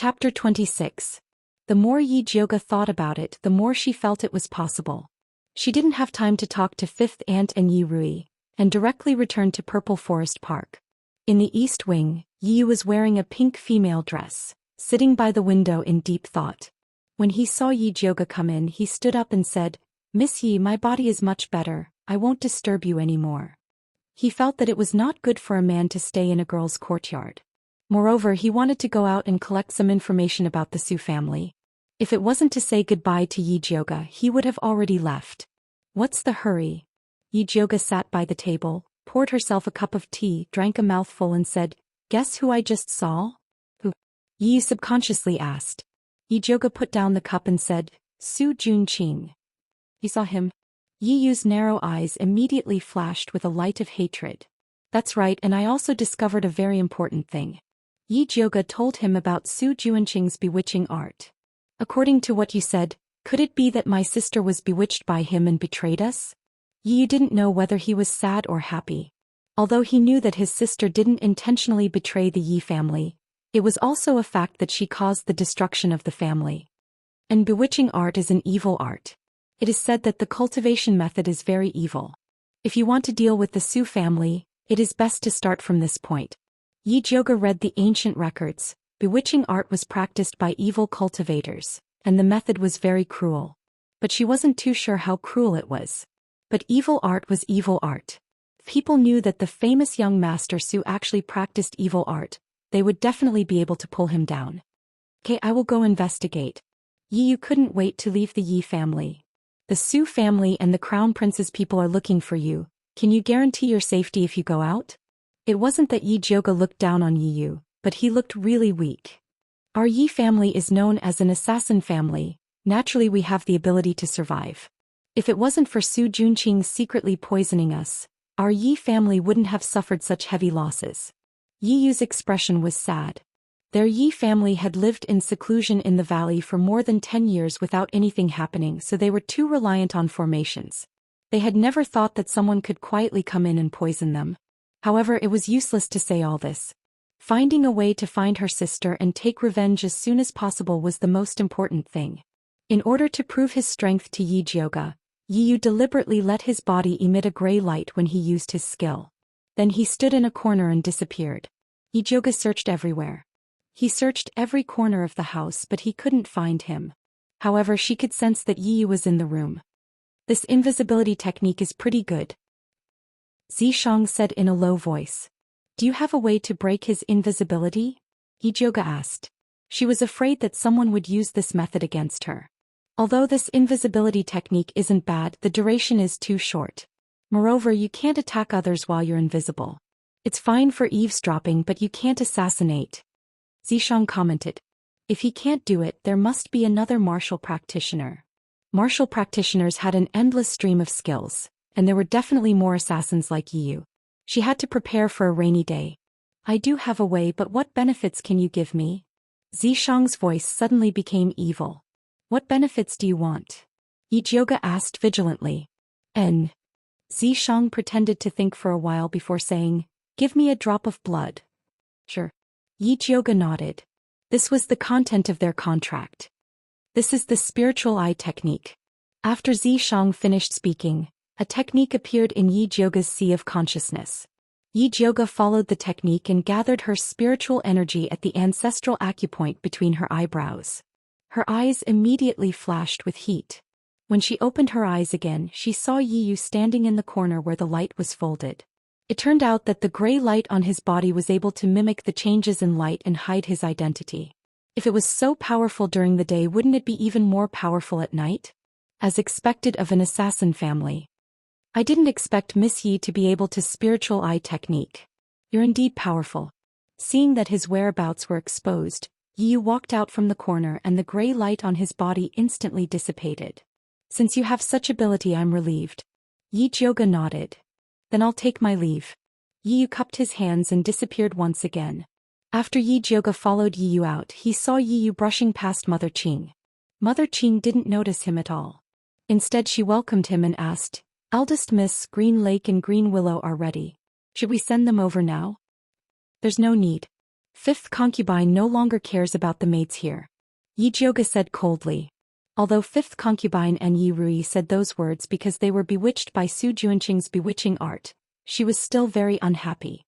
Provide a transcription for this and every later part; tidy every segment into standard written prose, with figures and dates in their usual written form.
Chapter 26. The more Yi Jioga thought about it, the more she felt it was possible. She didn't have time to talk to Fifth Aunt and Yi Rui, and directly returned to Purple Forest Park. In the east wing, Yi was wearing a pink female dress, sitting by the window in deep thought. When he saw Yi Jioga come in, he stood up and said, "Miss Yi, my body is much better, I won't disturb you anymore." He felt that it was not good for a man to stay in a girl's courtyard. Moreover, he wanted to go out and collect some information about the Su family. If it wasn't to say goodbye to Yi Jioga, he would have already left. What's the hurry? Yi Jioga sat by the table, poured herself a cup of tea, drank a mouthful and said, "Guess who I just saw?" "Who?" Yi subconsciously asked. Yi Jioga put down the cup and said, "Su Junqing." "You saw him?" Yi Yu's narrow eyes immediately flashed with a light of hatred. "That's right, and I also discovered a very important thing." Yi Jioga told him about Su Junqing's bewitching art. "According to what you said, could it be that my sister was bewitched by him and betrayed us?" Yi Yu didn't know whether he was sad or happy. Although he knew that his sister didn't intentionally betray the Yi family, it was also a fact that she caused the destruction of the family. And bewitching art is an evil art. It is said that the cultivation method is very evil. If you want to deal with the Su family, it is best to start from this point. Yi Jioga read the ancient records. Bewitching art was practiced by evil cultivators, and the method was very cruel. But she wasn't too sure how cruel it was. But evil art was evil art. If people knew that the famous young master Su actually practiced evil art, they would definitely be able to pull him down. "Okay, I will go investigate." Yi Yu couldn't wait to leave the Yi family. "The Su family and the Crown Prince's people are looking for you. Can you guarantee your safety if you go out?" It wasn't that Yi Jioga looked down on Yi Yu, but he looked really weak. "Our Yi family is known as an assassin family. Naturally we have the ability to survive. If it wasn't for Su Junqing secretly poisoning us, our Yi family wouldn't have suffered such heavy losses." Yi Yu's expression was sad. Their Yi family had lived in seclusion in the valley for more than 10 years without anything happening, so they were too reliant on formations. They had never thought that someone could quietly come in and poison them. However, it was useless to say all this. Finding a way to find her sister and take revenge as soon as possible was the most important thing. In order to prove his strength to Yi Jioga, Yi Yu deliberately let his body emit a gray light when he used his skill. Then he stood in a corner and disappeared. Yi Jioga searched everywhere. He searched every corner of the house, but he couldn't find him. However, she could sense that Yi Yu was in the room. "This invisibility technique is pretty good," Xianxia said in a low voice. "Do you have a way to break his invisibility?" Yi Jioga asked. She was afraid that someone would use this method against her. Although this invisibility technique isn't bad, the duration is too short. Moreover, you can't attack others while you're invisible. It's fine for eavesdropping, but you can't assassinate, Xianxia commented. If he can't do it, there must be another martial practitioner. Martial practitioners had an endless stream of skills, and there were definitely more assassins like Yi Yu. She had to prepare for a rainy day. "I do have a way, but what benefits can you give me?" Xianxia's voice suddenly became evil. "What benefits do you want?" Yi Jioga asked vigilantly. Xianxia pretended to think for a while before saying, "Give me a drop of blood." "Sure." Yi Jioga nodded. This was the content of their contract. This is the spiritual eye technique. After Xianxia finished speaking, a technique appeared in Yi Jioga's sea of consciousness. Yi Jioga followed the technique and gathered her spiritual energy at the ancestral acupoint between her eyebrows. Her eyes immediately flashed with heat. When she opened her eyes again, she saw Yi Yu standing in the corner where the light was folded. It turned out that the gray light on his body was able to mimic the changes in light and hide his identity. If it was so powerful during the day, wouldn't it be even more powerful at night? As expected of an assassin family. "I didn't expect Miss Yi to be able to spiritual eye technique. You're indeed powerful." Seeing that his whereabouts were exposed, Yi Yu walked out from the corner and the gray light on his body instantly dissipated. "Since you have such ability, I'm relieved." Yi Jioga nodded. "Then I'll take my leave." Yi Yu cupped his hands and disappeared once again. After Yi Jioga followed Yi Yu out, he saw Yi Yu brushing past Mother Qing. Mother Qing didn't notice him at all. Instead, she welcomed him and asked, "Eldest Miss, Green Lake and Green Willow are ready. Should we send them over now?" "There's no need. Fifth concubine no longer cares about the maids here. Yi Jioga said coldly. Although fifth concubine and Yi Rui said those words because they were bewitched by Su Junqing's bewitching art, she was still very unhappy.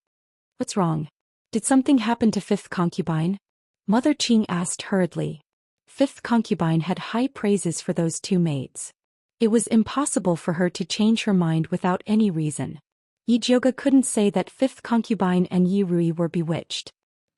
What's wrong? Did something happen to fifth concubine? Mother Qing asked hurriedly. Fifth concubine had high praises for those two maids. It was impossible for her to change her mind without any reason. Yi Jioga couldn't say that fifth concubine and Yi Rui were bewitched.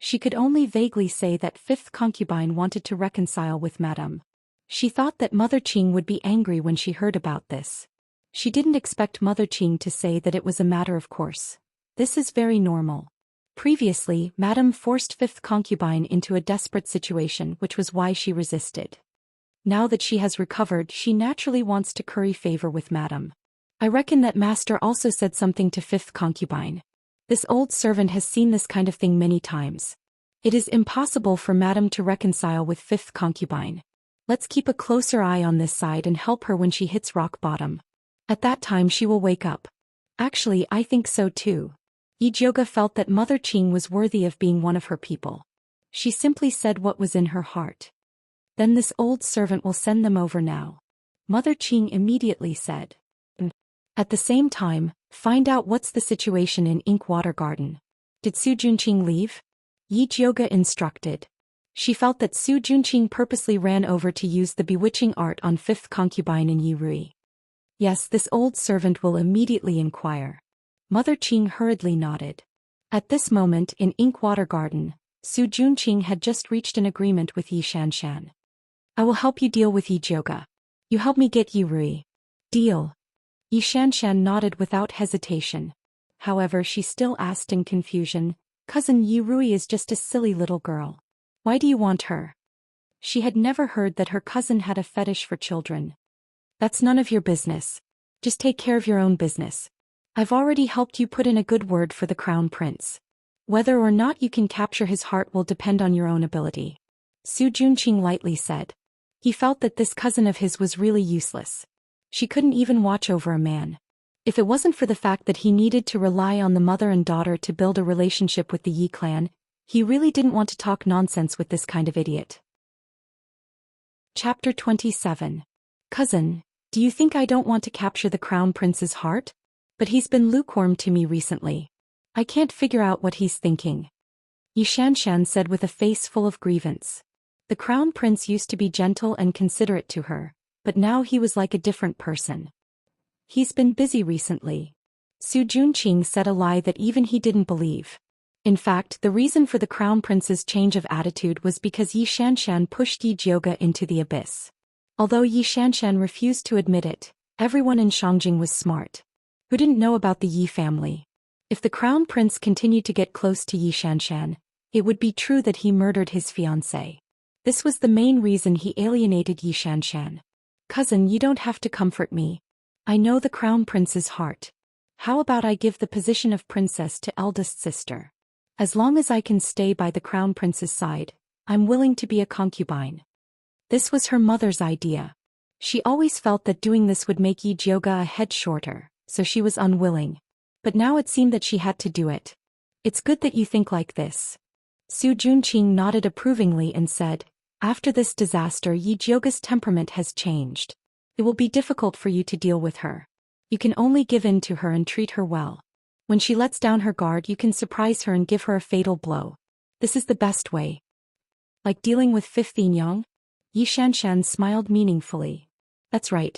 She could only vaguely say that fifth concubine wanted to reconcile with Madame. She thought that Mother Qing would be angry when she heard about this. She didn't expect Mother Qing to say that it was a matter of course. This is very normal. Previously, Madame forced fifth concubine into a desperate situation, which was why she resisted. Now that she has recovered, she naturally wants to curry favor with Madame. I reckon that Master also said something to fifth concubine. This old servant has seen this kind of thing many times. It is impossible for Madame to reconcile with fifth concubine. Let's keep a closer eye on this side and help her when she hits rock bottom. At that time she will wake up. Actually, I think so too. Yi Jioga felt that Mother Qing was worthy of being one of her people. She simply said what was in her heart. Then this old servant will send them over now. Mother Qing immediately said. At the same time, find out what's the situation in Inkwater Garden. Did Su Junqing leave? Yi Jioga instructed. She felt that Su Junqing purposely ran over to use the bewitching art on fifth concubine and Yi Rui. Yes, this old servant will immediately inquire. Mother Qing hurriedly nodded. At this moment in Inkwater Garden, Su Junqing had just reached an agreement with Yi Xianxia. I will help you deal with Yi Jioga. You help me get Yi Rui. Deal. Yi Xianxia nodded without hesitation. However, she still asked in confusion, Cousin Yi Rui is just a silly little girl. Why do you want her? She had never heard that her cousin had a fetish for children. That's none of your business. Just take care of your own business. I've already helped you put in a good word for the crown prince. Whether or not you can capture his heart will depend on your own ability. Su Junqing lightly said. He felt that this cousin of his was really useless. She couldn't even watch over a man. If it wasn't for the fact that he needed to rely on the mother and daughter to build a relationship with the Yi clan, he really didn't want to talk nonsense with this kind of idiot. Chapter 27. Cousin, do you think I don't want to capture the crown prince's heart? But he's been lukewarm to me recently. I can't figure out what he's thinking. Yi Xianxia said with a face full of grievance. The crown prince used to be gentle and considerate to her, but now he was like a different person. He's been busy recently. Su Junqing said a lie that even he didn't believe. In fact, the reason for the crown prince's change of attitude was because Yi Xianxia pushed Yi Jioga into the abyss. Although Yi Xianxia refused to admit it, everyone in Shangjing was smart. Who didn't know about the Yi family? If the crown prince continued to get close to Yi Xianxia, it would be true that he murdered his fiancée. This was the main reason he alienated Yi Xianxia. Cousin, you don't have to comfort me. I know the crown prince's heart. How about I give the position of princess to eldest sister? As long as I can stay by the crown prince's side, I'm willing to be a concubine. This was her mother's idea. She always felt that doing this would make Yi Jioga a head shorter, so she was unwilling. But now it seemed that she had to do it. It's good that you think like this. Su Junqing nodded approvingly and said, after this disaster Yi Jioga's temperament has changed. It will be difficult for you to deal with her. You can only give in to her and treat her well. When she lets down her guard you can surprise her and give her a fatal blow. This is the best way. Like dealing with fifth Yin. Yi Xianxia smiled meaningfully. That's right.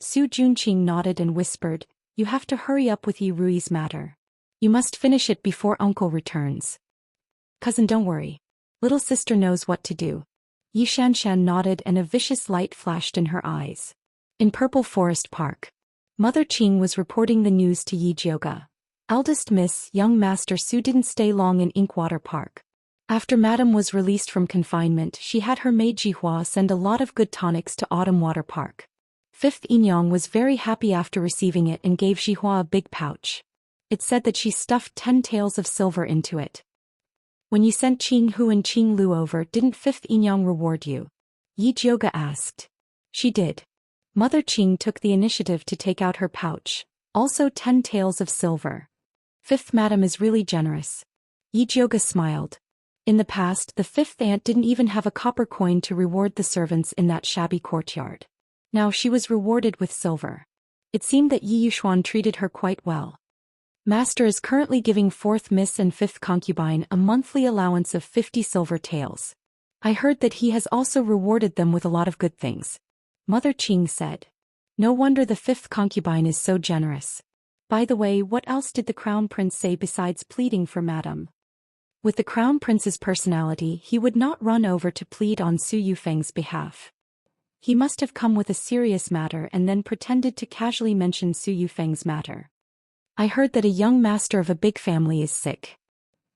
Su Junqing nodded and whispered, you have to hurry up with Yi Rui's matter. You must finish it before uncle returns. Cousin, don't worry. Little sister knows what to do. Yi Xianxia nodded and a vicious light flashed in her eyes. In Purple Forest Park, Mother Qing was reporting the news to Yi Jioga. Eldest Miss, young Master Su didn't stay long in Inkwater Park. After Madame was released from confinement, she had her maid Jihua send a lot of good tonics to Autumn Water Park. Fifth Inyang was very happy after receiving it and gave Jihua a big pouch. It said that she stuffed 10 taels of silver into it. When you sent Qing Hu and Qing Lu over, didn't Fifth Inyang reward you? Yi Jioga asked. She did. Mother Qing took the initiative to take out her pouch, also 10 taels of silver. Fifth Madam is really generous. Yi Jioga smiled. In the past, the fifth aunt didn't even have a copper coin to reward the servants in that shabby courtyard. Now she was rewarded with silver. It seemed that Yi Yuxuan treated her quite well. Master is currently giving fourth miss and fifth concubine a monthly allowance of 50 silver taels. I heard that he has also rewarded them with a lot of good things. Mother Qing said. No wonder the fifth concubine is so generous. By the way, what else did the crown prince say besides pleading for Madame? With the crown prince's personality, he would not run over to plead on Su Yufeng's behalf. He must have come with a serious matter and then pretended to casually mention Su Yufeng's matter. I heard that a young master of a big family is sick.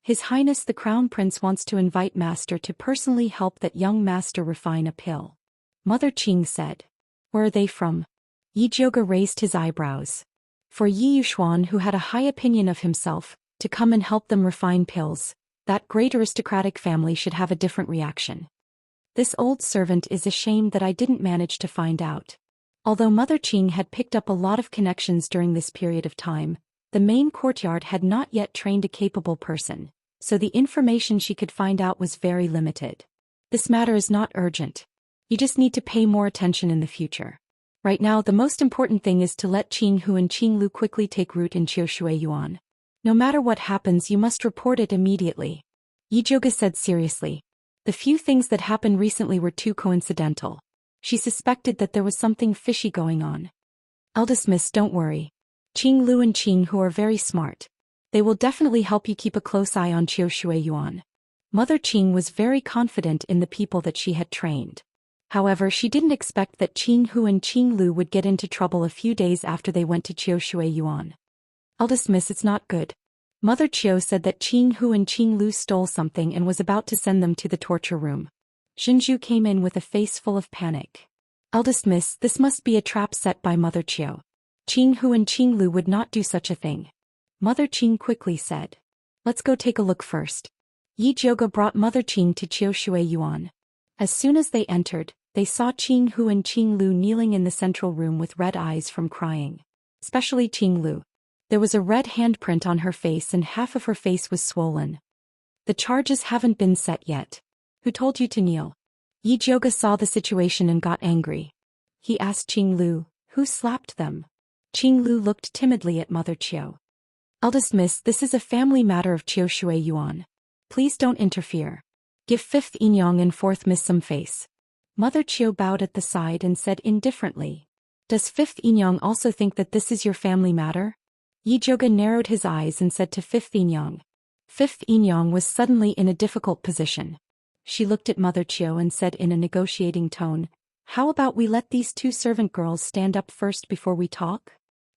His Highness the Crown Prince wants to invite Master to personally help that young master refine a pill. Mother Qing said. Where are they from? Yi Zhouge raised his eyebrows. For Yi Yuxuan, who had a high opinion of himself, to come and help them refine pills, that great aristocratic family should have a different reaction. This old servant is ashamed that I didn't manage to find out. Although Mother Qing had picked up a lot of connections during this period of time, the main courtyard had not yet trained a capable person, so the information she could find out was very limited. This matter is not urgent. You just need to pay more attention in the future. Right now the most important thing is to let Qing Hu and Qing Lu quickly take root in Qiushui Yuan. No matter what happens, you must report it immediately. Yi Zhouge said seriously. The few things that happened recently were too coincidental. She suspected that there was something fishy going on. Eldest miss, don't worry. Qing Lu and Qing Hu are very smart. They will definitely help you keep a close eye on Qiushui Yuan. Mother Qing was very confident in the people that she had trained. However, she didn't expect that Qing Hu and Qing Lu would get into trouble a few days after they went to Qiushui Yuan. Eldest miss, it's not good. Mother Qiu said that Qing Hu and Qing Lu stole something and was about to send them to the torture room. Xinzhu came in with a face full of panic. Eldest miss, this must be a trap set by Mother Qiu. Qing Hu and Qing Lu would not do such a thing. Mother Qing quickly said. Let's go take a look first. Yi Zhouge brought Mother Qing to Qiushui Yuan. As soon as they entered, they saw Qing Hu and Qing Lu kneeling in the central room with red eyes from crying. Especially Qing Lu. There was a red handprint on her face and half of her face was swollen. The charges haven't been set yet. Who told you to kneel? Yi Zhouge saw the situation and got angry. He asked Qing Lu, who slapped them? Qing Lu looked timidly at Mother Qiu. Eldest miss, this is a family matter of Qiushui Yuan. Please don't interfere. Give fifth Yinyang and fourth miss some face. Mother Qiu bowed at the side and said indifferently. Does fifth Yinyang also think that this is your family matter? Yi Zhouge narrowed his eyes and said to fifth Yinyang. Fifth Yinyang was suddenly in a difficult position. She looked at Mother Qiu and said in a negotiating tone, how about we let these two servant girls stand up first before we talk?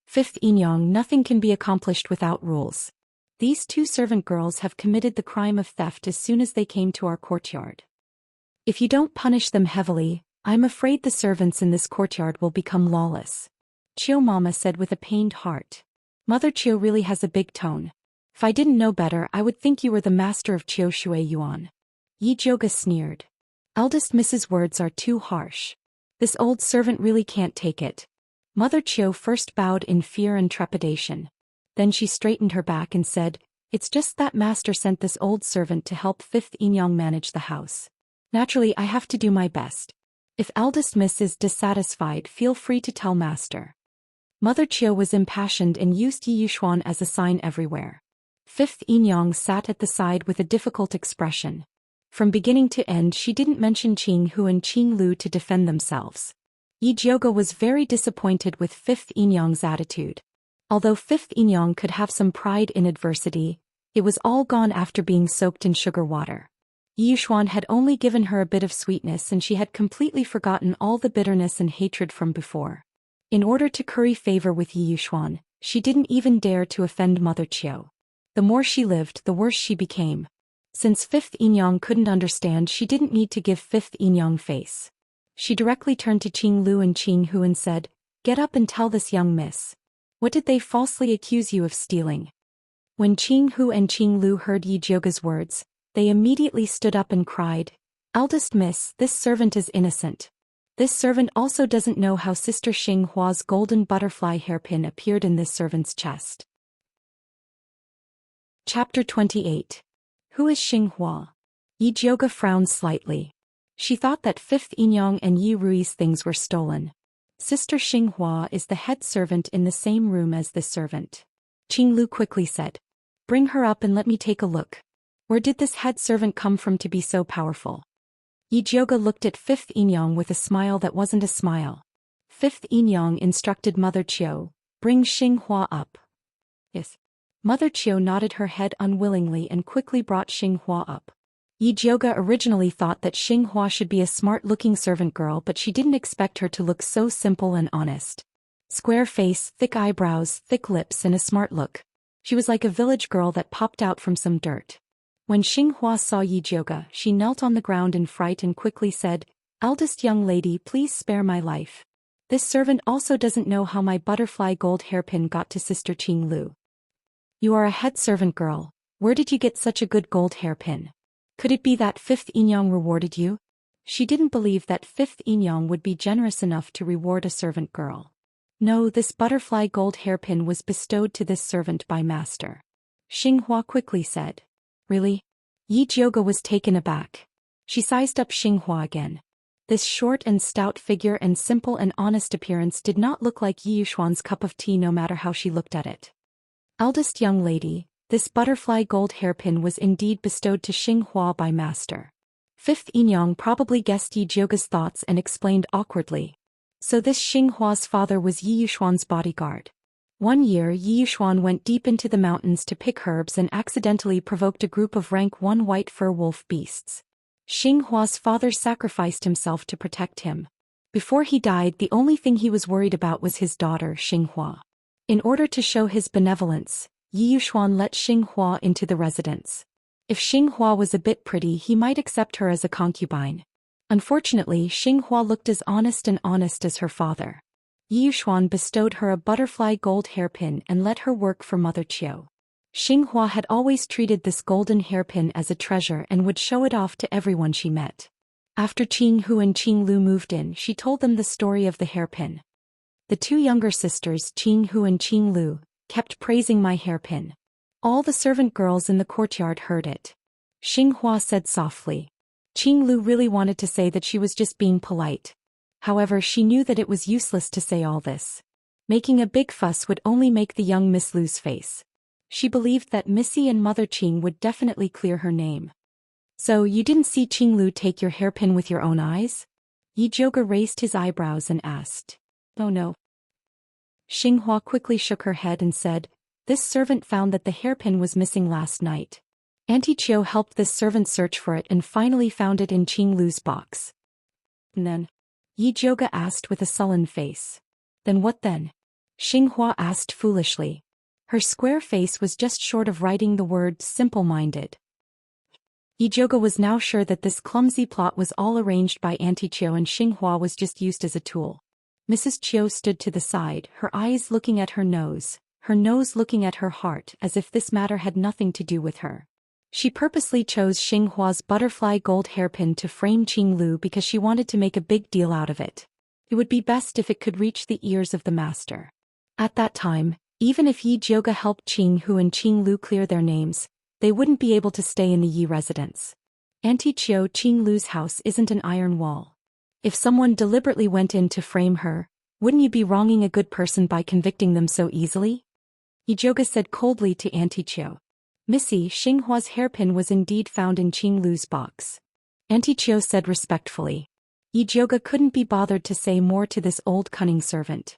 Fifth Yinyang, nothing can be accomplished without rules. These two servant girls have committed the crime of theft as soon as they came to our courtyard. If you don't punish them heavily, I'm afraid the servants in this courtyard will become lawless. Qiu Mama said with a pained heart. Mother Qiu really has a big tone. If I didn't know better, I would think you were the master of Qiushui Yuan. Yi Zhouge sneered. Eldest Mrs. words are too harsh. This old servant really can't take it. Mother Qiu first bowed in fear and trepidation. Then she straightened her back and said, it's just that master sent this old servant to help fifth Yinyang manage the house. Naturally, I have to do my best. If eldest miss is dissatisfied, feel free to tell master. Mother Qiu was impassioned and used Yi Yuxuan as a sign everywhere. Fifth Yinyang sat at the side with a difficult expression. From beginning to end, she didn't mention Qing Hu and Qing Lu to defend themselves. Yi Zhouge was very disappointed with fifth Yinyang's attitude. Although fifth Yinyang could have some pride in adversity, it was all gone after being soaked in sugar water. Yi Yuxuan had only given her a bit of sweetness and she had completely forgotten all the bitterness and hatred from before. In order to curry favor with Yi Yuxuan, she didn't even dare to offend Mother Qiu. The more she lived, the worse she became. Since fifth Yinyang couldn't understand, she didn't need to give fifth Yinyang face. She directly turned to Qing Lu and Qing Hu and said, get up and tell this young miss. What did they falsely accuse you of stealing? When Qing Hu and Qing Lu heard Yi Zhouge's words, they immediately stood up and cried, eldest miss, this servant is innocent. This servant also doesn't know how Sister Xing Hua's golden butterfly hairpin appeared in this servant's chest. Chapter 28. Who is Xing Hua? Yi Jioge frowned slightly. She thought that Fifth Yinyang and Yi Rui's things were stolen. Sister Xinghua is the head servant in the same room as this servant. Qinglu quickly said. Bring her up and let me take a look. Where did this head servant come from to be so powerful? Yi Jioge looked at Fifth Yinyang with a smile that wasn't a smile. Fifth Yinyang instructed Mother Qiu, bring Xinghua up. Yes. Mother Qiu nodded her head unwillingly and quickly brought Xinghua up. Yi Jioge originally thought that Xinghua should be a smart-looking servant girl, but she didn't expect her to look so simple and honest. Square face, thick eyebrows, thick lips and a smart look. She was like a village girl that popped out from some dirt. When Xinghua saw Yi Jioge, she knelt on the ground in fright and quickly said, Eldest young lady, please spare my life. This servant also doesn't know how my butterfly gold hairpin got to Sister Qinglu. You are a head servant girl. Where did you get such a good gold hairpin? Could it be that Fifth Yinyang rewarded you? She didn't believe that Fifth Yinyang would be generous enough to reward a servant girl. No, this butterfly gold hairpin was bestowed to this servant by master. Xinghua quickly said. Really? Yi Jioge was taken aback. She sized up Xinghua again. This short and stout figure and simple and honest appearance did not look like Yi Yuxuan's cup of tea no matter how she looked at it. Eldest young lady, this butterfly gold hairpin was indeed bestowed to Xinghua by master. Fifth Yinyang probably guessed Yi Jioge's thoughts and explained awkwardly. So this Xinghua's father was Yi Yuxuan's bodyguard. One year Yi Yuxuan went deep into the mountains to pick herbs and accidentally provoked a group of rank 1 white fur wolf beasts. Xinghua's father sacrificed himself to protect him. Before he died, the only thing he was worried about was his daughter Xinghua. In order to show his benevolence, Yi Yuxuan let Xinghua into the residence. If Xinghua was a bit pretty, he might accept her as a concubine. Unfortunately, Xinghua looked as honest as her father. Yi Yuxuan bestowed her a butterfly gold hairpin and let her work for Mother Qiu. Xinghua had always treated this golden hairpin as a treasure and would show it off to everyone she met. After Qinghu and Qinglu moved in, she told them the story of the hairpin. The two younger sisters, Qinghu and Qinglu, kept praising my hairpin. All the servant girls in the courtyard heard it. Xinghua said softly. Qinglu really wanted to say that she was just being polite. However, she knew that it was useless to say all this. Making a big fuss would only make the young Miss lose face. She believed that Missy and Mother Qing would definitely clear her name. So you didn't see Qinglu take your hairpin with your own eyes? Yi Jioge raised his eyebrows and asked. Oh no. Xinghua quickly shook her head and said, this servant found that the hairpin was missing last night. Auntie Qiu helped this servant search for it and finally found it in Qinglu's box. And then? Yi Jioge asked with a sullen face. Then what then? Xinghua asked foolishly. Her square face was just short of writing the word simple-minded. Yi Jioge was now sure that this clumsy plot was all arranged by Auntie Qiu and Xinghua was just used as a tool. Mrs. Qiu stood to the side, her eyes looking at her nose looking at her heart as if this matter had nothing to do with her. She purposely chose Xinghua's butterfly gold hairpin to frame Qinglu because she wanted to make a big deal out of it. It would be best if it could reach the ears of the master. At that time, even if Yi Jioge helped Qinghu and Qinglu clear their names, they wouldn't be able to stay in the Yi residence. Auntie Qiu, Qinglu's house isn't an iron wall. If someone deliberately went in to frame her, wouldn't you be wronging a good person by convicting them so easily? Yi Jioge said coldly to Auntie Qiu. Missy, Xinghua's hairpin was indeed found in Qinglu's box. Auntie Qiu said respectfully. Yi Jioge couldn't be bothered to say more to this old cunning servant.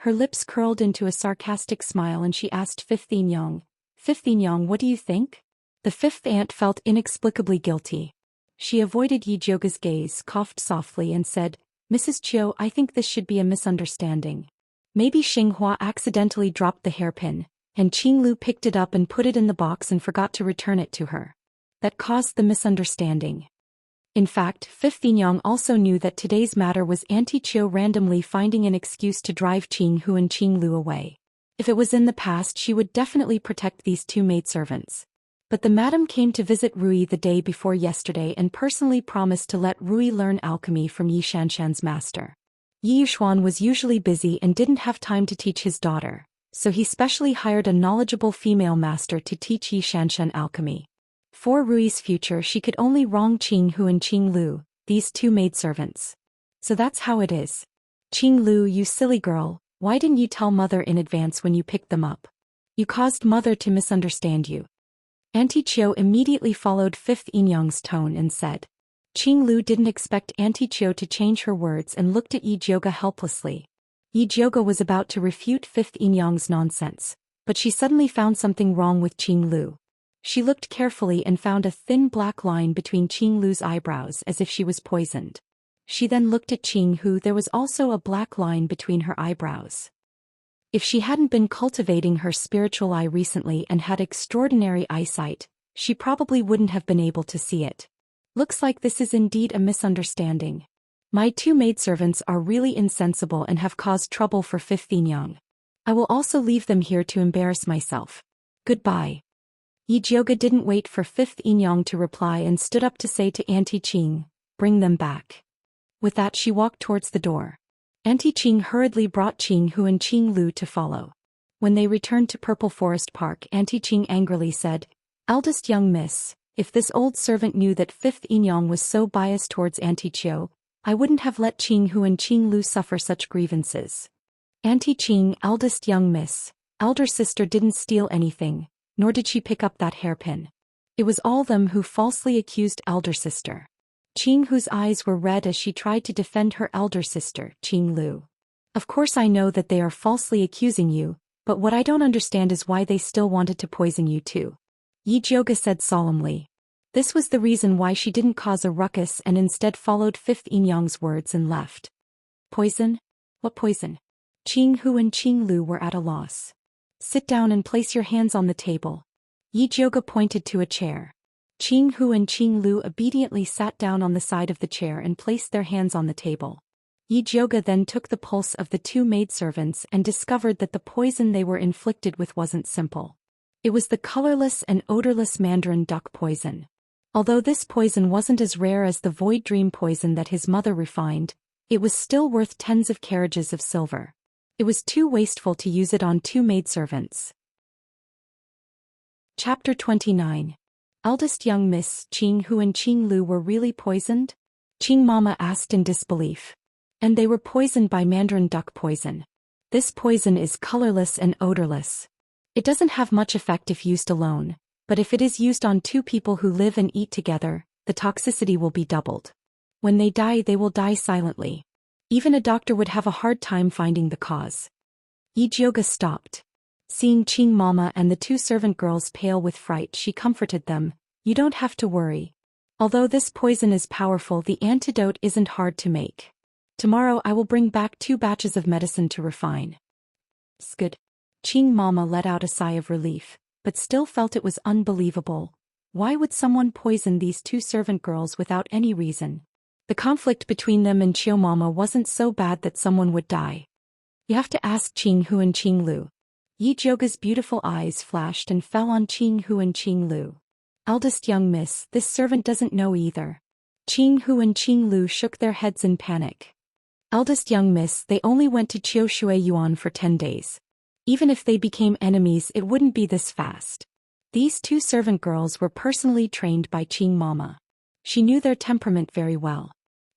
Her lips curled into a sarcastic smile and she asked Fifth Yinyang, Fifth Yinyang, what do you think? The fifth aunt felt inexplicably guilty. She avoided Yi Jioge's gaze, coughed softly and said, Mrs. Qiu, I think this should be a misunderstanding. Maybe Xinghua accidentally dropped the hairpin, and Qinglu picked it up and put it in the box and forgot to return it to her. That caused the misunderstanding. In fact, Fifth Yinyang also knew that today's matter was Auntie Qiu randomly finding an excuse to drive Qinghu and Qinglu away. If it was in the past, she would definitely protect these two maidservants. But the madam came to visit Rui the day before yesterday and personally promised to let Rui learn alchemy from Yi Xianxian's master. Yi Yuxuan was usually busy and didn't have time to teach his daughter, so he specially hired a knowledgeable female master to teach Yi Xianxian alchemy. For Rui's future she could only wrong Qing Hu and Qing Lu, these two maidservants. So that's how it is. Qing Lu, you silly girl, why didn't you tell mother in advance when you picked them up? You caused mother to misunderstand you. Auntie Chiu immediately followed Fifth Yin-Yang's tone and said. Qing Lu didn't expect Auntie Chiu to change her words and looked at Yi Jioga helplessly. Yi Jioga was about to refute Fifth Yin-Yang's nonsense, but she suddenly found something wrong with Qing Lu. She looked carefully and found a thin black line between Qing Lu's eyebrows as if she was poisoned. She then looked at Qing Hu. There was also a black line between her eyebrows. If she hadn't been cultivating her spiritual eye recently and had extraordinary eyesight, she probably wouldn't have been able to see it. Looks like this is indeed a misunderstanding. My two maidservants are really insensible and have caused trouble for Fifth Yin-Yang. I will also leave them here to embarrass myself. Goodbye. Yi Jioga didn't wait for Fifth Yin-Yang to reply and stood up to say to Auntie Qing, bring them back. With that she walked towards the door. Auntie Qing hurriedly brought Qing Hu and Qing Lu to follow. When they returned to Purple Forest Park, Auntie Qing angrily said, eldest young miss, if this old servant knew that Fifth Yin-Yang was so biased towards Auntie Chiu, I wouldn't have let Qing Hu and Qing Lu suffer such grievances. Auntie Qing, eldest young miss, elder sister didn't steal anything, nor did she pick up that hairpin. It was all them who falsely accused elder sister. Qing Hu's eyes were red as she tried to defend her elder sister, Qing Lu. Of course I know that they are falsely accusing you, but what I don't understand is why they still wanted to poison you too. Yi Jioga said solemnly. This was the reason why she didn't cause a ruckus and instead followed Fifth Yin-Yang's words and left. Poison? What poison? Qing Hu and Qing Lu were at a loss. Sit down and place your hands on the table. Yi Jioga pointed to a chair. Qing Hu and Qing Lu obediently sat down on the side of the chair and placed their hands on the table. Yi Jioga then took the pulse of the two maidservants and discovered that the poison they were inflicted with wasn't simple. It was the colorless and odorless mandarin duck poison. Although this poison wasn't as rare as the void dream poison that his mother refined, it was still worth tens of carriages of silver. It was too wasteful to use it on two maidservants. Chapter 29. Eldest young miss, Qing Hu and Qing Lu were really poisoned? Qing Mama asked in disbelief. And they were poisoned by mandarin duck poison. This poison is colorless and odorless. It doesn't have much effect if used alone, but if it is used on two people who live and eat together, the toxicity will be doubled. When they will die silently. Even a doctor would have a hard time finding the cause. Yi Jioga stopped. Seeing Qing Mama and the two servant girls pale with fright, she comforted them. You don't have to worry. Although this poison is powerful, the antidote isn't hard to make. Tomorrow I will bring back 2 batches of medicine to refine. Good. Qing Mama let out a sigh of relief, but still felt it was unbelievable. Why would someone poison these 2 servant girls without any reason? The conflict between them and Chiu Mama wasn't so bad that someone would die. You have to ask Qing Hu and Qing Lu. Yi Jioga's beautiful eyes flashed and fell on Qing Hu and Qing Lu. Eldest young miss, this servant doesn't know either. Qing Hu and Qing Lu shook their heads in panic. Eldest young miss, they only went to Qiu Shui Yuan for 10 days. Even if they became enemies, it wouldn't be this fast. These 2 servant girls were personally trained by Qing Mama. She knew their temperament very well.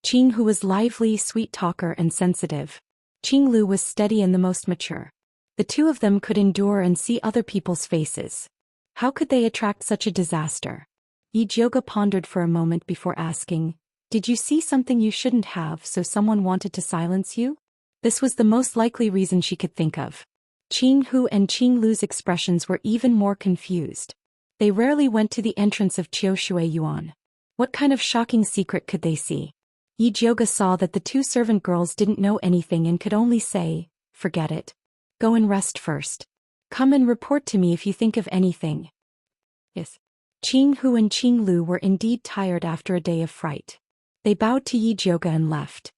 Qing Hu was lively, sweet talker and sensitive. Qing Lu was steady and the most mature. The 2 of them could endure and see other people's faces. How could they attract such a disaster? Yi Jioga pondered for a moment before asking, did you see something you shouldn't have, so someone wanted to silence you? This was the most likely reason she could think of. Qing Hu and Qing Lu's expressions were even more confused. They rarely went to the entrance of Qiu Shui Yuan. What kind of shocking secret could they see? Yi Jioga saw that the 2 servant girls didn't know anything and could only say, forget it. Go and rest first. Come and report to me if you think of anything. Yes. Qing Hu and Qing Lu were indeed tired after a day of fright. They bowed to Yi Jioga and left.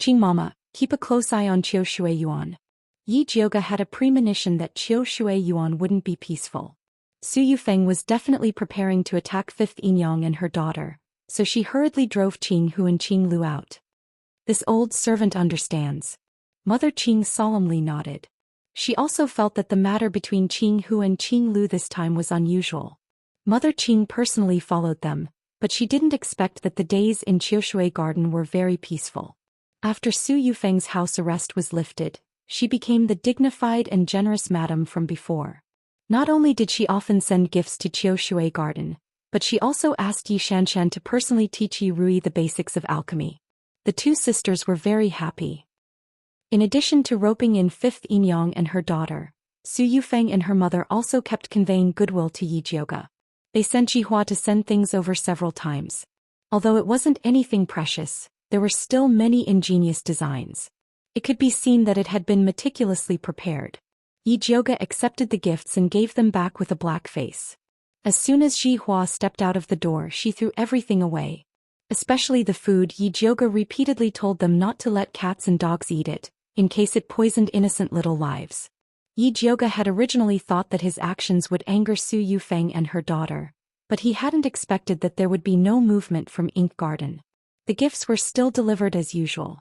Qing Mama, keep a close eye on Qiu Shui Yuan. Yi Jioga had a premonition that Qiu Shui Yuan wouldn't be peaceful. Su Yufeng was definitely preparing to attack Fifth Yin-Yang and her daughter, so she hurriedly drove Qing Hu and Qing Lu out. This old servant understands. Mother Qing solemnly nodded. She also felt that the matter between Qing Hu and Qing Lu this time was unusual. Mother Qing personally followed them, but she didn't expect that the days in Qiushui Garden were very peaceful. After Su Yufeng's house arrest was lifted, she became the dignified and generous madam from before. Not only did she often send gifts to Qiushui Garden, but she also asked Yi Xianxia to personally teach Yi Rui the basics of alchemy. The two sisters were very happy. In addition to roping in Fifth Yinyang and her daughter, Su Yufeng and her mother also kept conveying goodwill to Yi Jioge. They sent Jihua to send things over several times. Although it wasn't anything precious, there were still many ingenious designs. It could be seen that it had been meticulously prepared. Yi Jioge accepted the gifts and gave them back with a black face. As soon as Jihua stepped out of the door, she threw everything away. Especially the food. Yi Jioge repeatedly told them not to let cats and dogs eat it, in case it poisoned innocent little lives. Yi Jioge had originally thought that his actions would anger Su Yufeng and her daughter, but he hadn't expected that there would be no movement from Ink Garden. The gifts were still delivered as usual.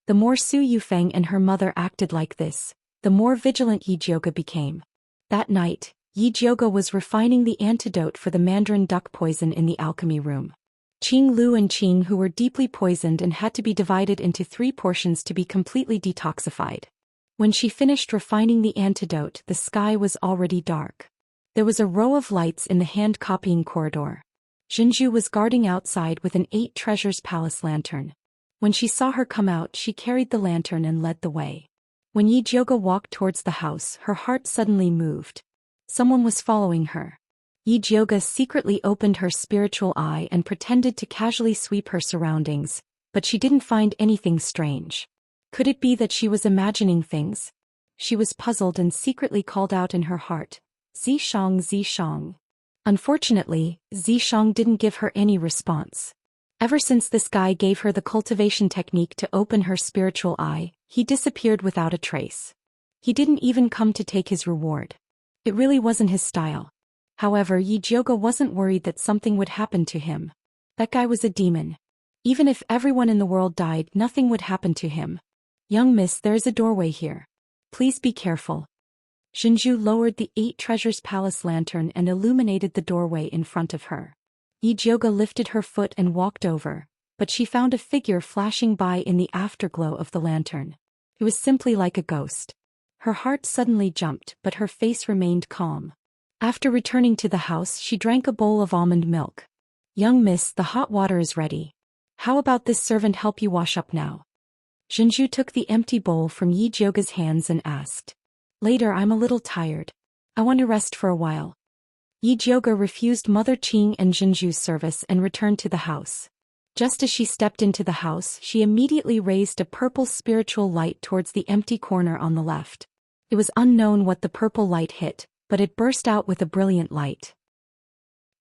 The more Su Yufeng and her mother acted like this, the more vigilant Yi Jioge became. That night, Yi Jioge was refining the antidote for the mandarin duck poison in the alchemy room. Qing Lu and Qing Hu were deeply poisoned and had to be divided into 3 portions to be completely detoxified. When she finished refining the antidote, the sky was already dark. There was a row of lights in the hand-copying corridor. Zhenzhu was guarding outside with an 8 treasures palace lantern. When she saw her come out, she carried the lantern and led the way. When Yi Jioge walked towards the house, her heart suddenly moved. Someone was following her. Yi Jioge secretly opened her spiritual eye and pretended to casually sweep her surroundings, but she didn't find anything strange. Could it be that she was imagining things? She was puzzled and secretly called out in her heart, "Zishang, Zishang." Unfortunately, Zishang didn't give her any response. Ever since this guy gave her the cultivation technique to open her spiritual eye, he disappeared without a trace. He didn't even come to take his reward. It really wasn't his style. However, Yi Jioge wasn't worried that something would happen to him. That guy was a demon. Even if everyone in the world died, nothing would happen to him. "Young miss, there is a doorway here. Please be careful." Zhenzhu lowered the 8 treasures palace lantern and illuminated the doorway in front of her. Yi Jioge lifted her foot and walked over, but she found a figure flashing by in the afterglow of the lantern. It was simply like a ghost. Her heart suddenly jumped, but her face remained calm. After returning to the house, she drank a bowl of almond milk. "Young miss, the hot water is ready. How about this servant help you wash up now?" Zhenzhu took the empty bowl from Yi Jioge's hands and asked. "Later, I'm a little tired. I want to rest for a while." Yi Jioge refused Mother Qing and Zhenzhu's service and returned to the house. Just as she stepped into the house, she immediately raised a purple spiritual light towards the empty corner on the left. It was unknown what the purple light hit, but it burst out with a brilliant light.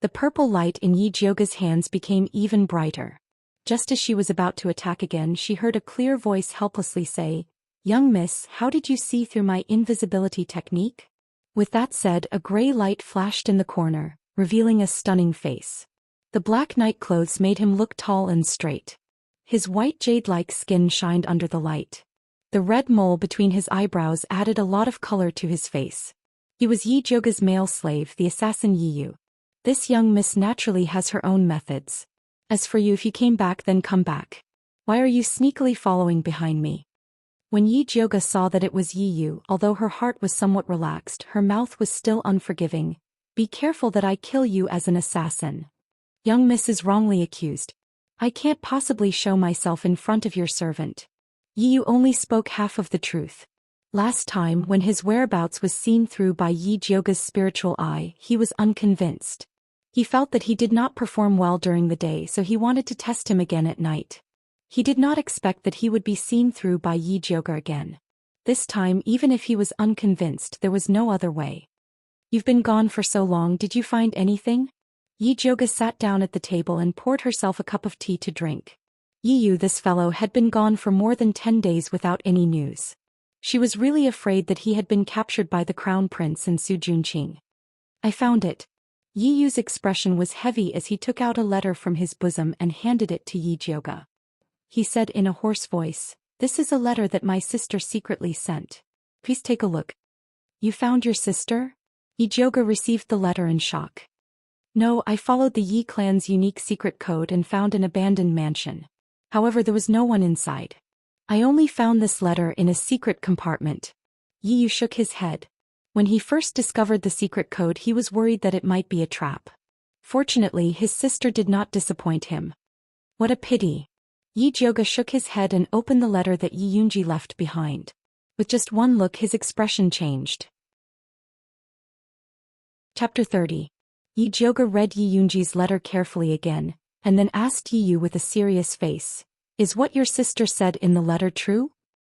The purple light in Yi Jioge's hands became even brighter. Just as she was about to attack again, she heard a clear voice helplessly say, "Young miss, how did you see through my invisibility technique?" With that said, a gray light flashed in the corner, revealing a stunning face. The black night clothes made him look tall and straight. His white jade-like skin shined under the light. The red mole between his eyebrows added a lot of color to his face. He was Yi Jioge's male slave, the assassin Yi Yu. This young miss naturally has her own methods. As for you, if you came back, then come back. Why are you sneakily following behind me? When Yi Jioge saw that it was Yi Yu, although her heart was somewhat relaxed, her mouth was still unforgiving. "Be careful that I kill you as an assassin. Young miss is wrongly accused. I can't possibly show myself in front of your servant." Yi Yu only spoke half of the truth. Last time, when his whereabouts was seen through by Yi Jioge's spiritual eye, he was unconvinced. He felt that he did not perform well during the day, so he wanted to test him again at night. He did not expect that he would be seen through by Yi Jioge again. This time, even if he was unconvinced, there was no other way. "You've been gone for so long, did you find anything?" Yi Jioge sat down at the table and poured herself a cup of tea to drink. Yi Yu, this fellow, had been gone for more than 10 days without any news. She was really afraid that he had been captured by the crown prince and Su Junqing. "I found it." Yi Yu's expression was heavy as he took out a letter from his bosom and handed it to Yi Jioge. He said in a hoarse voice, "This is a letter that my sister secretly sent. Please take a look." "You found your sister?" Yi Jioge received the letter in shock. No, I followed the Yi clan's unique secret code and found an abandoned mansion. However, there was no one inside. I only found this letter in a secret compartment. Yi Yu shook his head. When he first discovered the secret code, he was worried that it might be a trap. Fortunately, his sister did not disappoint him. What a pity. Yi Jioga shook his head and opened the letter that Yi Yunji left behind. With just one look, his expression changed. Chapter 30. Yi Jioga read Yi Yunji's letter carefully again, and then asked Yi Yu with a serious face, "Is what your sister said in the letter true?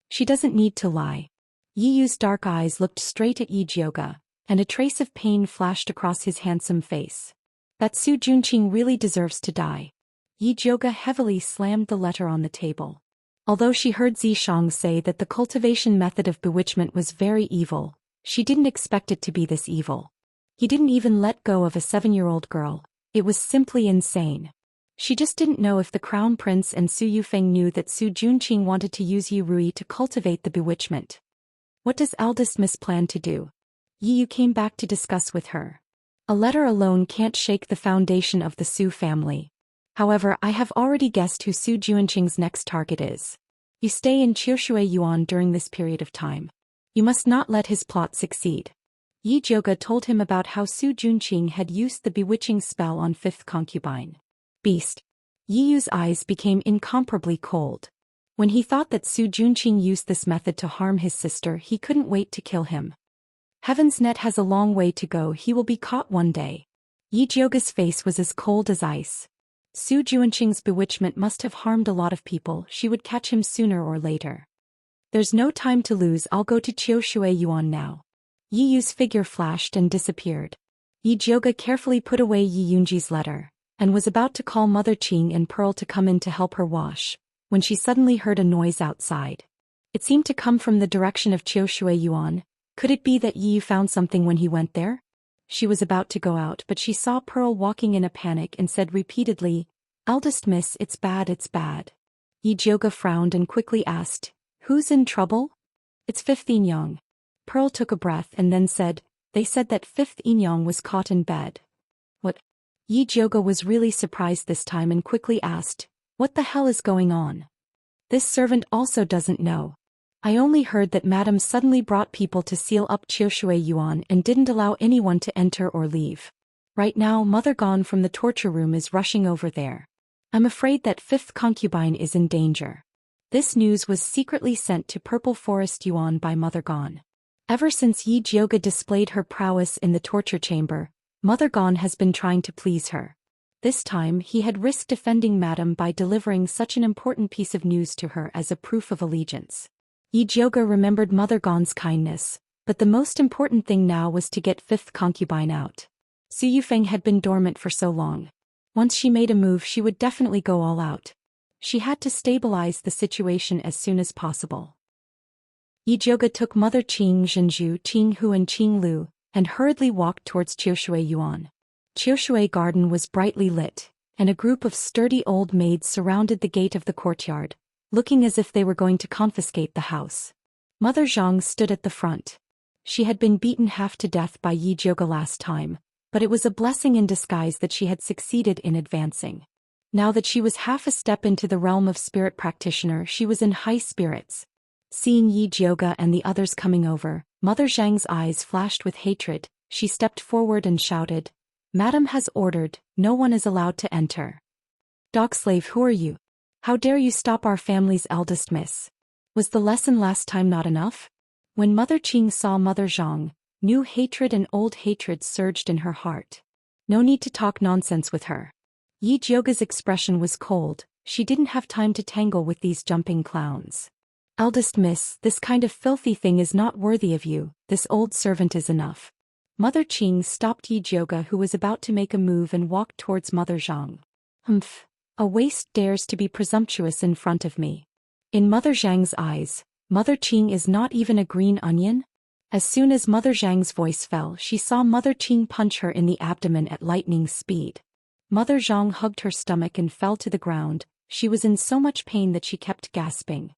She doesn't need to lie." Yi Yu's dark eyes looked straight at Yi Jioga, and a trace of pain flashed across his handsome face. That Su Junqing really deserves to die. Yi Jioga heavily slammed the letter on the table. Although she heard Zishang say that the cultivation method of bewitchment was very evil, she didn't expect it to be this evil. He didn't even let go of a 7-year-old girl. It was simply insane. She just didn't know if the Crown Prince and Su Yufeng knew that Su Junqing wanted to use Yi Rui to cultivate the bewitchment. What does eldest miss plan to do? Yi Yu came back to discuss with her. A letter alone can't shake the foundation of the Su family. However, I have already guessed who Su Junqing's next target is. You stay in Qiushui Yuan during this period of time. You must not let his plot succeed. Yi Jioga told him about how Su Junqing had used the bewitching spell on 5th concubine. Beast. Yi Yu's eyes became incomparably cold. When he thought that Su Junqing used this method to harm his sister, he couldn't wait to kill him. Heaven's net has a long way to go, he will be caught one day. Yi Jioga's face was as cold as ice. Su Junqing's bewitchment must have harmed a lot of people, she would catch him sooner or later. There's no time to lose, I'll go to Qiushui Yuan now. Yi Yu's figure flashed and disappeared. Yi Jioga carefully put away Yi Yunji's letter, and was about to call Mother Qing and Pearl to come in to help her wash, when she suddenly heard a noise outside. It seemed to come from the direction of Qiushui Yuan. Could it be that Yi Yu found something when he went there? She was about to go out, but she saw Pearl walking in a panic and said repeatedly, "Eldest miss, it's bad, it's bad." Yi Jioga frowned and quickly asked, "Who's in trouble?" "It's 5th Yinyang." Pearl took a breath and then said, "They said that 5th Yinyang was caught in bed." "What?" Yi Jioga was really surprised this time and quickly asked, "What the hell is going on?" "This servant also doesn't know. I only heard that Madame suddenly brought people to seal up Qiushui Yuan and didn't allow anyone to enter or leave. Right now Mother Gone from the torture room is rushing over there. I'm afraid that 5th concubine is in danger." This news was secretly sent to Purple Forest Yuan by Mother Gone. Ever since Yi Jioga displayed her prowess in the torture chamber, Mother Gone has been trying to please her. This time he had risked defending Madame by delivering such an important piece of news to her as a proof of allegiance. Yi Jioga remembered Mother Gone's kindness, but the most important thing now was to get 5th concubine out. Su Yufeng had been dormant for so long. Once she made a move, she would definitely go all out. She had to stabilize the situation as soon as possible. Yi Jioga took Mother Qing, Zhenju, Qing Hu and Qing Lu, and hurriedly walked towards Qiushui Yuan. Qiushui Garden was brightly lit, and a group of sturdy old maids surrounded the gate of the courtyard, looking as if they were going to confiscate the house. Mother Zhang stood at the front. She had been beaten half to death by Yi Jioga last time, but it was a blessing in disguise that she had succeeded in advancing. Now that she was half a step into the realm of spirit practitioner, she was in high spirits. Seeing Yi Jioga and the others coming over, Mother Zhang's eyes flashed with hatred. She stepped forward and shouted, "Madam has ordered, no one is allowed to enter." "Dog slave, who are you? How dare you stop our family's eldest miss? Was the lesson last time not enough?" When Mother Qing saw Mother Zhang, new hatred and old hatred surged in her heart. No need to talk nonsense with her. Yi Jioga's expression was cold. She didn't have time to tangle with these jumping clowns. "Eldest miss, this kind of filthy thing is not worthy of you, this old servant is enough." Mother Qing stopped Yi Jioga, who was about to make a move, and walked towards Mother Zhang. "Humph. A waste dares to be presumptuous in front of me." In Mother Zhang's eyes, Mother Qing is not even a green onion? As soon as Mother Zhang's voice fell, she saw Mother Qing punch her in the abdomen at lightning speed. Mother Zhang hugged her stomach and fell to the ground. She was in so much pain that she kept gasping.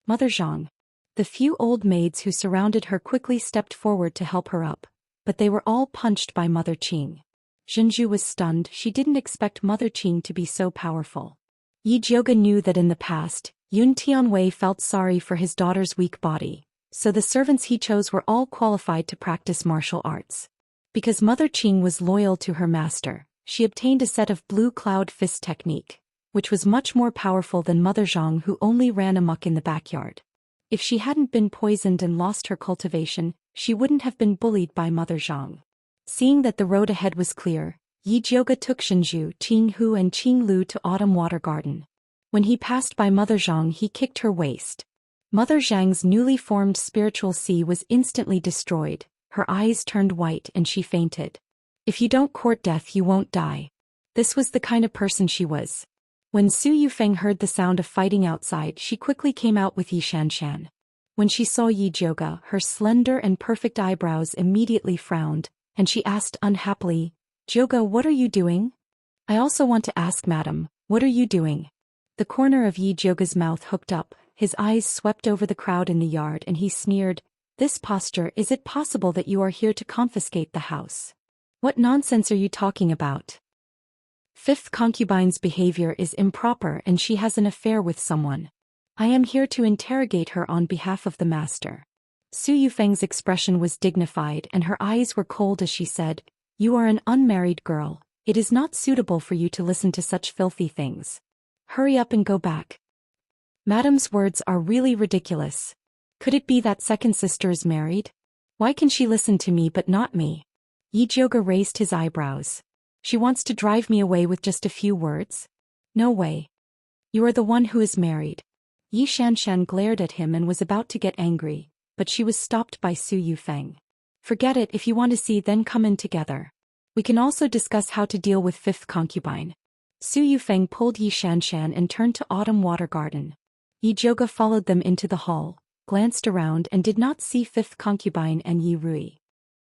"Mother Zhang." The few old maids who surrounded her quickly stepped forward to help her up, but they were all punched by Mother Qing. Zhenju was stunned. She didn't expect Mother Qing to be so powerful. Yi Jiuge knew that in the past, Yun Tianwei felt sorry for his daughter's weak body, so the servants he chose were all qualified to practice martial arts. Because Mother Qing was loyal to her master, she obtained a set of blue cloud fist technique, which was much more powerful than Mother Zhang, who only ran amok in the backyard. If she hadn't been poisoned and lost her cultivation, she wouldn't have been bullied by Mother Zhang. Seeing that the road ahead was clear, Yi Jiuge took Zhenju, Qing Hu and Qing Lu to Autumn Water Garden. When he passed by Mother Zhang, he kicked her waist. Mother Zhang's newly formed spiritual sea was instantly destroyed, her eyes turned white and she fainted. If you don't court death, you won't die. This was the kind of person she was. When Su Yufeng heard the sound of fighting outside, she quickly came out with Yi Xianxian. When she saw Yi Jiuge, her slender and perfect eyebrows immediately frowned, and she asked unhappily, "Jiuge, what are you doing?" "I also want to ask, madam, what are you doing?" The corner of Yi Jiuge's mouth hooked up, his eyes swept over the crowd in the yard and he sneered, "This posture, is it possible that you are here to confiscate the house? What nonsense are you talking about? Fifth concubine's behavior is improper and she has an affair with someone. I am here to interrogate her on behalf of the master." Su Yufeng's expression was dignified and her eyes were cold as she said, "You are an unmarried girl. It is not suitable for you to listen to such filthy things. Hurry up and go back." Madam's words are really ridiculous. Could it be that second sister is married? Why can she listen to me but not me? Yi Jiuge raised his eyebrows. She wants to drive me away with just a few words? No way. You are the one who is married. Yi Xianxian glared at him and was about to get angry, but she was stopped by Su Yufeng. "Forget it. If you want to see, then come in together. We can also discuss how to deal with fifth concubine." Su Yufeng pulled Yi Xianxian and turned to Autumn Water Garden. Yi Jiuge followed them into the hall, glanced around and did not see fifth concubine and Yi Rui.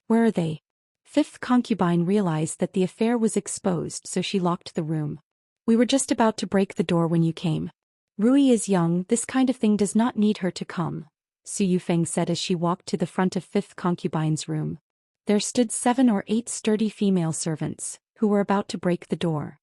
"Where are they?" Fifth concubine realized that the affair was exposed, so she locked the room. "We were just about to break the door when you came. Rui is young, this kind of thing does not need her to come," Su Yufeng said as she walked to the front of fifth concubine's room. There stood 7 or 8 sturdy female servants, who were about to break the door.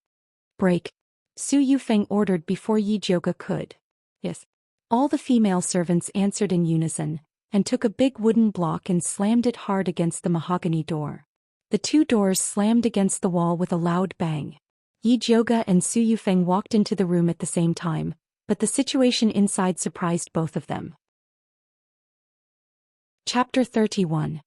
"Break!" Su Yufeng ordered before Yi Jiuge could. "Yes." All the female servants answered in unison, and took a big wooden block and slammed it hard against the mahogany door. The 2 doors slammed against the wall with a loud bang. Yi Jiuge and Su Yufeng walked into the room at the same time, but the situation inside surprised both of them. Chapter 31.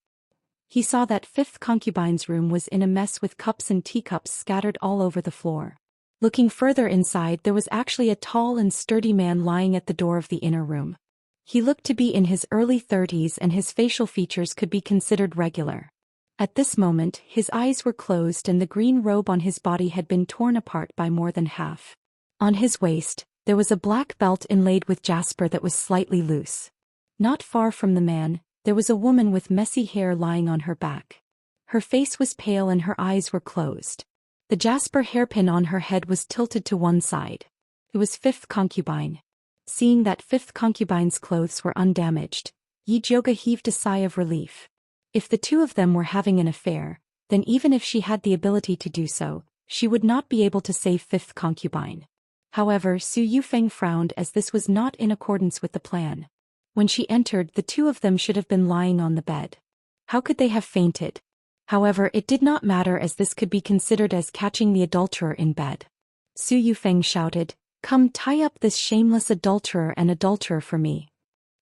He saw that fifth concubine's room was in a mess with cups and teacups scattered all over the floor. Looking further inside, there was actually a tall and sturdy man lying at the door of the inner room. He looked to be in his early 30s and his facial features could be considered regular. At this moment, his eyes were closed and the green robe on his body had been torn apart by more than half. On his waist, there was a black belt inlaid with jasper that was slightly loose. Not far from the man, there was a woman with messy hair lying on her back. Her face was pale and her eyes were closed. The jasper hairpin on her head was tilted to one side. It was fifth concubine. Seeing that fifth concubine's clothes were undamaged, Yi Jiuge heaved a sigh of relief. If the 2 of them were having an affair, then even if she had the ability to do so, she would not be able to save fifth concubine. However, Su Yufeng frowned as this was not in accordance with the plan. When she entered, the 2 of them should have been lying on the bed. How could they have fainted? However, it did not matter as this could be considered as catching the adulterer in bed. Su Yufeng shouted, "Come tie up this shameless adulterer and adulterer for me."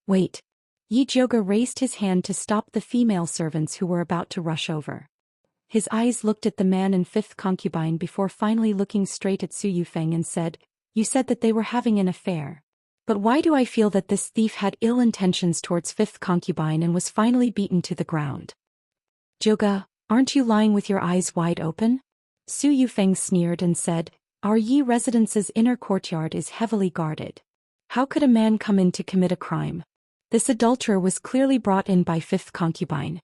"Wait." Yi Jiuge raised his hand to stop the female servants who were about to rush over. His eyes looked at the man and fifth concubine before finally looking straight at Su Yufeng and said, "You said that they were having an affair. But why do I feel that this thief had ill intentions towards fifth concubine and was finally beaten to the ground?" "Jiuge, aren't you lying with your eyes wide open?" Su Yufeng sneered and said, "Our Yi residence's inner courtyard is heavily guarded. How could a man come in to commit a crime? This adulterer was clearly brought in by fifth concubine."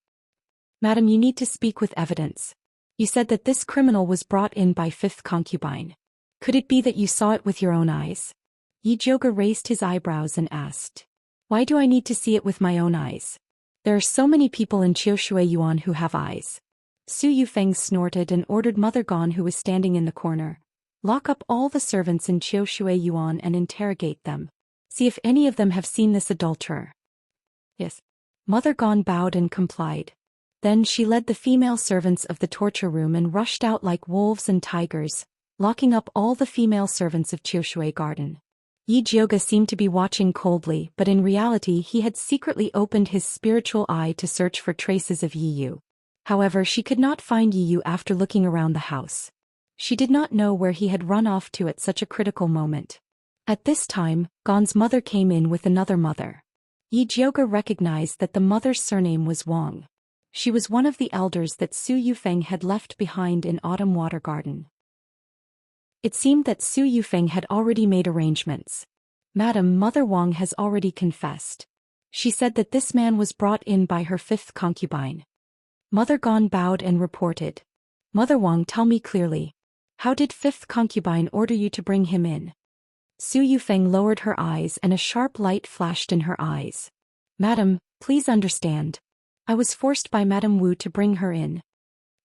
"Madam, you need to speak with evidence. You said that this criminal was brought in by fifth concubine. Could it be that you saw it with your own eyes?" Yi Jiuge raised his eyebrows and asked, "Why do I need to see it with my own eyes? There are so many people in Qiushui Yuan who have eyes." Su Yufeng snorted and ordered Mother Gon, who was standing in the corner. Lock up all the servants in Qiushui Yuan and interrogate them. See if any of them have seen this adulterer. Yes. Mother Gon bowed and complied. Then she led the female servants of the torture room and rushed out like wolves and tigers, locking up all the female servants of Qiushui Garden. Yi Jioge seemed to be watching coldly, but in reality he had secretly opened his spiritual eye to search for traces of Yi Yu. However, she could not find Yi Yu after looking around the house. She did not know where he had run off to at such a critical moment. At this time, Gon's mother came in with another mother. Yi Jioge recognized that the mother's surname was Wang. She was one of the elders that Su Yufeng had left behind in Autumn Water Garden. It seemed that Su Yufeng had already made arrangements. Madam, Mother Wang has already confessed. She said that this man was brought in by her fifth concubine. Mother Gon bowed and reported. Mother Wang, tell me clearly. How did fifth concubine order you to bring him in? Su Yufeng lowered her eyes and a sharp light flashed in her eyes. Madam, please understand. I was forced by Madame Wu to bring her in.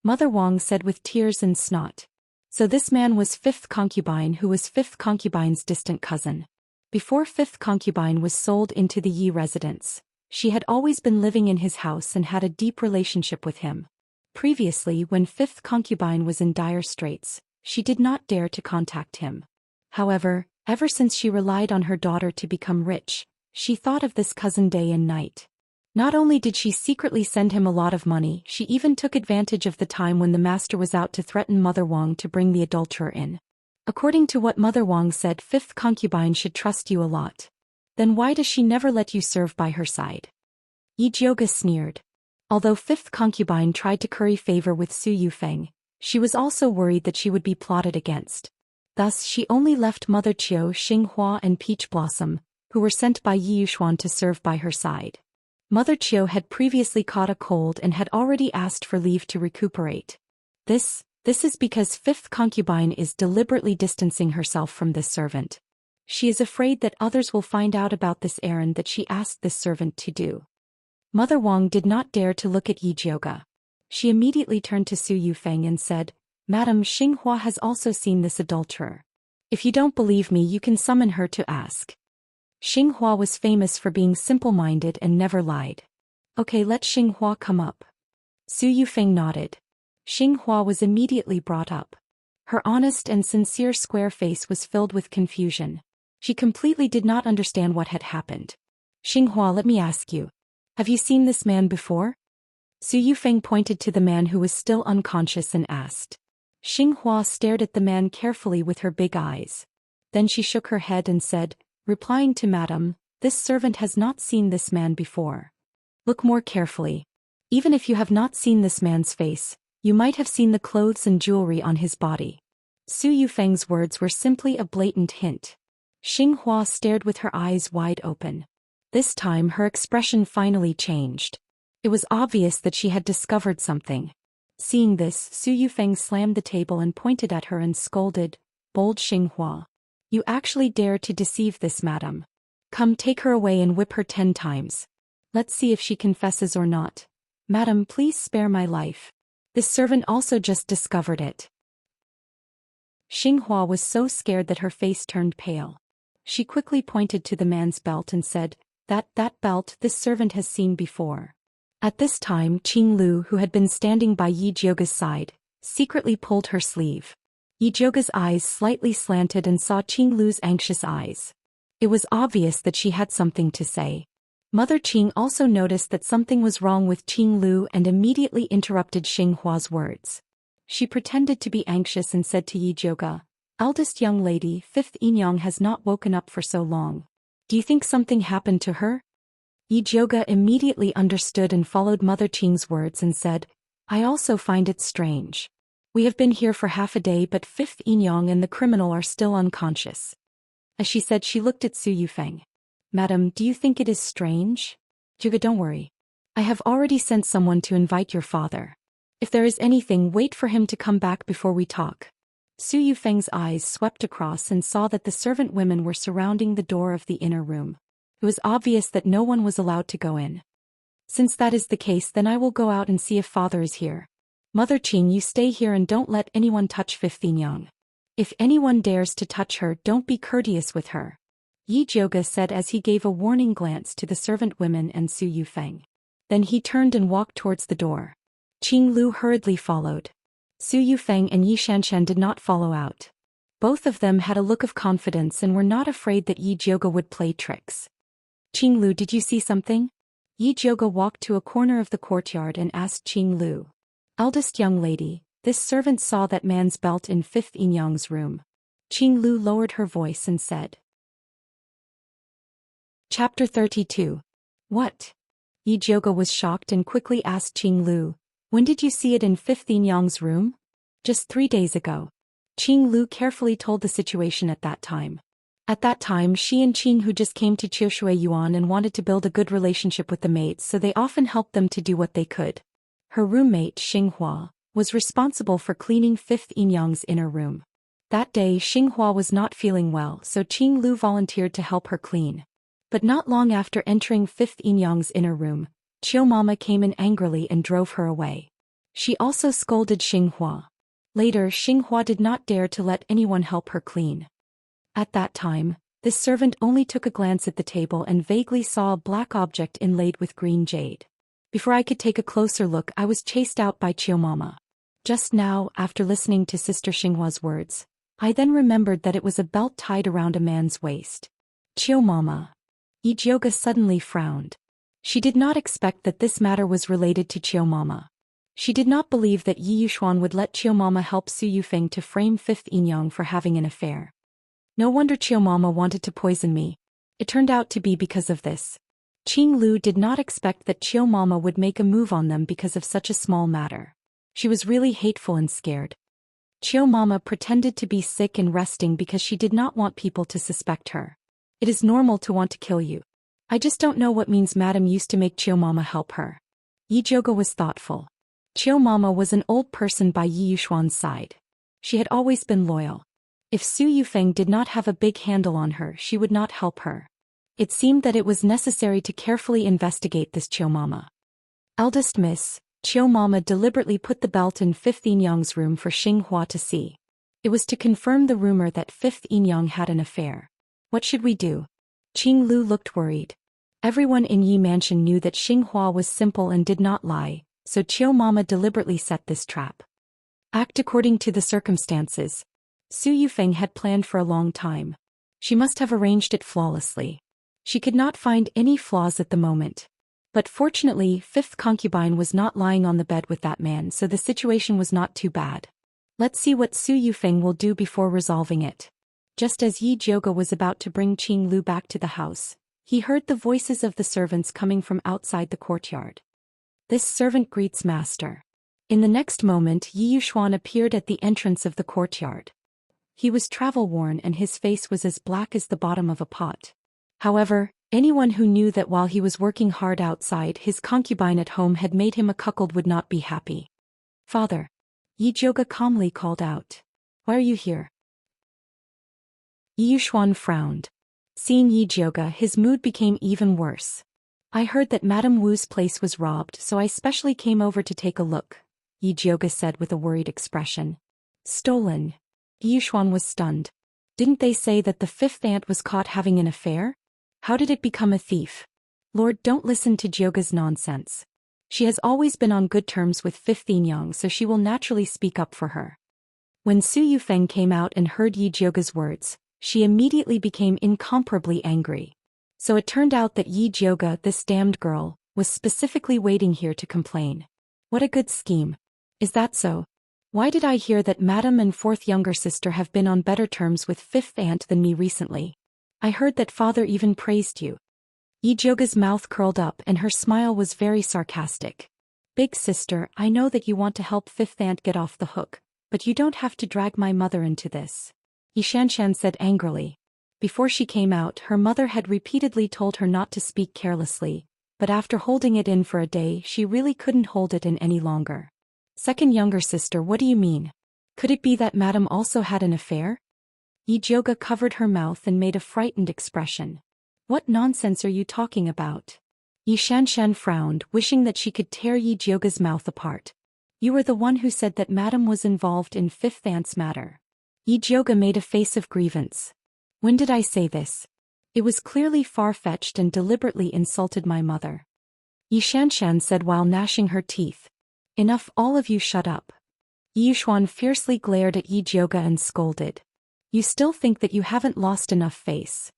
Mother Wang said with tears and snot. So this man was fifth concubine, who was fifth concubine's distant cousin. Before fifth concubine was sold into the Yi residence, she had always been living in his house and had a deep relationship with him. Previously, when fifth concubine was in dire straits, she did not dare to contact him. However, ever since she relied on her daughter to become rich, she thought of this cousin day and night. Not only did she secretly send him a lot of money, she even took advantage of the time when the master was out to threaten Mother Wang to bring the adulterer in. According to what Mother Wang said, fifth concubine should trust you a lot. Then why does she never let you serve by her side? Yi Jioge sneered. Although fifth concubine tried to curry favor with Su Yufeng, she was also worried that she would be plotted against. Thus she only left Mother Qiu, Xinghua and Peach Blossom, who were sent by Yi Yuxuan to serve by her side. Mother Qiu had previously caught a cold and had already asked for leave to recuperate. This is because fifth concubine is deliberately distancing herself from this servant. She is afraid that others will find out about this errand that she asked this servant to do. Mother Wang did not dare to look at Yi Jioge. She immediately turned to Su Yufeng and said, Madam, Xinghua has also seen this adulterer. If you don't believe me, you can summon her to ask. Xinghua was famous for being simple-minded and never lied. Okay, let Xinghua come up. Su Yufeng nodded. Xinghua was immediately brought up. Her honest and sincere square face was filled with confusion. She completely did not understand what had happened. Xinghua, let me ask you. Have you seen this man before? Su Yufeng pointed to the man who was still unconscious and asked. Xinghua stared at the man carefully with her big eyes. Then she shook her head and said, replying to Madam, this servant has not seen this man before. Look more carefully. Even if you have not seen this man's face, you might have seen the clothes and jewelry on his body. Su Yufeng's words were simply a blatant hint. Xinghua stared with her eyes wide open. This time her expression finally changed. It was obvious that she had discovered something. Seeing this, Su Yufeng slammed the table and pointed at her and scolded, Bold Xinghua. You actually dare to deceive this madam. Come, take her away and whip her 10 times. Let's see if she confesses or not. Madam, please spare my life. This servant also just discovered it. Xinghua was so scared that her face turned pale. She quickly pointed to the man's belt and said, that belt this servant has seen before. At this time, Qing Lu, who had been standing by Yi Jioge's side, secretly pulled her sleeve. Yi Jioge's eyes slightly slanted and saw Qing Lu's anxious eyes. It was obvious that she had something to say. Mother Qing also noticed that something was wrong with Qing Lu and immediately interrupted Xinghua's words. She pretended to be anxious and said to Yi Jioge, Eldest young lady, fifth Yinyang has not woken up for so long. Do you think something happened to her? Yi Jioge immediately understood and followed Mother Qing's words and said, I also find it strange. We have been here for half a day, but fifth Yinyang and the criminal are still unconscious. As she said, she looked at Su Yufeng. Madam, do you think it is strange? Jioge, don't worry. I have already sent someone to invite your father. If there is anything, wait for him to come back before we talk. Su Yufeng's eyes swept across and saw that the servant women were surrounding the door of the inner room. It was obvious that no one was allowed to go in. Since that is the case, then I will go out and see if father is here. Mother Qing, you stay here and don't let anyone touch 15 Yang. If anyone dares to touch her, don't be courteous with her. Yi Jiuge said as he gave a warning glance to the servant women and Su Yufeng. Then he turned and walked towards the door. Qing Lu hurriedly followed. Su Yufeng and Yi Xianxian did not follow out. Both of them had a look of confidence and were not afraid that Yi Jiuge would play tricks. Qing Lu, did you see something? Yi Jiuge walked to a corner of the courtyard and asked Qing Lu. Eldest young lady, this servant saw that man's belt in 5th Yin Yang's room. Qing Lu lowered her voice and said. Chapter 32. What? Yi Jiuge was shocked and quickly asked Qing Lu, when did you see it in 5th Yin Yang's room? Just 3 days ago. Qing Lu carefully told the situation at that time. At that time, she and Qing Hu just came to Qiushui Yuan and wanted to build a good relationship with the maids, so they often helped them to do what they could. Her roommate, Xinghua, was responsible for cleaning 5th Yin Yang's inner room. That day, Xinghua was not feeling well, so Qing Lu volunteered to help her clean. But not long after entering 5th Yin Yang's inner room, Qiu Mama came in angrily and drove her away. She also scolded Xinghua. Later, Xinghua did not dare to let anyone help her clean. At that time, this servant only took a glance at the table and vaguely saw a black object inlaid with green jade. Before I could take a closer look, I was chased out by Qiu Mama. Just now, after listening to Sister Xinghua's words, I then remembered that it was a belt tied around a man's waist. Qiu Mama. Yi Jiuge suddenly frowned. She did not expect that this matter was related to Qiu Mama. She did not believe that Yi Yushuan would let Qiu Mama help Su Yufeng to frame 5th Yin Yang for having an affair. No wonder Qiu Mama wanted to poison me. It turned out to be because of this. Qing Lu did not expect that Qiu Mama would make a move on them because of such a small matter. She was really hateful and scared. Qiu Mama pretended to be sick and resting because she did not want people to suspect her. It is normal to want to kill you. I just don't know what means Madam used to make Qiu Mama help her. Yi Jiuge was thoughtful. Qiu Mama was an old person by Yi Yushuan's side. She had always been loyal. If Su Yufeng did not have a big handle on her, she would not help her. It seemed that it was necessary to carefully investigate this Qiu Mama. Eldest Miss, Qiu Mama deliberately put the belt in 5th Yin Yang's room for Xinghua to see. It was to confirm the rumor that 5th Yin Yang had an affair. What should we do? Qing Lu looked worried. Everyone in Yi Mansion knew that Xinghua was simple and did not lie, so Qiu Mama deliberately set this trap. Act according to the circumstances. Su Yufeng had planned for a long time. She must have arranged it flawlessly. She could not find any flaws at the moment. But fortunately, 5th concubine was not lying on the bed with that man, so the situation was not too bad. Let's see what Su Yufeng will do before resolving it. Just as Yi Jiuge was about to bring Qing Lu back to the house, he heard the voices of the servants coming from outside the courtyard. This servant greets master. In the next moment, Yi Yushuan appeared at the entrance of the courtyard. He was travel-worn and his face was as black as the bottom of a pot. However, anyone who knew that while he was working hard outside, his concubine at home had made him a cuckold would not be happy. Father. Yi Jiuge calmly called out. Why are you here? Yi Yushuan frowned. Seeing Yi Jiuge, his mood became even worse. I heard that Madame Wu's place was robbed, so I specially came over to take a look, Yi Jiuge said with a worried expression. Stolen? Yi Yushuan was stunned. Didn't they say that the 5th aunt was caught having an affair? How did it become a thief? Lord, don't listen to Jiuge's nonsense. She has always been on good terms with 5th Yin Yang, so she will naturally speak up for her. When Su Yufeng came out and heard Yi Jiuge's words, she immediately became incomparably angry. So it turned out that Yi Jiuge, this damned girl, was specifically waiting here to complain. What a good scheme. Is that so? Why did I hear that Madam and 4th younger sister have been on better terms with 5th aunt than me recently? I heard that father even praised you. Yi Jiuge's mouth curled up and her smile was very sarcastic. Big sister, I know that you want to help 5th aunt get off the hook, but you don't have to drag my mother into this. Xianxia said angrily. Before she came out, her mother had repeatedly told her not to speak carelessly, but after holding it in for a day, she really couldn't hold it in any longer. 2nd younger sister, what do you mean? Could it be that Madam also had an affair? Yi Jiuge covered her mouth and made a frightened expression. What nonsense are you talking about? Xianxia frowned, wishing that she could tear Yi Jiuge's mouth apart. You were the one who said that Madam was involved in fifth aunt's matter. Yi Zhouge made a face of grievance. When did I say this? It was clearly far-fetched and deliberately insulted my mother. Yi Xianxian said while gnashing her teeth. Enough, all of you shut up. Yi Yuxuan fiercely glared at Yi Zhouge and scolded. You still think that you haven't lost enough face.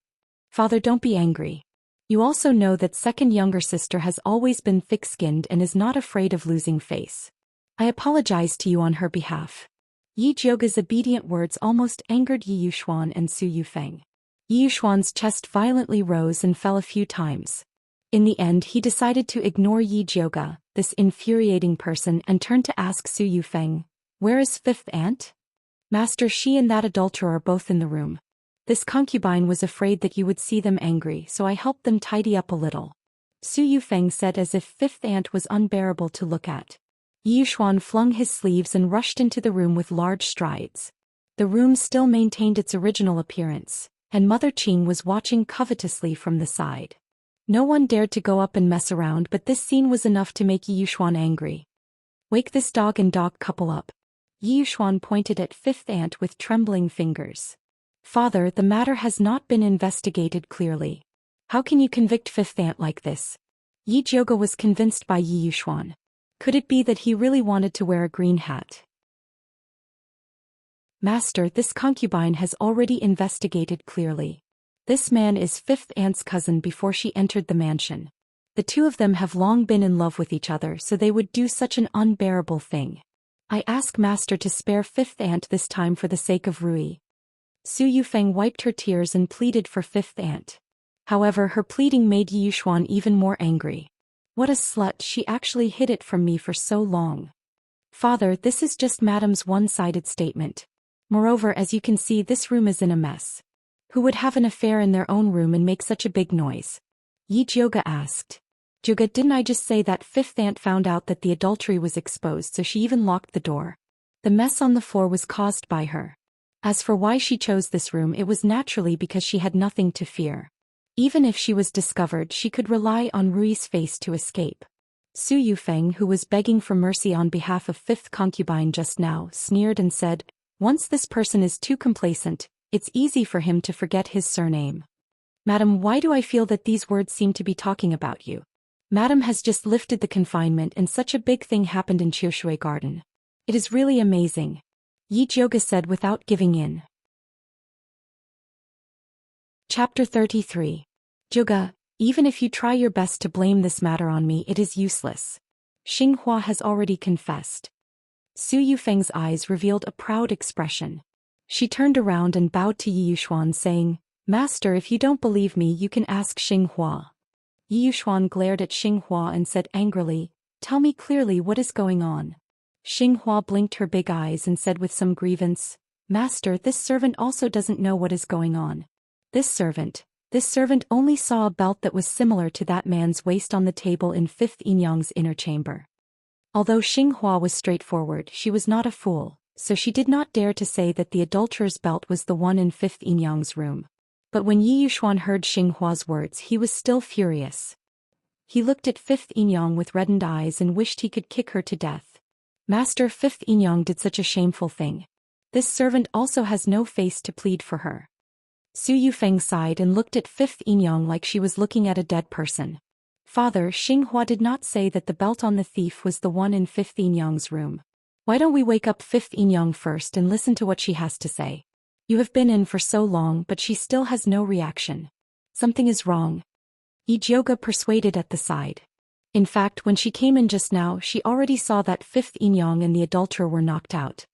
Father, don't be angry. You also know that second younger sister has always been thick-skinned and is not afraid of losing face. I apologize to you on her behalf. Yi Zhouge's obedient words almost angered Yi Yuxuan and Su Yufeng. Yi Yuxuan's chest violently rose and fell a few times. In the end, he decided to ignore Yi Zhouge, this infuriating person, and turned to ask Su Yufeng, "Where is fifth aunt?" "Master, she and that adulterer are both in the room. This concubine was afraid that you would see them angry, so I helped them tidy up a little," Su Yufeng said as if fifth aunt was unbearable to look at. Yi Yuxuan flung his sleeves and rushed into the room with large strides. The room still maintained its original appearance, and Mother Qing was watching covetously from the side. No one dared to go up and mess around, but this scene was enough to make Yi Yuxuan angry. "Wake this dog and dog couple up." Yi Yuxuan pointed at fifth aunt with trembling fingers. "Father, the matter has not been investigated clearly. How can you convict fifth aunt like this?" Yi Zhouge was convinced by Yi Yuxuan. Could it be that he really wanted to wear a green hat? "Master, this concubine has already investigated clearly. This man is fifth aunt's cousin before she entered the mansion. The two of them have long been in love with each other, so they would do such an unbearable thing. I ask Master to spare fifth aunt this time for the sake of Rui." Su Yufeng wiped her tears and pleaded for fifth aunt. However, her pleading made Yi Yuxuan even more angry. "What a slut, she actually hid it from me for so long." "Father, this is just Madam's one-sided statement. Moreover, as you can see, this room is in a mess. Who would have an affair in their own room and make such a big noise?" Yi Zhouge asked. "Zhouge, didn't I just say that fifth aunt found out that the adultery was exposed, so she even locked the door? The mess on the floor was caused by her. As for why she chose this room, it was naturally because she had nothing to fear. Even if she was discovered, she could rely on Rui's face to escape." Su Yufeng, who was begging for mercy on behalf of fifth concubine just now, sneered and said, "Once this person is too complacent, it's easy for him to forget his surname." "Madam, why do I feel that these words seem to be talking about you? Madam has just lifted the confinement and such a big thing happened in Qiushui Garden. It is really amazing," Yi Zhouge said without giving in. Chapter 33. Zhouge, even if you try your best to blame this matter on me, it is useless. Xinghua has already confessed. Su Yufeng's eyes revealed a proud expression. She turned around and bowed to Yi Yuxuan, saying, "Master, if you don't believe me, you can ask Xinghua." Yi Yuxuan glared at Xinghua and said angrily, "Tell me clearly what is going on." Xinghua blinked her big eyes and said with some grievance, "Master, this servant also doesn't know what is going on. This servant only saw a belt that was similar to that man's waist on the table in fifth Yinyang's inner chamber." Although Xinghua was straightforward, she was not a fool, so she did not dare to say that the adulterer's belt was the one in fifth Yinyang's room. But when Yi Yuxuan heard Xinghua's words, he was still furious. He looked at fifth Yinyang with reddened eyes and wished he could kick her to death. "Master, fifth Yinyang did such a shameful thing. This servant also has no face to plead for her." Su Yufeng sighed and looked at fifth Yinyang like she was looking at a dead person. "Father, Xinghua did not say that the belt on the thief was the one in fifth Yinyang's room. Why don't we wake up fifth Yinyang first and listen to what she has to say? You have been in for so long, but she still has no reaction. Something is wrong." Yi Zhouge persuaded at the side. In fact, when she came in just now, she already saw that fifth Yinyang and the adulterer were knocked out.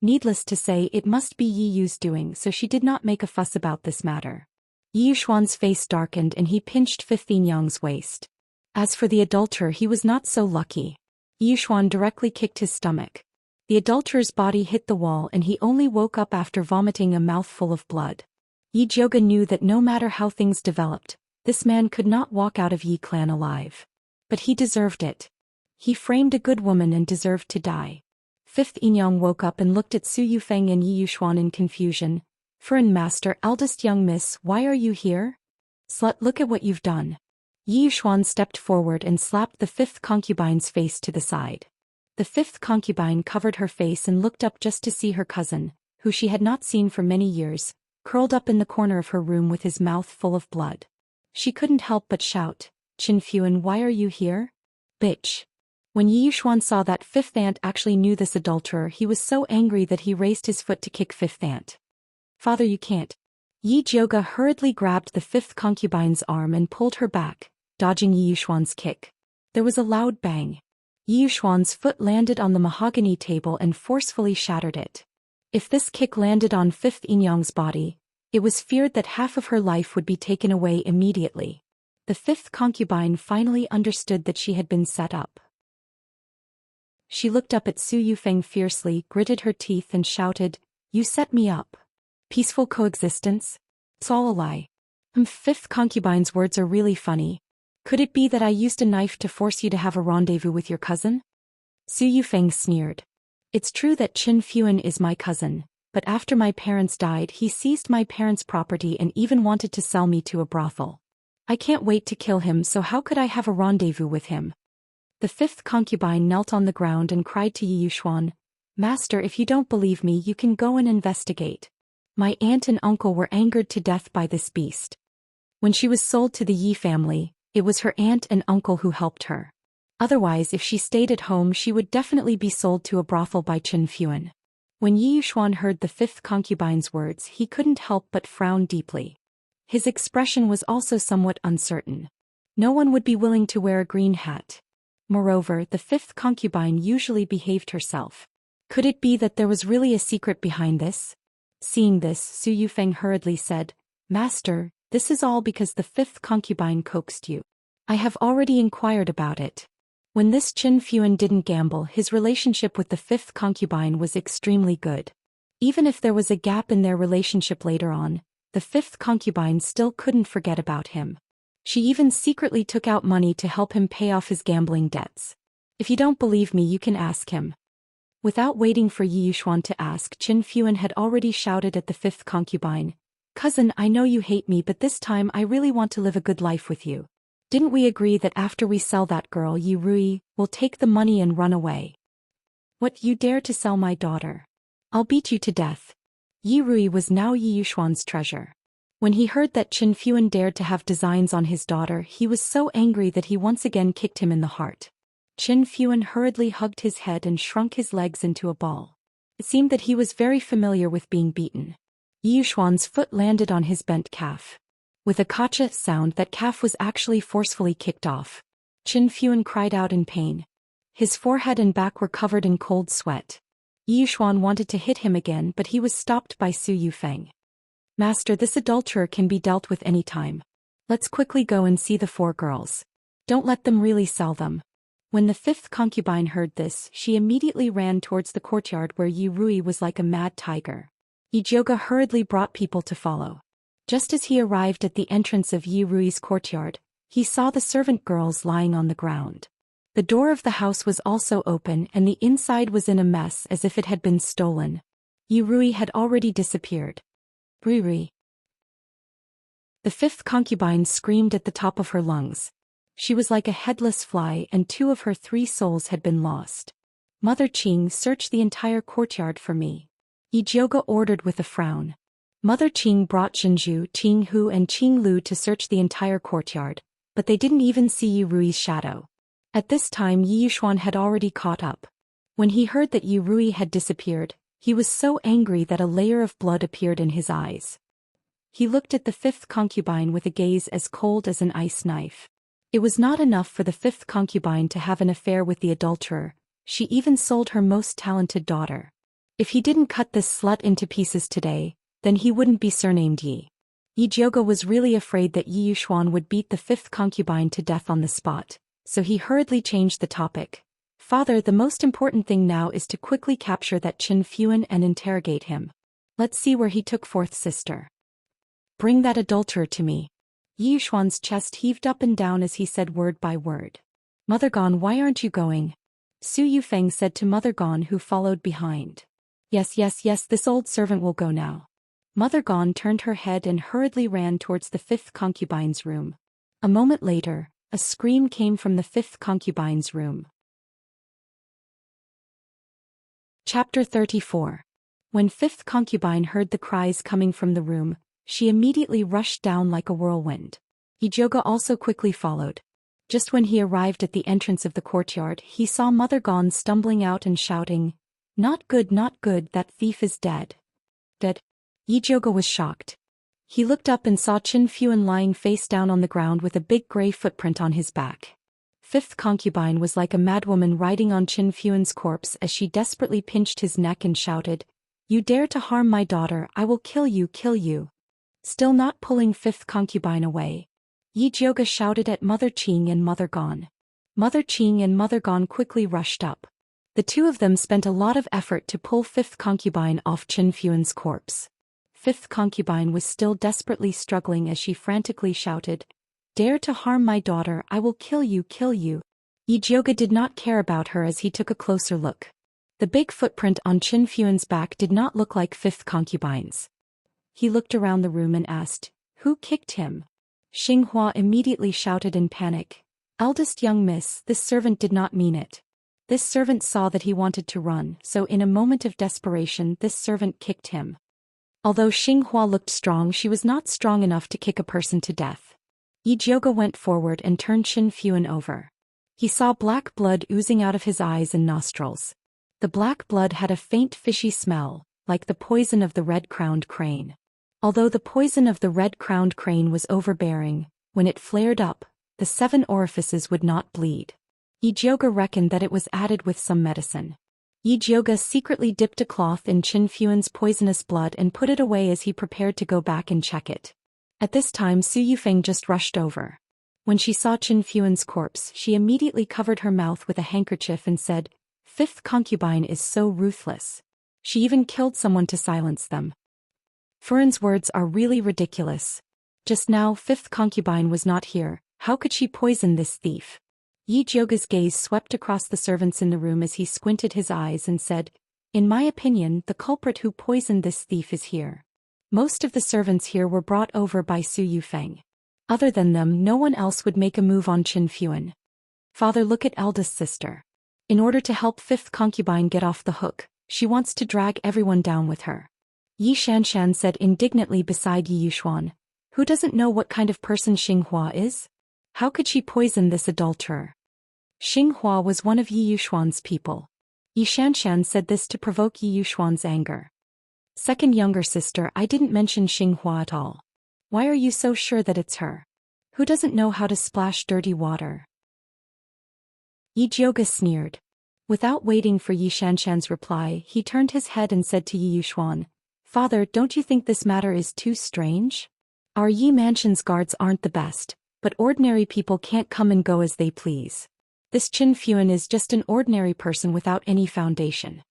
Needless to say, it must be Yi Yu's doing, so she did not make a fuss about this matter. Yi Yuxuan's face darkened and he pinched fifth Yinyang's waist. As for the adulterer, he was not so lucky. Yi Yuxuan directly kicked his stomach. The adulterer's body hit the wall and he only woke up after vomiting a mouthful of blood. Yi Zhouge knew that no matter how things developed, this man could not walk out of Yi clan alive. But he deserved it. He framed a good woman and deserved to die. Fifth Yinyang woke up and looked at Su Yufeng and Yi Yuxuan in confusion. "Foreign master, eldest young miss, why are you here? Slut, look at what you've done." Yi Yuxuan stepped forward and slapped the fifth concubine's face to the side. The fifth concubine covered her face and looked up just to see her cousin, who she had not seen for many years, curled up in the corner of her room with his mouth full of blood. She couldn't help but shout, "Qin Fuan, why are you here? Bitch." When Yi Yuxuan saw that fifth aunt actually knew this adulterer, he was so angry that he raised his foot to kick fifth aunt. "Father, you can't." Yi Jioga hurriedly grabbed the fifth concubine's arm and pulled her back, dodging Yi Yuxuan's kick. There was a loud bang. Yi Yuxuan's foot landed on the mahogany table and forcefully shattered it. If this kick landed on fifth Inyang's body, it was feared that half of her life would be taken away immediately. The fifth concubine finally understood that she had been set up. She looked up at Su Yufeng fiercely, gritted her teeth and shouted, "You set me up. Peaceful coexistence? It's all a lie." Fifth concubine's words are really funny. "Could it be that I used a knife to force you to have a rendezvous with your cousin?" Su Yufeng sneered. "It's true that Qin Fuan is my cousin, but after my parents died he seized my parents' property and even wanted to sell me to a brothel. I can't wait to kill him, so how could I have a rendezvous with him?" The fifth concubine knelt on the ground and cried to Yi Yuxuan, "Master, if you don't believe me you can go and investigate. My aunt and uncle were angered to death by this beast. When she was sold to the Yi family, it was her aunt and uncle who helped her. Otherwise, if she stayed at home she would definitely be sold to a brothel by Qin Fuan." When Yi Yuxuan heard the fifth concubine's words, he couldn't help but frown deeply. His expression was also somewhat uncertain. No one would be willing to wear a green hat. Moreover, the fifth concubine usually behaved herself. Could it be that there was really a secret behind this? Seeing this, Su Yufeng hurriedly said, "Master, this is all because the fifth concubine coaxed you. I have already inquired about it. When this Qin Fuan didn't gamble, his relationship with the fifth concubine was extremely good. Even if there was a gap in their relationship later on, the fifth concubine still couldn't forget about him. She even secretly took out money to help him pay off his gambling debts. If you don't believe me, you can ask him." Without waiting for Yi Yuxuan to ask, Qin Fuan had already shouted at the fifth concubine, "Cousin, I know you hate me, but this time I really want to live a good life with you. Didn't we agree that after we sell that girl Yi Rui, we'll take the money and run away? What, you dare to sell my daughter? I'll beat you to death." Yi Rui was now Yi Yuxuan's treasure. When he heard that Qin Fuan dared to have designs on his daughter, he was so angry that he once again kicked him in the heart. Qin Fuan hurriedly hugged his head and shrunk his legs into a ball. It seemed that he was very familiar with being beaten. Yi Yuxuan's foot landed on his bent calf. With a kacha sound, that calf was actually forcefully kicked off. Qin Fuan cried out in pain. His forehead and back were covered in cold sweat. Yi Yuxuan wanted to hit him again, but he was stopped by Su Yufeng. "Master, this adulterer can be dealt with any time. Let's quickly go and see the 4 girls. Don't let them really sell them." When the fifth concubine heard this, she immediately ran towards the courtyard where Yi Rui was like a mad tiger. Yi Jioga hurriedly brought people to follow. Just as he arrived at the entrance of Yi Rui's courtyard, he saw the servant girls lying on the ground. The door of the house was also open and the inside was in a mess as if it had been stolen. Yi Rui had already disappeared. "Rui." The fifth concubine screamed at the top of her lungs. She was like a headless fly and 2 of her 3 souls had been lost. "Mother Qing, search the entire courtyard for me," Yi Jioga ordered with a frown. Mother Qing brought Zhenju, Qing Hu and Qing Lu to search the entire courtyard, but they didn't even see Yi Rui's shadow. At this time Yi Yuxuan had already caught up. When he heard that Yi Rui had disappeared, he was so angry that a layer of blood appeared in his eyes. He looked at the fifth concubine with a gaze as cold as an ice knife. It was not enough for the fifth concubine to have an affair with the adulterer, she even sold her most talented daughter. If he didn't cut this slut into pieces today, then he wouldn't be surnamed Yi. Yi Jioga was really afraid that Yi Yuxuan would beat the fifth concubine to death on the spot, so he hurriedly changed the topic. "Father, the most important thing now is to quickly capture that Qin Fuan and interrogate him. Let's see where he took fourth sister. Bring that adulterer to me." Yi Yuxuan's chest heaved up and down as he said word by word. "Mother Gone, why aren't you going?" Su Yufeng said to Mother Gone, who followed behind. Yes, this old servant will go now." Mother Gone turned her head and hurriedly ran towards the fifth concubine's room. A moment later, a scream came from the fifth concubine's room. Chapter 34. When fifth concubine heard the cries coming from the room, she immediately rushed down like a whirlwind. Ijoga also quickly followed. Just when he arrived at the entrance of the courtyard, he saw Mother Gon stumbling out and shouting, not good, that thief is dead. Dead? Ijoga was shocked. He looked up and saw Qin Fuan lying face down on the ground with a big gray footprint on his back. Fifth concubine was like a madwoman riding on Qin Fuan's corpse as she desperately pinched his neck and shouted, "You dare to harm my daughter, I will kill you, kill you." Still not pulling fifth concubine away, Ijoga shouted at Mother Qing and Mother Gon. Mother Qing and Mother Gon quickly rushed up. The two of them spent a lot of effort to pull fifth concubine off Qin Fuan's corpse. Fifth concubine was still desperately struggling as she frantically shouted, "Dare to harm my daughter, I will kill you, kill you." Ijoga did not care about her as he took a closer look. The big footprint on Qin Fuan's back did not look like fifth concubine's. He looked around the room and asked, "Who kicked him?" Xinghua immediately shouted in panic, "Eldest young miss, this servant did not mean it." This servant saw that he wanted to run, so in a moment of desperation this servant kicked him. Although Xinghua looked strong, she was not strong enough to kick a person to death. Ijoga went forward and turned Qin Fuan over. He saw black blood oozing out of his eyes and nostrils. The black blood had a faint fishy smell, like the poison of the red-crowned crane. Although the poison of the red-crowned crane was overbearing, when it flared up, the 7 orifices would not bleed. Ijoga reckoned that it was added with some medicine. Ijoga secretly dipped a cloth in Qin Fuan's poisonous blood and put it away as he prepared to go back and check it. At this time Su Yufeng just rushed over. When she saw Qin Fuan's corpse, she immediately covered her mouth with a handkerchief and said, "Fifth concubine is so ruthless. She even killed someone to silence them." Furan's words are really ridiculous. Just now fifth concubine was not here, how could she poison this thief? Ijoga's gaze swept across the servants in the room as he squinted his eyes and said, "In my opinion, the culprit who poisoned this thief is here." Most of the servants here were brought over by Su Yufeng. Other than them, no one else would make a move on Qin Fuan. "Father, look at eldest sister. In order to help fifth concubine get off the hook, she wants to drag everyone down with her." Xianxia said indignantly beside Yi Yuxuan, "Who doesn't know what kind of person Xinghua is? How could she poison this adulterer?" Xinghua was one of Yi Yuxuan's people. Xianxia said this to provoke Yi Yuxuan's anger. "Second younger sister, I didn't mention Xinghua at all. Why are you so sure that it's her? Who doesn't know how to splash dirty water?" Ijoga sneered. Without waiting for Xianxia's reply, he turned his head and said to Yi Yuxuan, "Father, don't you think this matter is too strange? Our Yi Mansion's guards aren't the best, but ordinary people can't come and go as they please. This Qin Fuan is just an ordinary person without any foundation.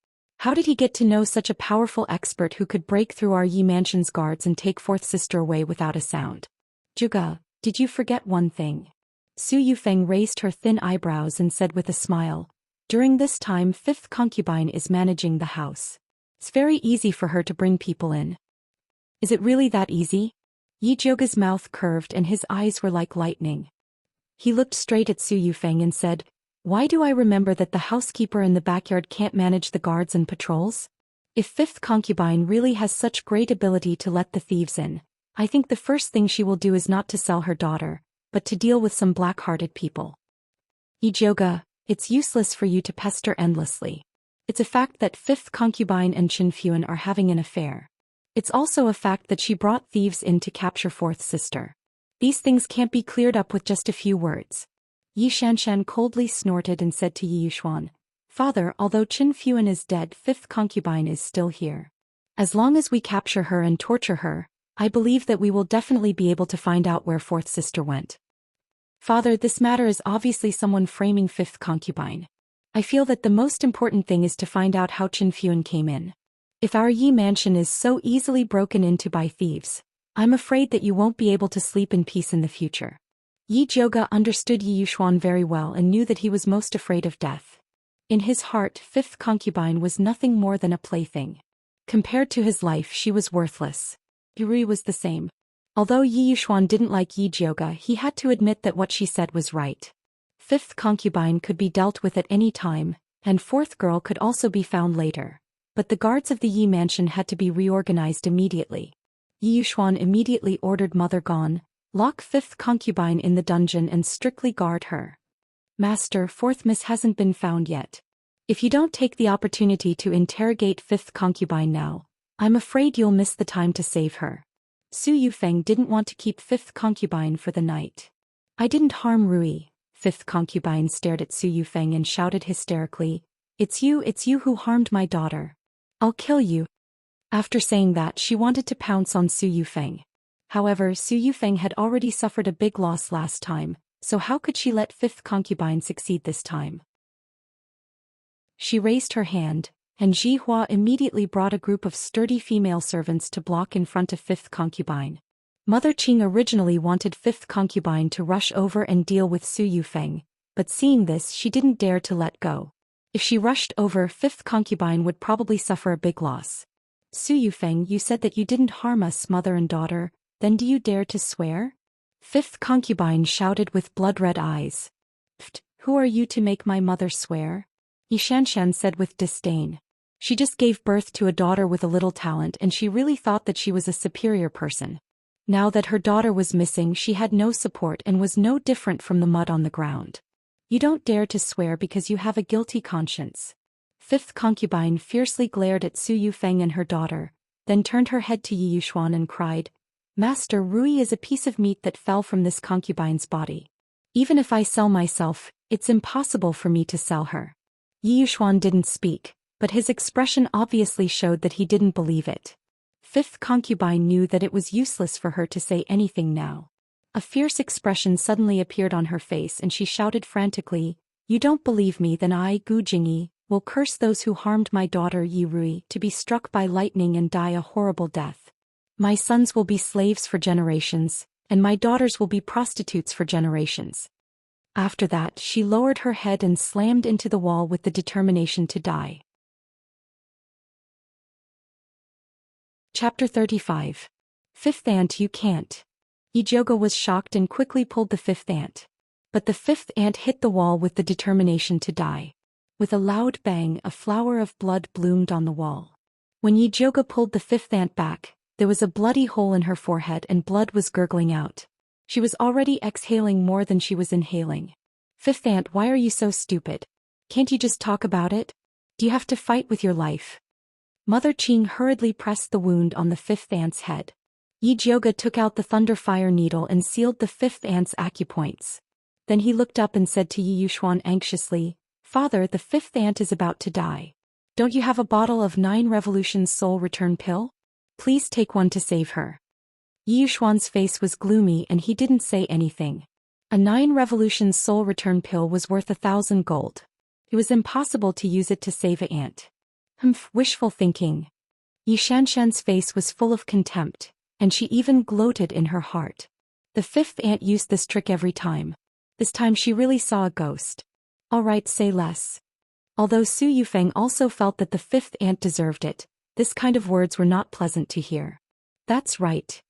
How did he get to know such a powerful expert who could break through our Yi Mansion's guards and take fourth sister away without a sound? Juga, did you forget one thing?" Su Yufeng raised her thin eyebrows and said with a smile, "During this time fifth concubine is managing the house. It's very easy for her to bring people in." "Is it really that easy?" Ijoga's mouth curved and his eyes were like lightning. He looked straight at Su Yufeng and said, "Why do I remember that the housekeeper in the backyard can't manage the guards and patrols? If fifth concubine really has such great ability to let the thieves in, I think the first thing she will do is not to sell her daughter, but to deal with some black-hearted people." "Ijoga, it's useless for you to pester endlessly. It's a fact that fifth concubine and Qin Fuan are having an affair. It's also a fact that she brought thieves in to capture fourth sister. These things can't be cleared up with just a few words." Xianxia coldly snorted and said to Yi Yuxuan, "Father, although Qin Fuan is dead, fifth concubine is still here. As long as we capture her and torture her, I believe that we will definitely be able to find out where fourth sister went." "Father, this matter is obviously someone framing fifth concubine. I feel that the most important thing is to find out how Qin Fuan came in. If our Yi Mansion is so easily broken into by thieves, I'm afraid that you won't be able to sleep in peace in the future." Ijoga understood Yi Yuxuan very well and knew that he was most afraid of death. In his heart, fifth concubine was nothing more than a plaything. Compared to his life, she was worthless. Yuri was the same. Although Yi Yuxuan didn't like Ijoga, he had to admit that what she said was right. Fifth concubine could be dealt with at any time, and fourth girl could also be found later. but the guards of the Yi mansion had to be reorganized immediately. Yi Yuxuan immediately ordered Mother Gone, lock fifth concubine in the dungeon and strictly guard her. Master, fourth miss hasn't been found yet. If you don't take the opportunity to interrogate fifth concubine now, I'm afraid you'll miss the time to save her. Su Yufeng didn't want to keep fifth concubine for the night. I didn't harm Rui. Fifth concubine stared at Su Yufeng and shouted hysterically, it's you who harmed my daughter. I'll kill you. After saying that, she wanted to pounce on Su Yufeng. However, Su Yufeng had already suffered a big loss last time, so how could she let fifth concubine succeed this time? She raised her hand, and Ji Hua immediately brought a group of sturdy female servants to block in front of fifth concubine. Mother Qing originally wanted fifth concubine to rush over and deal with Su Yufeng, but seeing this she didn't dare to let go. If she rushed over, fifth concubine would probably suffer a big loss. Su Yufeng, you said that you didn't harm us, mother and daughter, then do you dare to swear? Fifth concubine shouted with blood-red eyes. Pfft, who are you to make my mother swear? Xianxia said with disdain. She just gave birth to a daughter with a little talent and she really thought that she was a superior person. Now that her daughter was missing, she had no support and was no different from the mud on the ground. You don't dare to swear because you have a guilty conscience. Fifth concubine fiercely glared at Su Yufeng and her daughter, then turned her head to Yi Yuxuan and cried, Master, Rui is a piece of meat that fell from this concubine's body. Even if I sell myself, it's impossible for me to sell her. Yi Yuxuan didn't speak, but his expression obviously showed that he didn't believe it. Fifth concubine knew that it was useless for her to say anything now. A fierce expression suddenly appeared on her face and she shouted frantically, You don't believe me, then I, Gu Jingyi, will curse those who harmed my daughter Yi Rui to be struck by lightning and die a horrible death. My sons will be slaves for generations, and my daughters will be prostitutes for generations. After that, she lowered her head and slammed into the wall with the determination to die. Chapter 35. Fifth Ant, you can't. Ijoga was shocked and quickly pulled the fifth ant. But the fifth ant hit the wall with the determination to die. With a loud bang, a flower of blood bloomed on the wall. When Ijoga pulled the fifth ant back, there was a bloody hole in her forehead and blood was gurgling out. She was already exhaling more than she was inhaling. Fifth ant, why are you so stupid? Can't you just talk about it? Do you have to fight with your life? Mother Qing hurriedly pressed the wound on the fifth ant's head. Ijoga took out the thunder fire needle and sealed the fifth ant's acupoints. Then he looked up and said to Yi Yuxuan anxiously, Father, the fifth ant is about to die. Don't you have a bottle of 9 Revolutions soul return pill? Please take one to save her. Yi Yuxuan's face was gloomy and he didn't say anything. A 9 Revolutions soul return pill was worth 1,000 gold. It was impossible to use it to save an ant. Wishful thinking. Xianxia's face was full of contempt, and she even gloated in her heart. The fifth ant used this trick every time. This time she really saw a ghost. All right, say less. Although Su Yufeng also felt that the fifth ant deserved it, this kind of words were not pleasant to hear. That's right.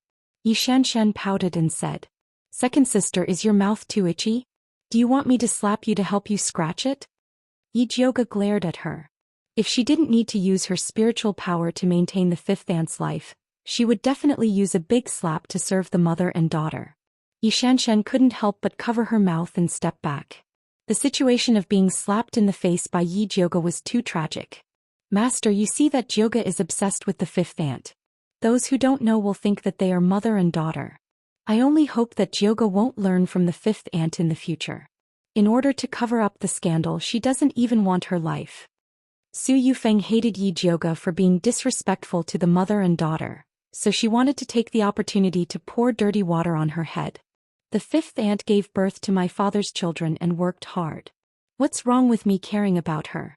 Xianxia pouted and said, Second sister, is your mouth too itchy? Do you want me to slap you to help you scratch it? Ijoga glared at her. If she didn't need to use her spiritual power to maintain the fifth ant's life, she would definitely use a big slap to serve the mother and daughter. Xianxia couldn't help but cover her mouth and step back. The situation of being slapped in the face by Ijoga was too tragic. Master, you see that Joga is obsessed with the fifth ant. Those who don't know will think that they are mother and daughter. I only hope that Joga won't learn from the fifth ant in the future. In order to cover up the scandal, she doesn't even want her life. Su Yufeng hated Ijoga for being disrespectful to the mother and daughter, so she wanted to take the opportunity to pour dirty water on her head. The fifth ant gave birth to my father's children and worked hard. What's wrong with me caring about her?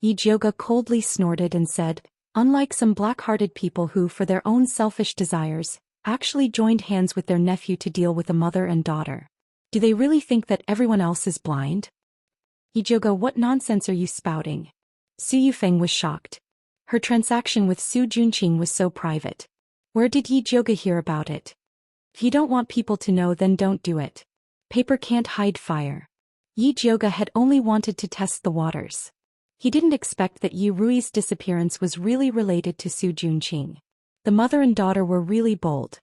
Ijoga coldly snorted and said, unlike some black-hearted people who, for their own selfish desires, actually joined hands with their nephew to deal with a mother and daughter. Do they really think that everyone else is blind? Ijoga, what nonsense are you spouting? Su Yufeng was shocked. Her transaction with Su Junqing was so private. Where did Ijoga hear about it? If you don't want people to know, then don't do it. Paper can't hide fire. Ijoga had only wanted to test the waters. He didn't expect that Yi Rui's disappearance was really related to Su Junqing. The mother and daughter were really bold.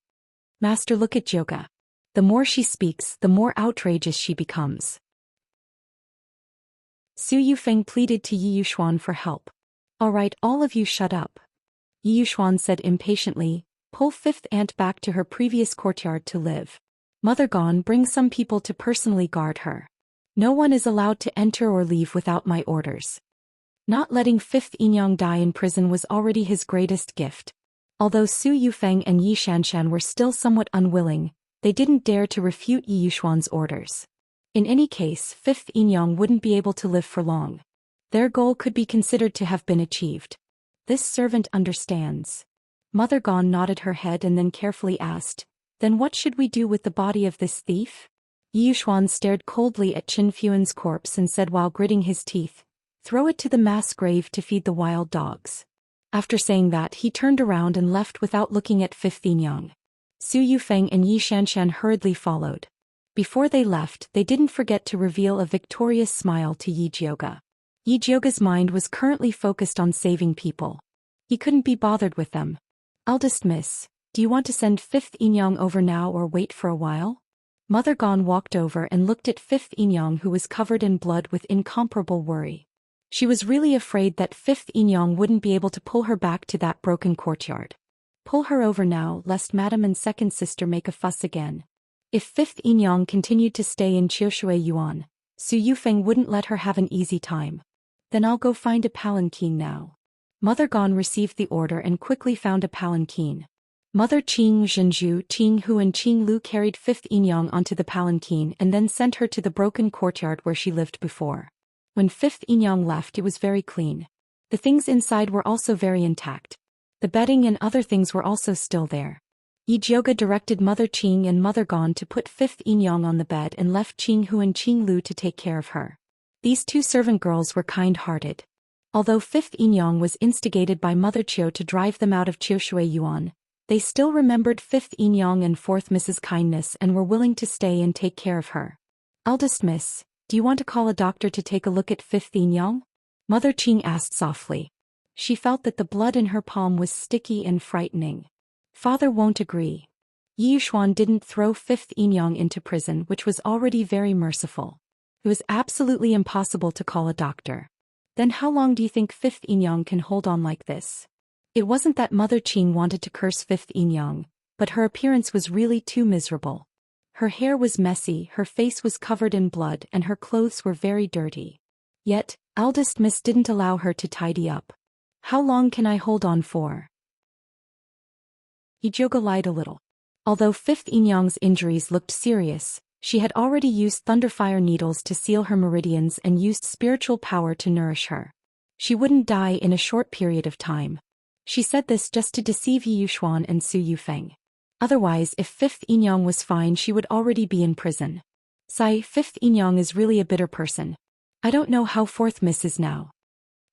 Master, look at Jioga. The more she speaks, the more outrageous she becomes. Su Yufeng pleaded to Yi Yuxuan for help. All right, all of you shut up. Yi Yuxuan said impatiently, pull fifth aunt back to her previous courtyard to live. Mother gone, bring some people to personally guard her. No one is allowed to enter or leave without my orders. Not letting fifth Inyang die in prison was already his greatest gift. Although Su Yufeng and Yi Xianxia were still somewhat unwilling, they didn't dare to refute Yi Yuxuan's orders. In any case, fifth Inyang wouldn't be able to live for long. Their goal could be considered to have been achieved. This servant understands. Mother Gone nodded her head and then carefully asked, then what should we do with the body of this thief? Yi Yuxuan stared coldly at Qin Fuan's corpse and said while gritting his teeth, throw it to the mass grave to feed the wild dogs. After saying that, he turned around and left without looking at fifth Inyang. Su Yufeng and Yi Xianxia hurriedly followed. Before they left, they didn't forget to reveal a victorious smile to Yi Jioga. Yi Jioga's mind was currently focused on saving people. He couldn't be bothered with them. Eldest miss, do you want to send fifth Inyang over now or wait for a while? Mother Gone walked over and looked at fifth Inyang, who was covered in blood, with incomparable worry. She was really afraid that fifth Inyang wouldn't be able to pull her back to that broken courtyard. Pull her over now, lest madam and second sister make a fuss again. If fifth Inyang continued to stay in Qiushui Yuan, Su Yufeng wouldn't let her have an easy time. Then I'll go find a palanquin now. Mother Gone received the order and quickly found a palanquin. Mother Qing Zhenju, Qing Hu and Qing Lu carried fifth Inyang onto the palanquin and then sent her to the broken courtyard where she lived before. When fifth Inyang left, it was very clean. The things inside were also very intact. The bedding and other things were also still there. Yi Jioga directed Mother Qing and Mother Gone to put fifth Inyang on the bed and left Qing Hu and Qing Lu to take care of her. These two servant girls were kind-hearted. Although fifth Inyang was instigated by Mother Qiu to drive them out of Qiushui Yuan, they still remembered fifth Inyang and fourth Mrs. Kindness and were willing to stay and take care of her. Eldest miss, do you want to call a doctor to take a look at fifth Inyang? Mother Qing asked softly. She felt that the blood in her palm was sticky and frightening. Father won't agree. Yi Yuxuan didn't throw fifth Inyang into prison, which was already very merciful. It was absolutely impossible to call a doctor. Then how long do you think fifth Inyang can hold on like this? It wasn't that Mother Qing wanted to curse fifth Inyang, but her appearance was really too miserable. Her hair was messy, her face was covered in blood, and her clothes were very dirty. Yet, eldest miss didn't allow her to tidy up. How long can I hold on for? Yi Jioga lied a little. Although fifth Inyang's injuries looked serious, she had already used thunderfire needles to seal her meridians and used spiritual power to nourish her. She wouldn't die in a short period of time. She said this just to deceive Yi Yuxuan and Su Yufeng. Otherwise, if fifth Inyang was fine, she would already be in prison. Sigh, fifth Inyang is really a bitter person. I don't know how fourth miss is now.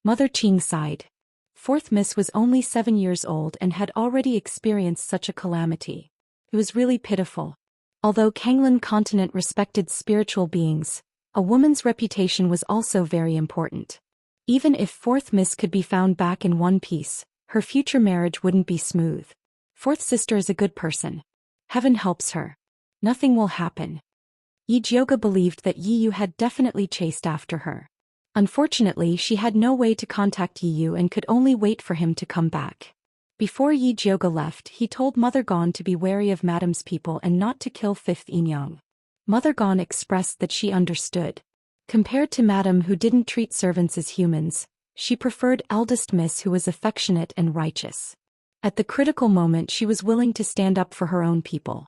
Mother Qing sighed. Fourth miss was only 7 years old and had already experienced such a calamity. It was really pitiful. Although Kanglin continent respected spiritual beings, a woman's reputation was also very important. Even if fourth miss could be found back in one piece, her future marriage wouldn't be smooth. Fourth sister is a good person. Heaven helps her. Nothing will happen. Yi Jioga believed that Yi Yu had definitely chased after her. Unfortunately, she had no way to contact Yi Yu and could only wait for him to come back. Before Yi Jioga left, he told Mother Gone to be wary of Madam's people and not to kill fifth Inyang. Mother Gone expressed that she understood. Compared to Madam, who didn't treat servants as humans, she preferred eldest miss, who was affectionate and righteous. At the critical moment, she was willing to stand up for her own people.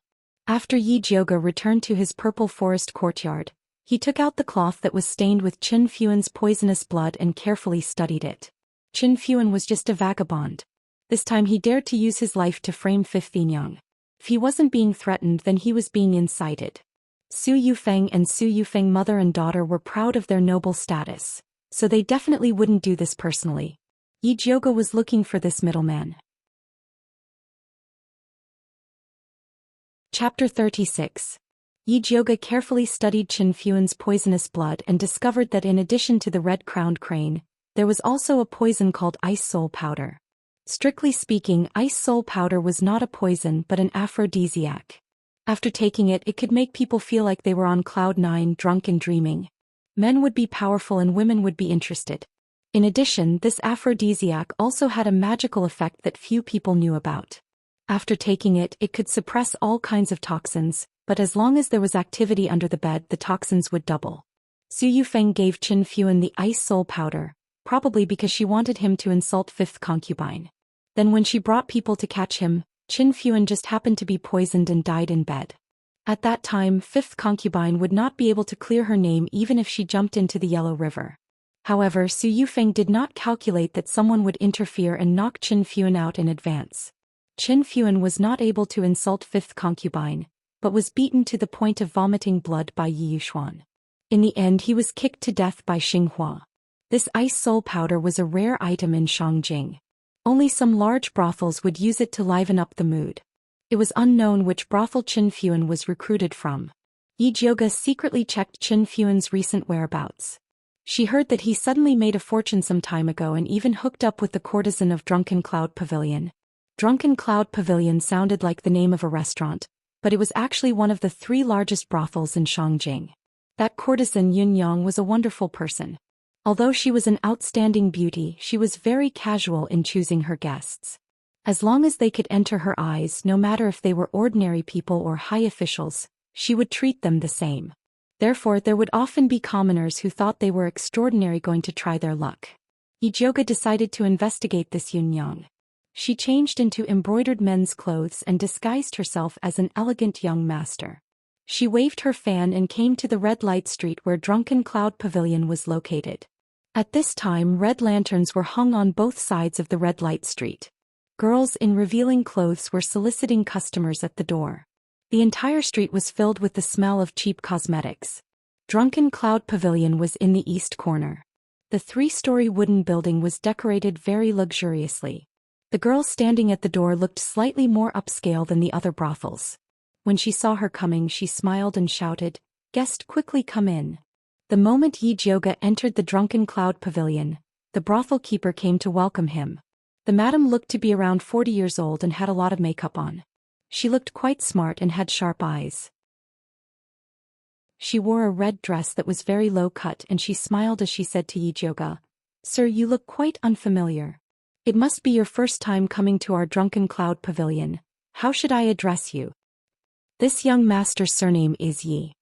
After Yi Jioga returned to his purple forest courtyard, he took out the cloth that was stained with Qin Fuan's poisonous blood and carefully studied it. Qin Fuan was just a vagabond. This time he dared to use his life to frame fifth Inyang. If he wasn't being threatened, then he was being incited. Su Yufeng and Su Yufeng mother and daughter were proud of their noble status, so they definitely wouldn't do this personally. Yi Jioga was looking for this middleman. Chapter 36. Yi Jioga carefully studied Qin Fuan's poisonous blood and discovered that in addition to the red-crowned crane, There was also a poison called ice soul powder. Strictly speaking, ice soul powder was not a poison but an aphrodisiac. After taking it, it could make people feel like they were on cloud nine, drunk and dreaming. Men would be powerful and women would be interested. In addition, this aphrodisiac also had a magical effect that few people knew about. After taking it, it could suppress all kinds of toxins, but as long as there was activity under the bed, the toxins would double. Su Yufeng gave Qin Fuan the ice soul powder, probably because she wanted him to insult fifth concubine. Then when she brought people to catch him, Qin Fuan just happened to be poisoned and died in bed. At that time, fifth concubine would not be able to clear her name even if she jumped into the Yellow River. However, Su Yufeng did not calculate that someone would interfere and knock Qin Fuan out in advance. Qin Fuan was not able to insult fifth concubine, but was beaten to the point of vomiting blood by Yi Yuxuan. In the end, he was kicked to death by Xinghua. This ice soul powder was a rare item in Shangjing. Only some large brothels would use it to liven up the mood. It was unknown which brothel Qin Fuan was recruited from. Yi Jioga secretly checked Qin Fuan's recent whereabouts. She heard that he suddenly made a fortune some time ago and even hooked up with the courtesan of Drunken Cloud Pavilion. Drunken Cloud Pavilion sounded like the name of a restaurant, but it was actually one of the 3 largest brothels in Shangjing. That courtesan Yun Yang was a wonderful person. Although she was an outstanding beauty, she was very casual in choosing her guests. As long as they could enter her eyes, no matter if they were ordinary people or high officials, she would treat them the same. Therefore, there would often be commoners who thought they were extraordinary going to try their luck. Yi Jioga decided to investigate this Yun Yang. She changed into embroidered men's clothes and disguised herself as an elegant young master. She waved her fan and came to the red light street where Drunken Cloud Pavilion was located. At this time, red lanterns were hung on both sides of the red light street. Girls in revealing clothes were soliciting customers at the door. The entire street was filled with the smell of cheap cosmetics. Drunken Cloud Pavilion was in the east corner. The 3-story wooden building was decorated very luxuriously. The girl standing at the door looked slightly more upscale than the other brothels. When she saw her coming, she smiled and shouted, "Guest, quickly come in." The moment Yi Jioga entered the Drunken Cloud Pavilion, the brothel keeper came to welcome him. The madam looked to be around 40 years old and had a lot of makeup on. She looked quite smart and had sharp eyes. She wore a red dress that was very low cut and she smiled as she said to Yi Jioga, "Sir, you look quite unfamiliar. It must be your first time coming to our Drunken Cloud Pavilion. How should I address you?" "This young master's surname is Yi.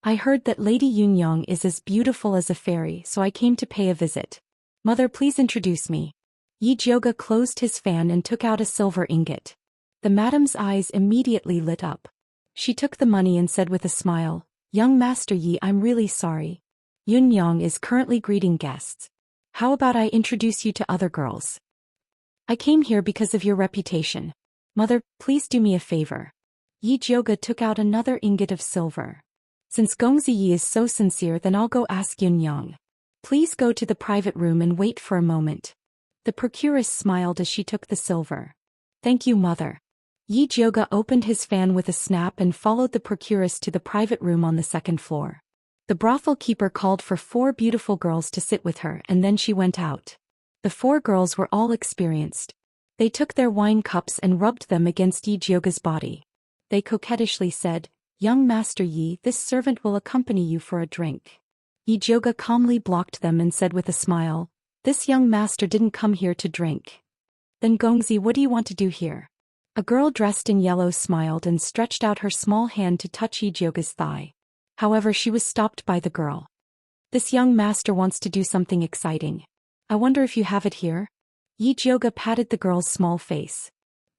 I heard that Lady Yun Yang is as beautiful as a fairy, so I came to pay a visit. Mother, please introduce me." Yi Jioga closed his fan and took out a silver ingot. The madam's eyes immediately lit up. She took the money and said with a smile, "Young Master Yi, I'm really sorry. Yun Yang is currently greeting guests. How about I introduce you to other girls? I came here because of your reputation. Mother, please do me a favor." Yi Jioga took out another ingot of silver. "Since Gongzi Yi is so sincere, then I'll go ask Yun Yang. Please go to the private room and wait for a moment." The procuress smiled as she took the silver. "Thank you, mother." Yi Jioga opened his fan with a snap and followed the procuress to the private room on the 2nd floor. The brothel keeper called for 4 beautiful girls to sit with her and then she went out. The 4 girls were all experienced. They took their wine cups and rubbed them against Yi Jioga's body. They coquettishly said, "Young Master Yi, this servant will accompany you for a drink." Yi Jioga calmly blocked them and said with a smile, "This young master didn't come here to drink." "Then Gongzi, what do you want to do here?" A girl dressed in yellow smiled and stretched out her small hand to touch Yi Jioga's thigh. However, she was stopped by the girl. "This young master wants to do something exciting. I wonder if you have it here?" Yi Jioga patted the girl's small face.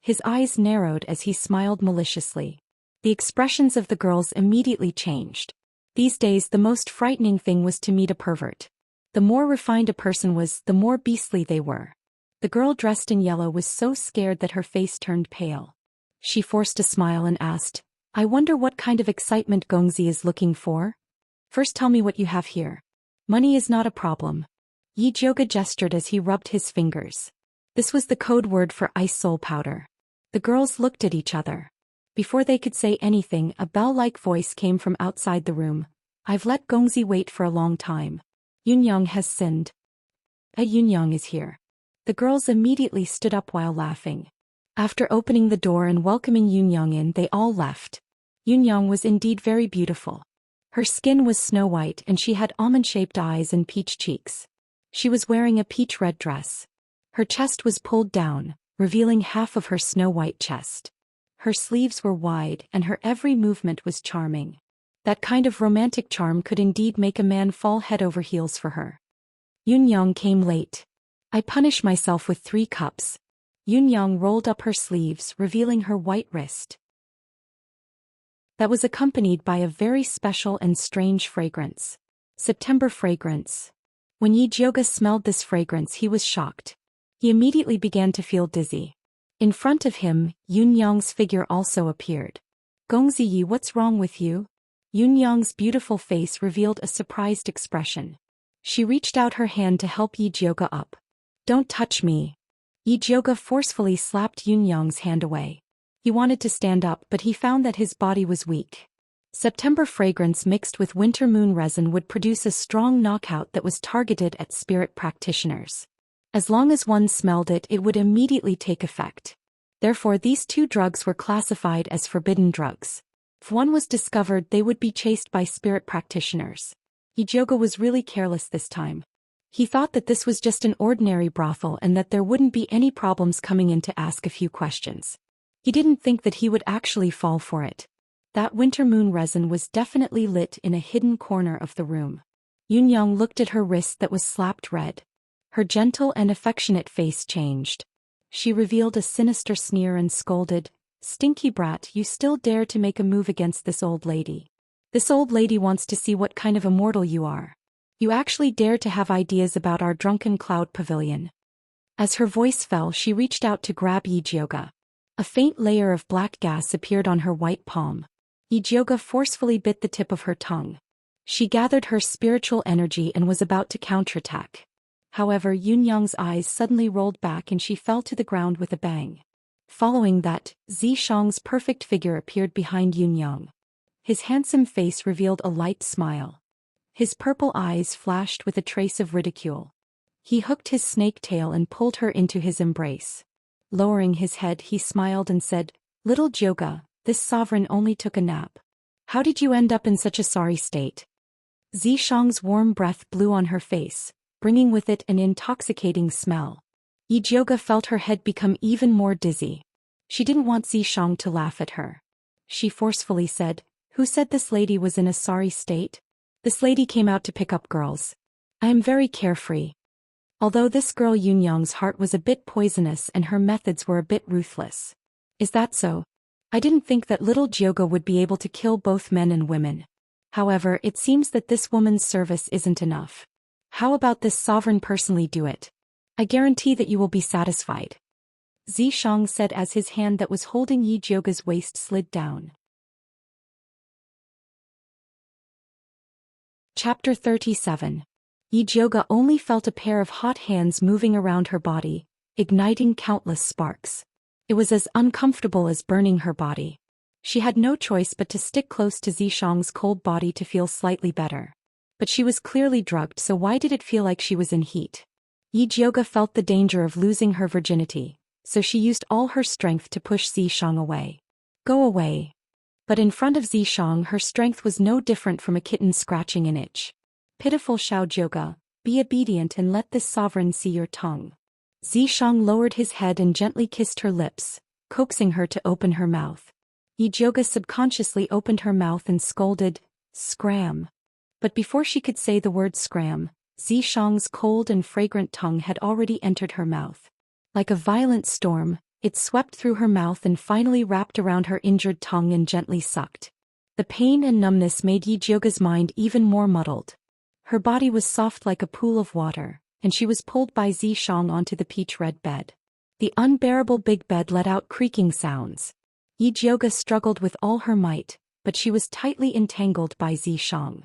His eyes narrowed as he smiled maliciously. The expressions of the girls immediately changed. These days, the most frightening thing was to meet a pervert. The more refined a person was, the more beastly they were. The girl dressed in yellow was so scared that her face turned pale. She forced a smile and asked, "I wonder what kind of excitement Gongzi is looking for? First tell me what you have here." "Money is not a problem." Yi Jioga gestured as he rubbed his fingers. This was the code word for ice soul powder. The girls looked at each other. Before they could say anything, a bell-like voice came from outside the room. "I've let Gongzi wait for a long time. Yun Yang has sinned." Yunyang is here." The girls immediately stood up while laughing. After opening the door and welcoming Yunyang in, they all left. Yunyang was indeed very beautiful. Her skin was snow white and she had almond-shaped eyes and peach cheeks. She was wearing a peach-red dress. Her chest was pulled down, revealing half of her snow-white chest. Her sleeves were wide and her every movement was charming. That kind of romantic charm could indeed make a man fall head over heels for her. Yunyang came late. "I punish myself with 3 cups." Yunyang rolled up her sleeves, revealing her white wrist. That was accompanied by a very special and strange fragrance. September fragrance. When Yi Jioga smelled this fragrance, he was shocked. He immediately began to feel dizzy. In front of him, Yunyang's figure also appeared. "Gongziyi, what's wrong with you?" Yunyang's beautiful face revealed a surprised expression. She reached out her hand to help Yi Jioga up. "Don't touch me." Yi Jioga forcefully slapped Yunyang's hand away. He wanted to stand up, but he found that his body was weak. September fragrance mixed with winter moon resin would produce a strong knockout that was targeted at spirit practitioners. As long as one smelled it, it would immediately take effect. Therefore, these 2 drugs were classified as forbidden drugs. If one was discovered, they would be chased by spirit practitioners. Yi Jioga was really careless this time. He thought that this was just an ordinary brothel and that there wouldn't be any problems coming in to ask a few questions. He didn't think that he would actually fall for it. That winter moon resin was definitely lit in a hidden corner of the room. Yunyang looked at her wrist that was slapped red. Her gentle and affectionate face changed. She revealed a sinister sneer and scolded, "Stinky brat, you still dare to make a move against this old lady. This old lady wants to see what kind of immortal you are. You actually dare to have ideas about our drunken cloud pavilion." As her voice fell, she reached out to grab Yi Jioga. A faint layer of black gas appeared on her white palm. Yi Jioga forcefully bit the tip of her tongue. She gathered her spiritual energy and was about to counterattack. However, Yunyang's eyes suddenly rolled back and she fell to the ground with a bang. Following that, Zishang's perfect figure appeared behind Yunyang. His handsome face revealed a light smile. His purple eyes flashed with a trace of ridicule. He hooked his snake tail and pulled her into his embrace. Lowering his head, he smiled and said, "Little Jioga, this sovereign only took a nap. How did you end up in such a sorry state?" Zishang's warm breath blew on her face, bringing with it an intoxicating smell. Yi Jioga felt her head become even more dizzy. She didn't want Zishang to laugh at her. She forcefully said, "Who said this lady was in a sorry state? This lady came out to pick up girls. I am very carefree." Although this girl Yunyang's heart was a bit poisonous and her methods were a bit ruthless. "Is that so? I didn't think that little Jioga would be able to kill both men and women. However, it seems that this woman's service isn't enough. How about this sovereign personally do it? I guarantee that you will be satisfied." Zishang said as his hand that was holding Yi Jioga's waist slid down. Chapter 37. Yi Jioga only felt a pair of hot hands moving around her body, igniting countless sparks. It was as uncomfortable as burning her body. She had no choice but to stick close to Zishang's cold body to feel slightly better. But she was clearly drugged, so why did it feel like she was in heat? Yi Jioga felt the danger of losing her virginity, so she used all her strength to push Zishang away. "Go away." But in front of Zishang, her strength was no different from a kitten scratching an itch. "Pitiful Xiao Jioga, be obedient and let this sovereign see your tongue." Zishang lowered his head and gently kissed her lips, coaxing her to open her mouth. Yi Jioga subconsciously opened her mouth and scolded, "Scram." But before she could say the word scram, Zishang's cold and fragrant tongue had already entered her mouth. Like a violent storm, it swept through her mouth and finally wrapped around her injured tongue and gently sucked. The pain and numbness made Yi Jioga's mind even more muddled. Her body was soft like a pool of water, and she was pulled by Zishang onto the peach-red bed. The unbearable big bed let out creaking sounds. Yi Jioga struggled with all her might, but she was tightly entangled by Zishang.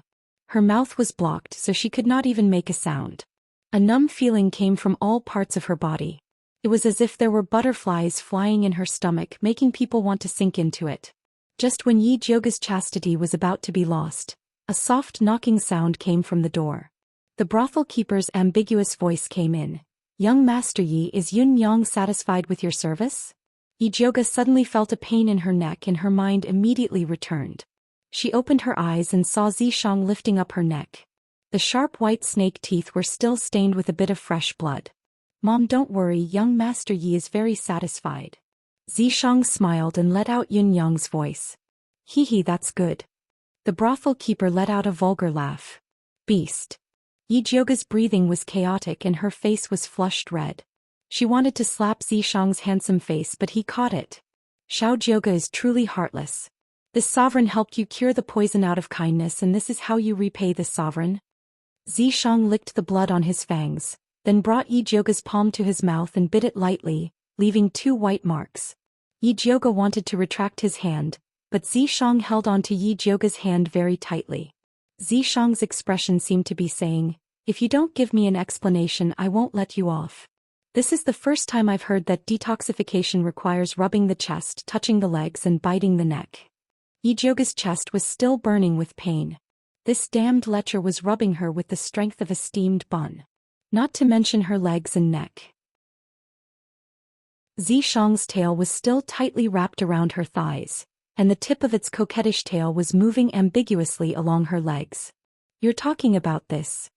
Her mouth was blocked, so she could not even make a sound. A numb feeling came from all parts of her body. It was as if there were butterflies flying in her stomach, making people want to sink into it. Just when Yi Jioga's chastity was about to be lost, a soft knocking sound came from the door. The brothel keeper's ambiguous voice came in. Young Master Yi, is Yun Yang satisfied with your service? Yijioga suddenly felt a pain in her neck and her mind immediately returned. She opened her eyes and saw Zishang lifting up her neck. The sharp white snake teeth were still stained with a bit of fresh blood. Mom, don't worry, young Master Yi is very satisfied. Zishang smiled and let out Yun Yang's voice. Hee, that's good. The brothel keeper let out a vulgar laugh. Beast. Yijioga's breathing was chaotic and her face was flushed red. She wanted to slap Zishang's handsome face, but he caught it. Xiaojioga is truly heartless. This sovereign helped you cure the poison out of kindness, and this is how you repay this sovereign? Zishang licked the blood on his fangs, then brought Yijioga's palm to his mouth and bit it lightly, leaving 2 white marks. Yijioga wanted to retract his hand, but Zishang held onto Yijioga's hand very tightly. Zishang's expression seemed to be saying, if you don't give me an explanation, I won't let you off. This is the first time I've heard that detoxification requires rubbing the chest, touching the legs and biting the neck. Yijioga's chest was still burning with pain. This damned lecher was rubbing her with the strength of a steamed bun. Not to mention her legs and neck. Zishang's tail was still tightly wrapped around her thighs, and the tip of its coquettish tail was moving ambiguously along her legs. You're talking about this?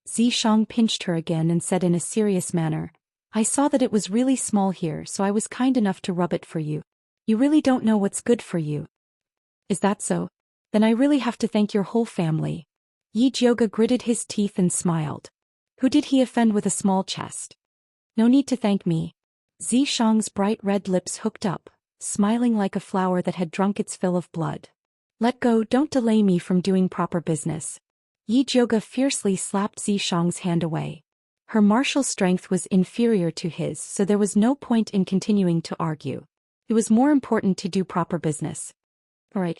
Zishang pinched her again and said in a serious manner, I saw that it was really small here, so I was kind enough to rub it for you. You really don't know what's good for you. Is that so? Then I really have to thank your whole family. Yijioga gritted his teeth and smiled. Who did he offend with a small chest? No need to thank me. Zishang's bright red lips hooked up, smiling like a flower that had drunk its fill of blood. Let go, don't delay me from doing proper business. Yijioga fiercely slapped Zishang's hand away. Her martial strength was inferior to his, so there was no point in continuing to argue. It was more important to do proper business. Alright.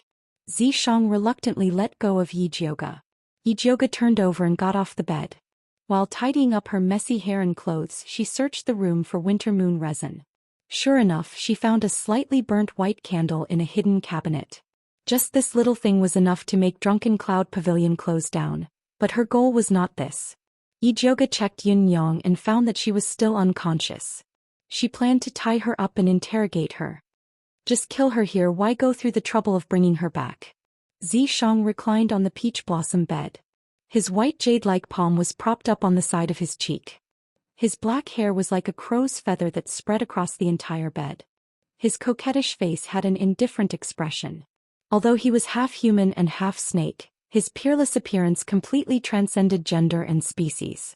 Zishang reluctantly let go of Yijioga. Yijioga turned over and got off the bed. While tidying up her messy hair and clothes, she searched the room for winter moon resin. Sure enough, she found a slightly burnt white candle in a hidden cabinet. Just this little thing was enough to make Drunken Cloud Pavilion close down, but her goal was not this. Yijioga checked Yun Yang and found that she was still unconscious. She planned to tie her up and interrogate her. Just kill her here, why go through the trouble of bringing her back? Zishang reclined on the peach blossom bed. His white jade-like palm was propped up on the side of his cheek. His black hair was like a crow's feather that spread across the entire bed. His coquettish face had an indifferent expression. Although he was half human and half snake, his peerless appearance completely transcended gender and species.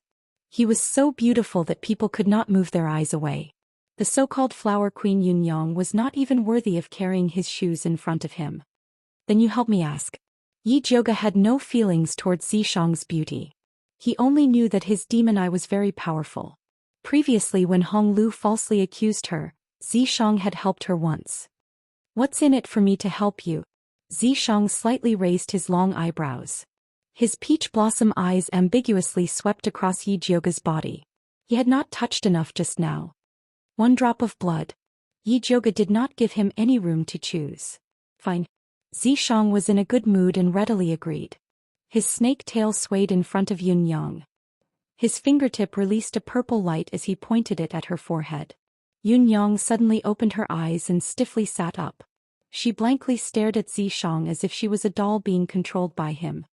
He was so beautiful that people could not move their eyes away. The so-called flower queen Yun Yang was not even worthy of carrying his shoes in front of him. Then you help me ask. Yijioga had no feelings towards Zishang's beauty. He only knew that his demon eye was very powerful. Previously, when Honglu falsely accused her, Zishang had helped her once. What's in it for me to help you? Zishang slightly raised his long eyebrows. His peach blossom eyes ambiguously swept across Yijioga's body. He had not touched enough just now. 1 drop of blood. Yijioga did not give him any room to choose. Fine. Zishang was in a good mood and readily agreed. His snake tail swayed in front of Yun Yang. His fingertip released a purple light as he pointed it at her forehead. Yun Yang suddenly opened her eyes and stiffly sat up. She blankly stared at Zishang as if she was a doll being controlled by him.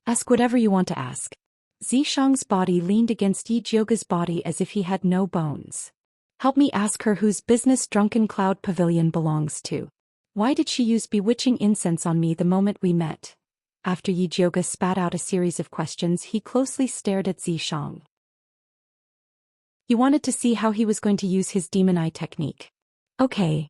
Ask whatever you want to ask. Zishang's body leaned against Yijioga's body as if he had no bones. Help me ask her whose business Drunken Cloud Pavilion belongs to. Why did she use bewitching incense on me the moment we met? After Yijioga spat out a series of questions, he closely stared at Zishang. He wanted to see how he was going to use his demon eye technique. Okay.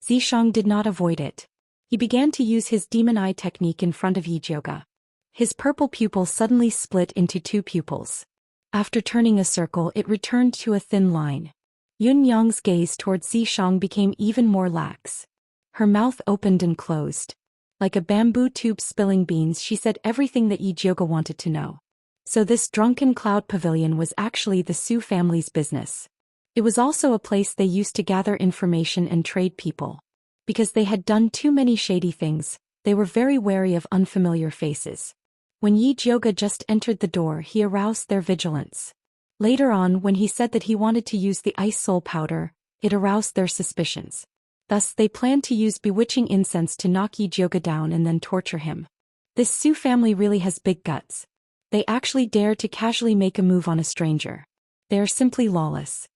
Zishang did not avoid it. He began to use his demon eye technique in front of Yijioga. His purple pupil suddenly split into 2 pupils. After turning a circle, it returned to a thin line. Yun Yang's gaze towards Zishang became even more lax. Her mouth opened and closed. Like a bamboo tube spilling beans, she said everything that Yijioga wanted to know. So this Drunken Cloud Pavilion was actually the Su family's business. It was also a place they used to gather information and trade people. Because they had done too many shady things, they were very wary of unfamiliar faces. When Yi Jioga just entered the door, he aroused their vigilance. Later on, when he said that he wanted to use the ice soul powder, it aroused their suspicions. Thus, they planned to use bewitching incense to knock Yi Jioga down and then torture him. This Su family really has big guts. They actually dare to casually make a move on a stranger. They are simply lawless.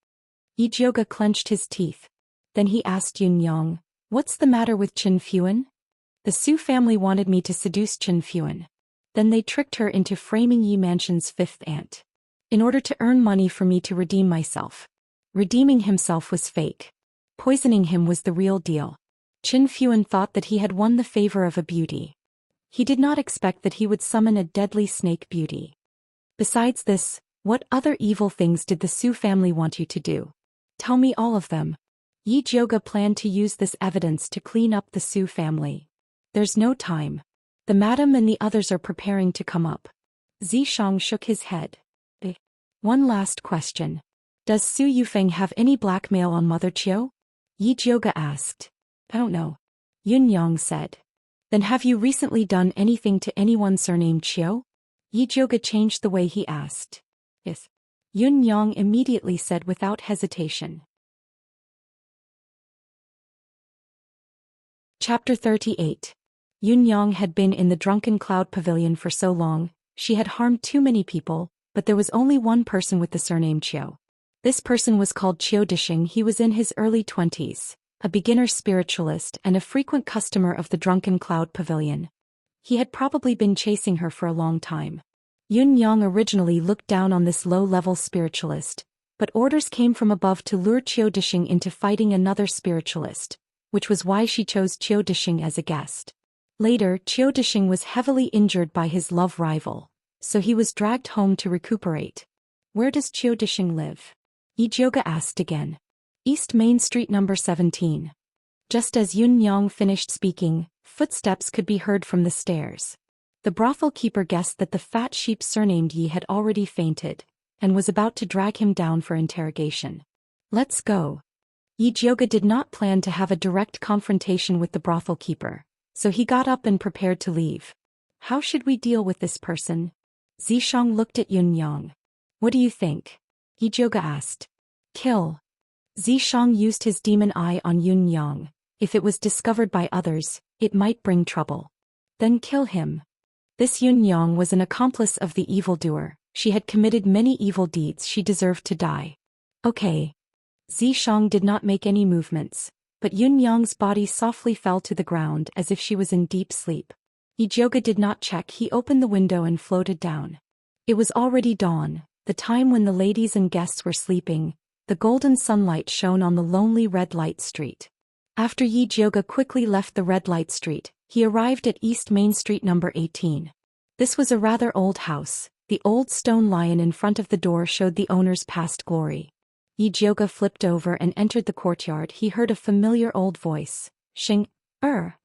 Yi Jioga clenched his teeth. Then he asked Yun Yang, "What's the matter with Chen Fuan? The Su family wanted me to seduce Chen Fuan. Then they tricked her into framing Yi Mansion's fifth aunt. In order to earn money for me to redeem myself. Redeeming himself was fake. Poisoning him was the real deal. Chen Fuan thought that he had won the favor of a beauty. He did not expect that he would summon a deadly snake beauty. Besides this, what other evil things did the Su family want you to do? Tell me all of them." Yi Jioga planned to use this evidence to clean up the Su family. "There's no time. The madam and the others are preparing to come up." Zishang shook his head. "One last question. Does Su Yufeng have any blackmail on Mother Chiu?" Yi Jioga asked. "I don't know." Yun Yang said. "Then have you recently done anything to anyone surnamed Chiu?" Yi Jioga changed the way he asked. "Yes." Yun Yang immediately said without hesitation. Chapter 38. Yun Yang had been in the Drunken Cloud Pavilion for so long, she had harmed too many people, but there was only one person with the surname Chiu. This person was called Chiu Dishing. He was in his early 20s, a beginner spiritualist and a frequent customer of the Drunken Cloud Pavilion. He had probably been chasing her for a long time. Yun Yang originally looked down on this low-level spiritualist, but orders came from above to lure Chiu Dishing into fighting another spiritualist, which was why she chose Chiu Dishing as a guest. Later, Chiu Dishing was heavily injured by his love rival, so he was dragged home to recuperate. "Where does Chiu Dishing live?" Yi Jioga asked again. "East Main Street number 17. Just as Yun Yang finished speaking, footsteps could be heard from the stairs. The brothel keeper guessed that the fat sheep surnamed Yi had already fainted, and was about to drag him down for interrogation. "Let's go." Yi Jioga did not plan to have a direct confrontation with the brothel keeper, so he got up and prepared to leave. "How should we deal with this person?" Zishang looked at Yun Yang. "What do you think?" Yi Jioga asked. "Kill." Zishang used his demon eye on Yun Yang. If it was discovered by others, it might bring trouble. "Then kill him." This Yun Yang was an accomplice of the evildoer. She had committed many evil deeds. She deserved to die. "Okay." Zishang did not make any movements, but Yun Yang's body softly fell to the ground as if she was in deep sleep. Yi Jioga did not check. He opened the window and floated down. It was already dawn, the time when the ladies and guests were sleeping. The golden sunlight shone on the lonely red light street. After Yi Jioga quickly left the red light street, he arrived at East Main Street number 18. This was a rather old house. The old stone lion in front of the door showed the owner's past glory. Yi Jioga flipped over and entered the courtyard. He heard a familiar old voice.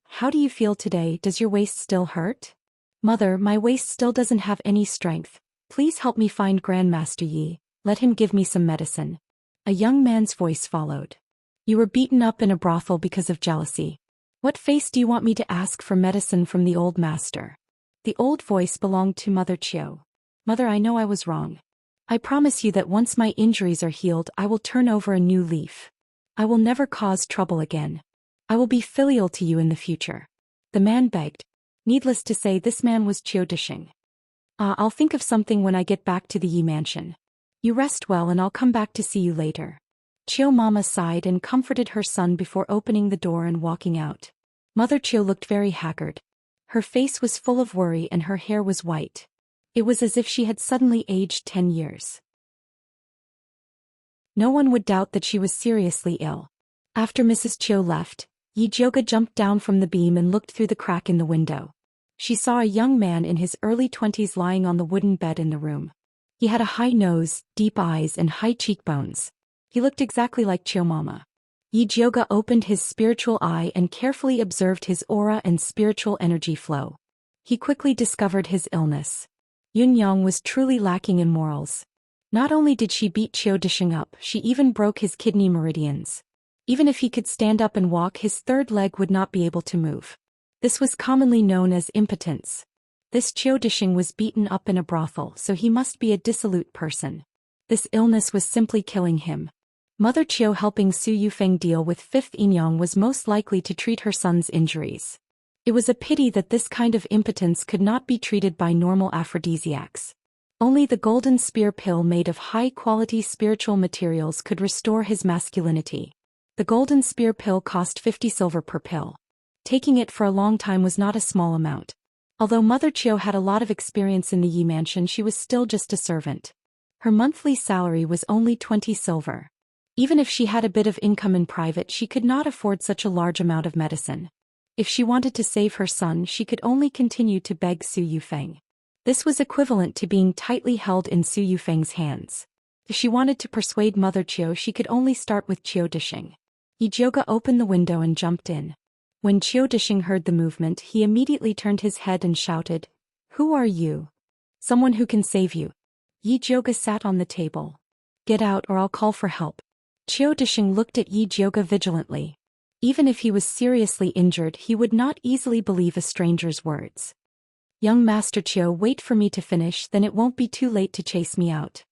How do you feel today? Does your waist still hurt?" "Mother, my waist still doesn't have any strength. Please help me find Grandmaster Yi. Let him give me some medicine." A young man's voice followed. "You were beaten up in a brothel because of jealousy. What face do you want me to ask for medicine from the old master?" The old voice belonged to Mother Chiu. "Mother, I know I was wrong. I promise you that once my injuries are healed, I will turn over a new leaf. I will never cause trouble again. I will be filial to you in the future." The man begged. Needless to say, this man was Chiu Dishing. I'll think of something when I get back to the Yi Mansion. You rest well and I'll come back to see you later." Chiu Mama sighed and comforted her son before opening the door and walking out. Mother Chiu looked very haggard. Her face was full of worry and her hair was white. It was as if she had suddenly aged 10 years. No one would doubt that she was seriously ill. After Mrs. Chiu left, Yi Jioga jumped down from the beam and looked through the crack in the window. She saw a young man in his early 20s lying on the wooden bed in the room. He had a high nose, deep eyes and high cheekbones. He looked exactly like Chiu Mama. Yi Jioga opened his spiritual eye and carefully observed his aura and spiritual energy flow. He quickly discovered his illness. Yun Yang was truly lacking in morals. Not only did she beat Chiu Dishing up, she even broke his kidney meridians. Even if he could stand up and walk, his third leg would not be able to move. This was commonly known as impotence. This Qiu Dishing was beaten up in a brothel, so he must be a dissolute person. This illness was simply killing him. Mother Qiu helping Su Yufeng deal with fifth Inyang was most likely to treat her son's injuries. It was a pity that this kind of impotence could not be treated by normal aphrodisiacs. Only the golden spear pill made of high-quality spiritual materials could restore his masculinity. The golden spear pill cost 50 silver per pill. Taking it for a long time was not a small amount. Although Mother Qiu had a lot of experience in the Yi mansion, she was still just a servant. Her monthly salary was only 20 silver. Even if she had a bit of income in private, she could not afford such a large amount of medicine. If she wanted to save her son, she could only continue to beg Su Yufeng. This was equivalent to being tightly held in Su Yufeng's hands. If she wanted to persuade Mother Qiu, she could only start with Qiu Dishing. Yi Jioge opened the window and jumped in. When Qiu Dishing heard the movement, he immediately turned his head and shouted, "Who are you? Someone who can save you." Yi Jioge sat on the table. "Get out or I'll call for help." Qiu Dishing looked at Yi Jioge vigilantly. Even if he was seriously injured, he would not easily believe a stranger's words. "Young Master Qiu, wait for me to finish, then it won't be too late to chase me out."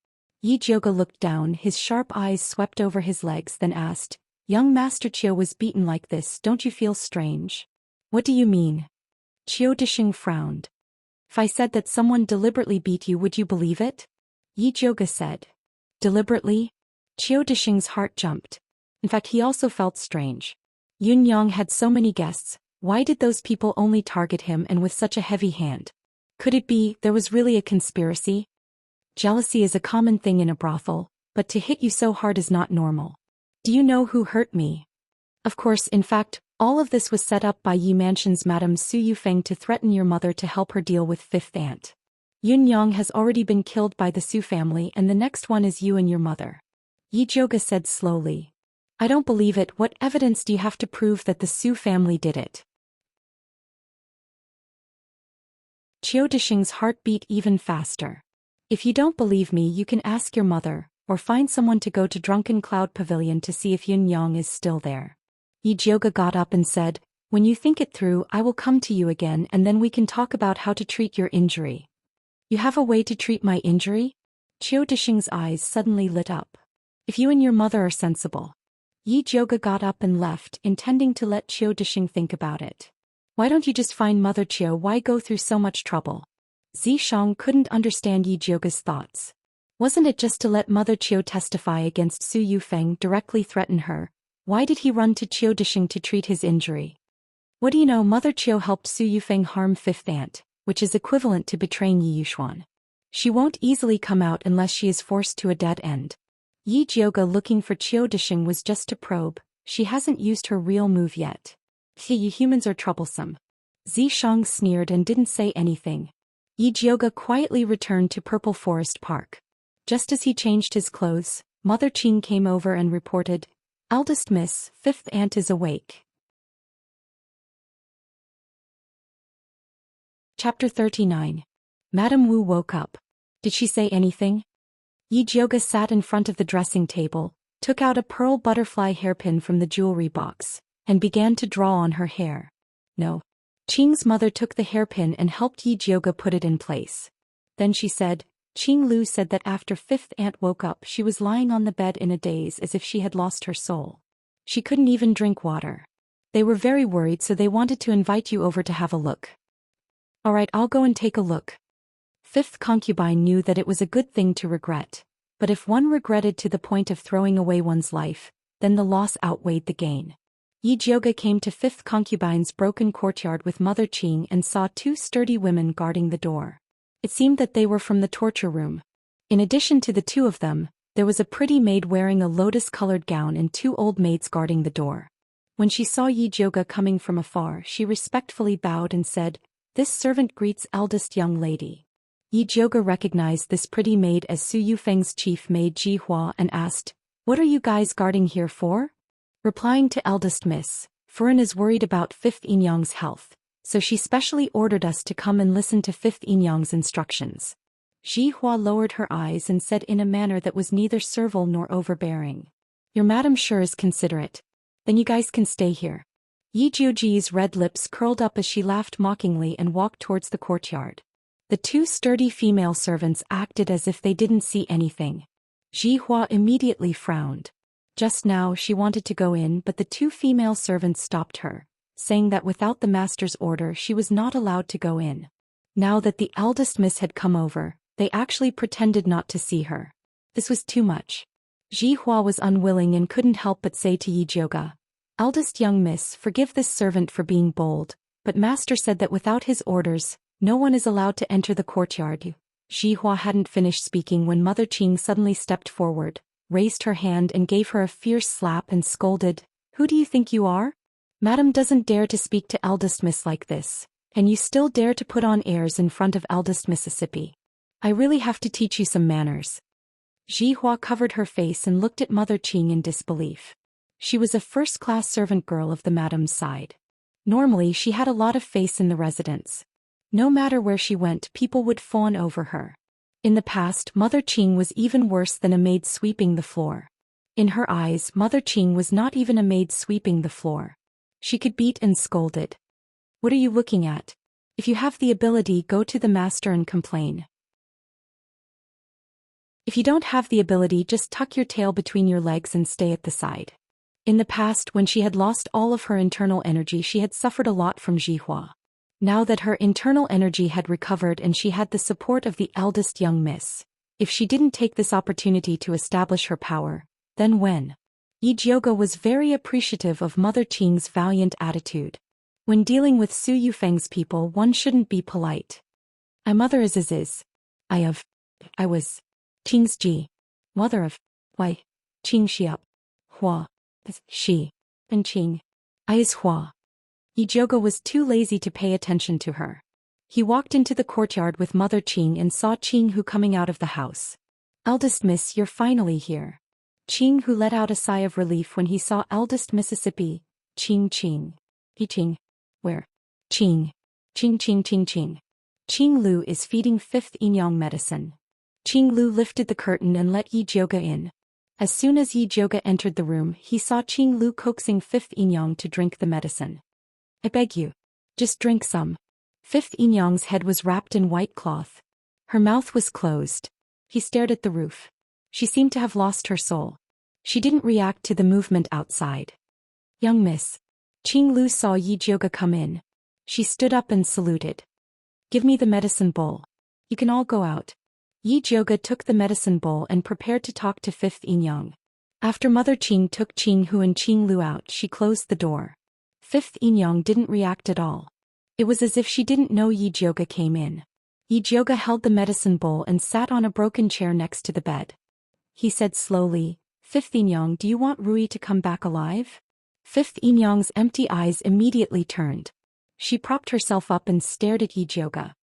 Yi Jioge looked down, his sharp eyes swept over his legs, then asked, "Young Master Qiu was beaten like this, don't you feel strange?" "What do you mean?" Qiu Dishing frowned. "If I said that someone deliberately beat you, would you believe it?" Yi Jioge said. "Deliberately?" Qiu Dishing's heart jumped. In fact, he also felt strange. Yun Yang had so many guests, why did those people only target him and with such a heavy hand? Could it be there was really a conspiracy? Jealousy is a common thing in a brothel, but to hit you so hard is not normal. "Do you know who hurt me?" Of course, in fact, all of this was set up by Yi Mansion's Madame Su Yufeng to threaten your mother to help her deal with fifth aunt. Yun Yang has already been killed by the Su family, and the next one is you and your mother. Yi Jioge said slowly. "I don't believe it. What evidence do you have to prove that the Su family did it?" Qiu Dishing's heart beat even faster. "If you don't believe me, you can ask your mother, or find someone to go to Drunken Cloud Pavilion to see if Yun Yang is still there." Yi Jioge got up and said, "When you think it through, I will come to you again and then we can talk about how to treat your injury." "You have a way to treat my injury?" Qiu Dishing's eyes suddenly lit up. "If you and your mother are sensible." Yi Jioge got up and left, intending to let Qiu Dishing think about it. "Why don't you just find Mother Qiu? Why go through so much trouble?" Zishang couldn't understand Yi Jioge's thoughts. Wasn't it just to let Mother Qiu testify against Su Yufeng, directly threaten her? Why did he run to Qiu Dishing to treat his injury? What do you know, Mother Qiu helped Su Yufeng harm fifth aunt, which is equivalent to betraying Yi Yuxuan. She won't easily come out unless she is forced to a dead end. Yi Jioge looking for Qiu Dishing was just to probe. She hasn't used her real move yet. You humans are troublesome. Zishang sneered and didn't say anything. Yi Jioge quietly returned to Purple Forest Park. Just as he changed his clothes, Mother Qing came over and reported, "Eldest Miss, fifth aunt is awake." Chapter 39. Madame Wu woke up. Did she say anything? Yi Jioge sat in front of the dressing table, took out a pearl butterfly hairpin from the jewelry box, and began to draw on her hair. No. Qing's mother took the hairpin and helped Yi Jioge put it in place. Then she said, "Qing Lu said that after fifth aunt woke up she was lying on the bed in a daze as if she had lost her soul. She couldn't even drink water. They were very worried, so they wanted to invite you over to have a look." "All right, I'll go and take a look." Fifth concubine knew that it was a good thing to regret. But if one regretted to the point of throwing away one's life, then the loss outweighed the gain. Yi Jioge came to fifth concubine's broken courtyard with Mother Qing and saw two sturdy women guarding the door. It seemed that they were from the torture room. In addition to the two of them, there was a pretty maid wearing a lotus-colored gown and two old maids guarding the door. When she saw Yi Jioge coming from afar, she respectfully bowed and said, "This servant greets eldest young lady." Yi Jioge recognized this pretty maid as Su Yufeng's chief maid Ji Hua and asked, "What are you guys guarding here for?" Replying to eldest miss, "Furin is worried about fifth Inyang's health, so she specially ordered us to come and listen to fifth Inyang's instructions." Ji Hua lowered her eyes and said in a manner that was neither servile nor overbearing, "Your madam sure is considerate. Then you guys can stay here." Yi Jioji's red lips curled up as she laughed mockingly and walked towards the courtyard. The two sturdy female servants acted as if they didn't see anything. Zhihua immediately frowned. Just now she wanted to go in, but the two female servants stopped her, saying that without the master's order she was not allowed to go in. Now that the eldest miss had come over, they actually pretended not to see her. This was too much. Zhihua was unwilling and couldn't help but say to Yijioga, "Eldest young miss, forgive this servant for being bold, but master said that without his orders, no one is allowed to enter the courtyard." Zhihua hadn't finished speaking when Mother Qing suddenly stepped forward, raised her hand and gave her a fierce slap and scolded, "Who do you think you are? Madam doesn't dare to speak to eldest miss like this, and you still dare to put on airs in front of eldest Mississippi. I really have to teach you some manners." Zhihua covered her face and looked at Mother Qing in disbelief. She was a first-class servant girl of the madam's side. Normally she had a lot of face in the residence. No matter where she went, people would fawn over her. In the past, Mother Qing was even worse than a maid sweeping the floor. In her eyes, Mother Qing was not even a maid sweeping the floor. She could beat and scold it. "What are you looking at? If you have the ability, go to the master and complain. If you don't have the ability, just tuck your tail between your legs and stay at the side." In the past, when she had lost all of her internal energy, she had suffered a lot from Zhihua. Now that her internal energy had recovered and she had the support of the eldest young miss, if she didn't take this opportunity to establish her power, then when? Yijioga was very appreciative of Mother Qing's valiant attitude. When dealing with Su Yufeng's people, one shouldn't be polite. "My mother is. I was Qing's Ji, mother of Xianxia, Hua, she, and Qing. I is Hua." Yijioga was too lazy to pay attention to her. He walked into the courtyard with Mother Qing and saw Qing Hu coming out of the house. "Eldest miss, you're finally here." Qing Hu let out a sigh of relief when he saw eldest Mississippi, Qing. Qing. Where? Qing. Qing. Qing Lu is feeding 5th Inyang medicine. Qing Lu lifted the curtain and let Yijioga in. As soon as Yijioga entered the room, he saw Qing Lu coaxing 5th Inyang to drink the medicine. "I beg you. Just drink some." 5th Inyang's head was wrapped in white cloth. Her mouth was closed. He stared at the roof. She seemed to have lost her soul. She didn't react to the movement outside. "Young miss." Qing Lu saw Yijioga come in. She stood up and saluted. "Give me the medicine bowl. You can all go out." Yijioga took the medicine bowl and prepared to talk to 5th Inyang. After Mother Qing took Qing Hu and Qing Lu out, she closed the door. 5th Inyang didn't react at all. It was as if she didn't know Yijioga came in. Yijioga held the medicine bowl and sat on a broken chair next to the bed. He said slowly, "5th Inyang, do you want Rui to come back alive?" 5th Inyang's empty eyes immediately turned. She propped herself up and stared at Yijioga.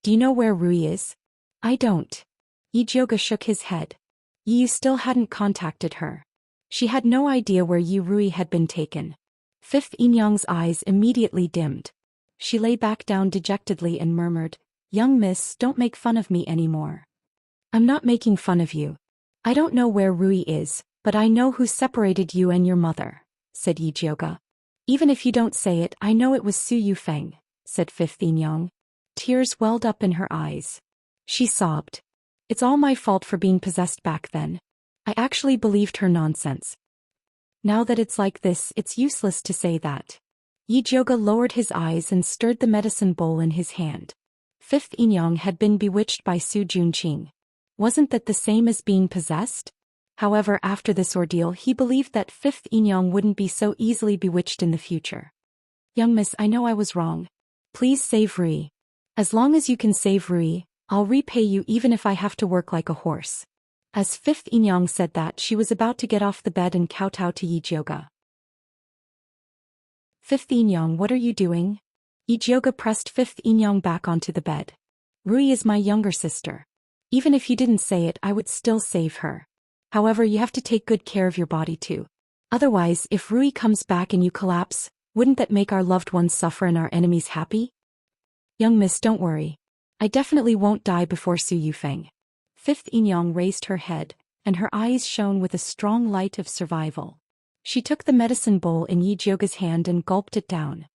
"Do you know where Rui is?" "I don't." Yijioga shook his head. "You still hadn't contacted her." She had no idea where Rui had been taken. 5th Inyang's eyes immediately dimmed. She lay back down dejectedly and murmured, "Young miss, don't make fun of me anymore." "I'm not making fun of you. I don't know where Rui is, but I know who separated you and your mother," said Yijioga. "Even if you don't say it, I know it was Su Yufeng," said 5th Inyang. Tears welled up in her eyes. She sobbed. "It's all my fault for being possessed back then. I actually believed her nonsense. Now that it's like this, it's useless to say that." Yijioga lowered his eyes and stirred the medicine bowl in his hand. 5th Inyang had been bewitched by Su Junqing. Wasn't that the same as being possessed? However, after this ordeal, he believed that 5th Inyang wouldn't be so easily bewitched in the future. "Young miss, I know I was wrong. Please save Rui. As long as you can save Rui, I'll repay you even if I have to work like a horse." As 5th Inyang said that, she was about to get off the bed and kowtow to Yijioga. "5th Inyang, what are you doing?" Yijioga pressed 5th Inyang back onto the bed. "Rui is my younger sister. Even if you didn't say it, I would still save her. However, you have to take good care of your body too. Otherwise, if Rui comes back and you collapse, wouldn't that make our loved ones suffer and our enemies happy?" "Young miss, don't worry. I definitely won't die before Su Yufeng." 5th Inyang raised her head, and her eyes shone with a strong light of survival. She took the medicine bowl in Yijioga's hand and gulped it down.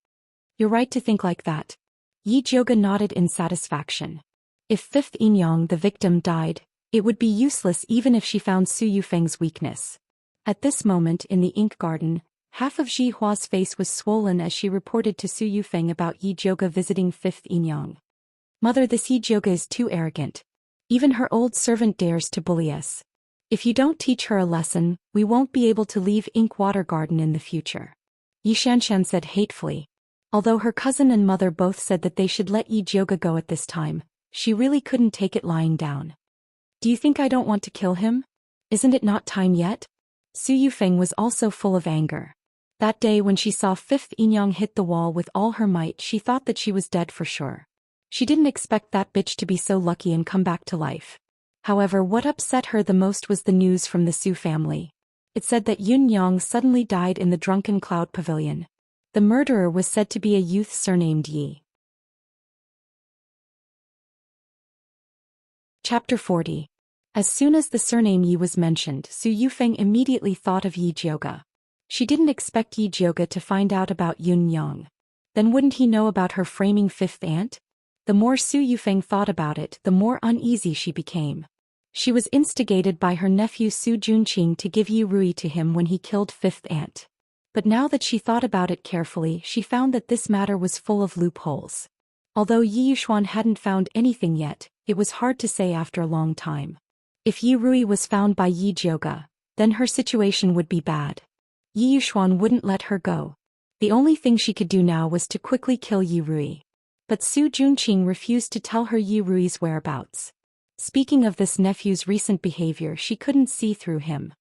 "You're right to think like that." Yijioga nodded in satisfaction. If fifth Yinyang, the victim, died, it would be useless even if she found Su Yufeng's weakness. At this moment in the ink garden, half of Ji Hua's face was swollen as she reported to Su Yufeng about Yi Zhouge visiting fifth Yinyang. Mother, this Yi Zhouge is too arrogant. Even her old servant dares to bully us. If you don't teach her a lesson, we won't be able to leave Ink Water Garden in the future. Yi Xianxian said hatefully. Although her cousin and mother both said that they should let Yi Zhouge go at this time, she really couldn't take it lying down. Do you think I don't want to kill him? Isn't it not time yet? Su Yufeng was also full of anger. That day when she saw fifth Yinyang hit the wall with all her might, she thought that she was dead for sure. She didn't expect that bitch to be so lucky and come back to life. However, what upset her the most was the news from the Su family. It said that Yun Yang suddenly died in the Drunken Cloud Pavilion. The murderer was said to be a youth surnamed Yi. Chapter 40. As soon as the surname Yi was mentioned, Su Yufeng immediately thought of Yi Zhouge. She didn't expect Yi Zhouge to find out about Yun Yang. Then wouldn't he know about her framing fifth aunt? The more Su Yufeng thought about it, the more uneasy she became. She was instigated by her nephew Su Junqing to give Yi Rui to him when he killed fifth aunt. But now that she thought about it carefully, she found that this matter was full of loopholes. Although Yi Yushuan hadn't found anything yet, it was hard to say after a long time. If Yi Rui was found by Yi Zhouge, then her situation would be bad. Yi Yushuan wouldn't let her go. The only thing she could do now was to quickly kill Yi Rui. But Su Junqing refused to tell her Yi Rui's whereabouts. Speaking of this nephew's recent behavior, she couldn't see through him.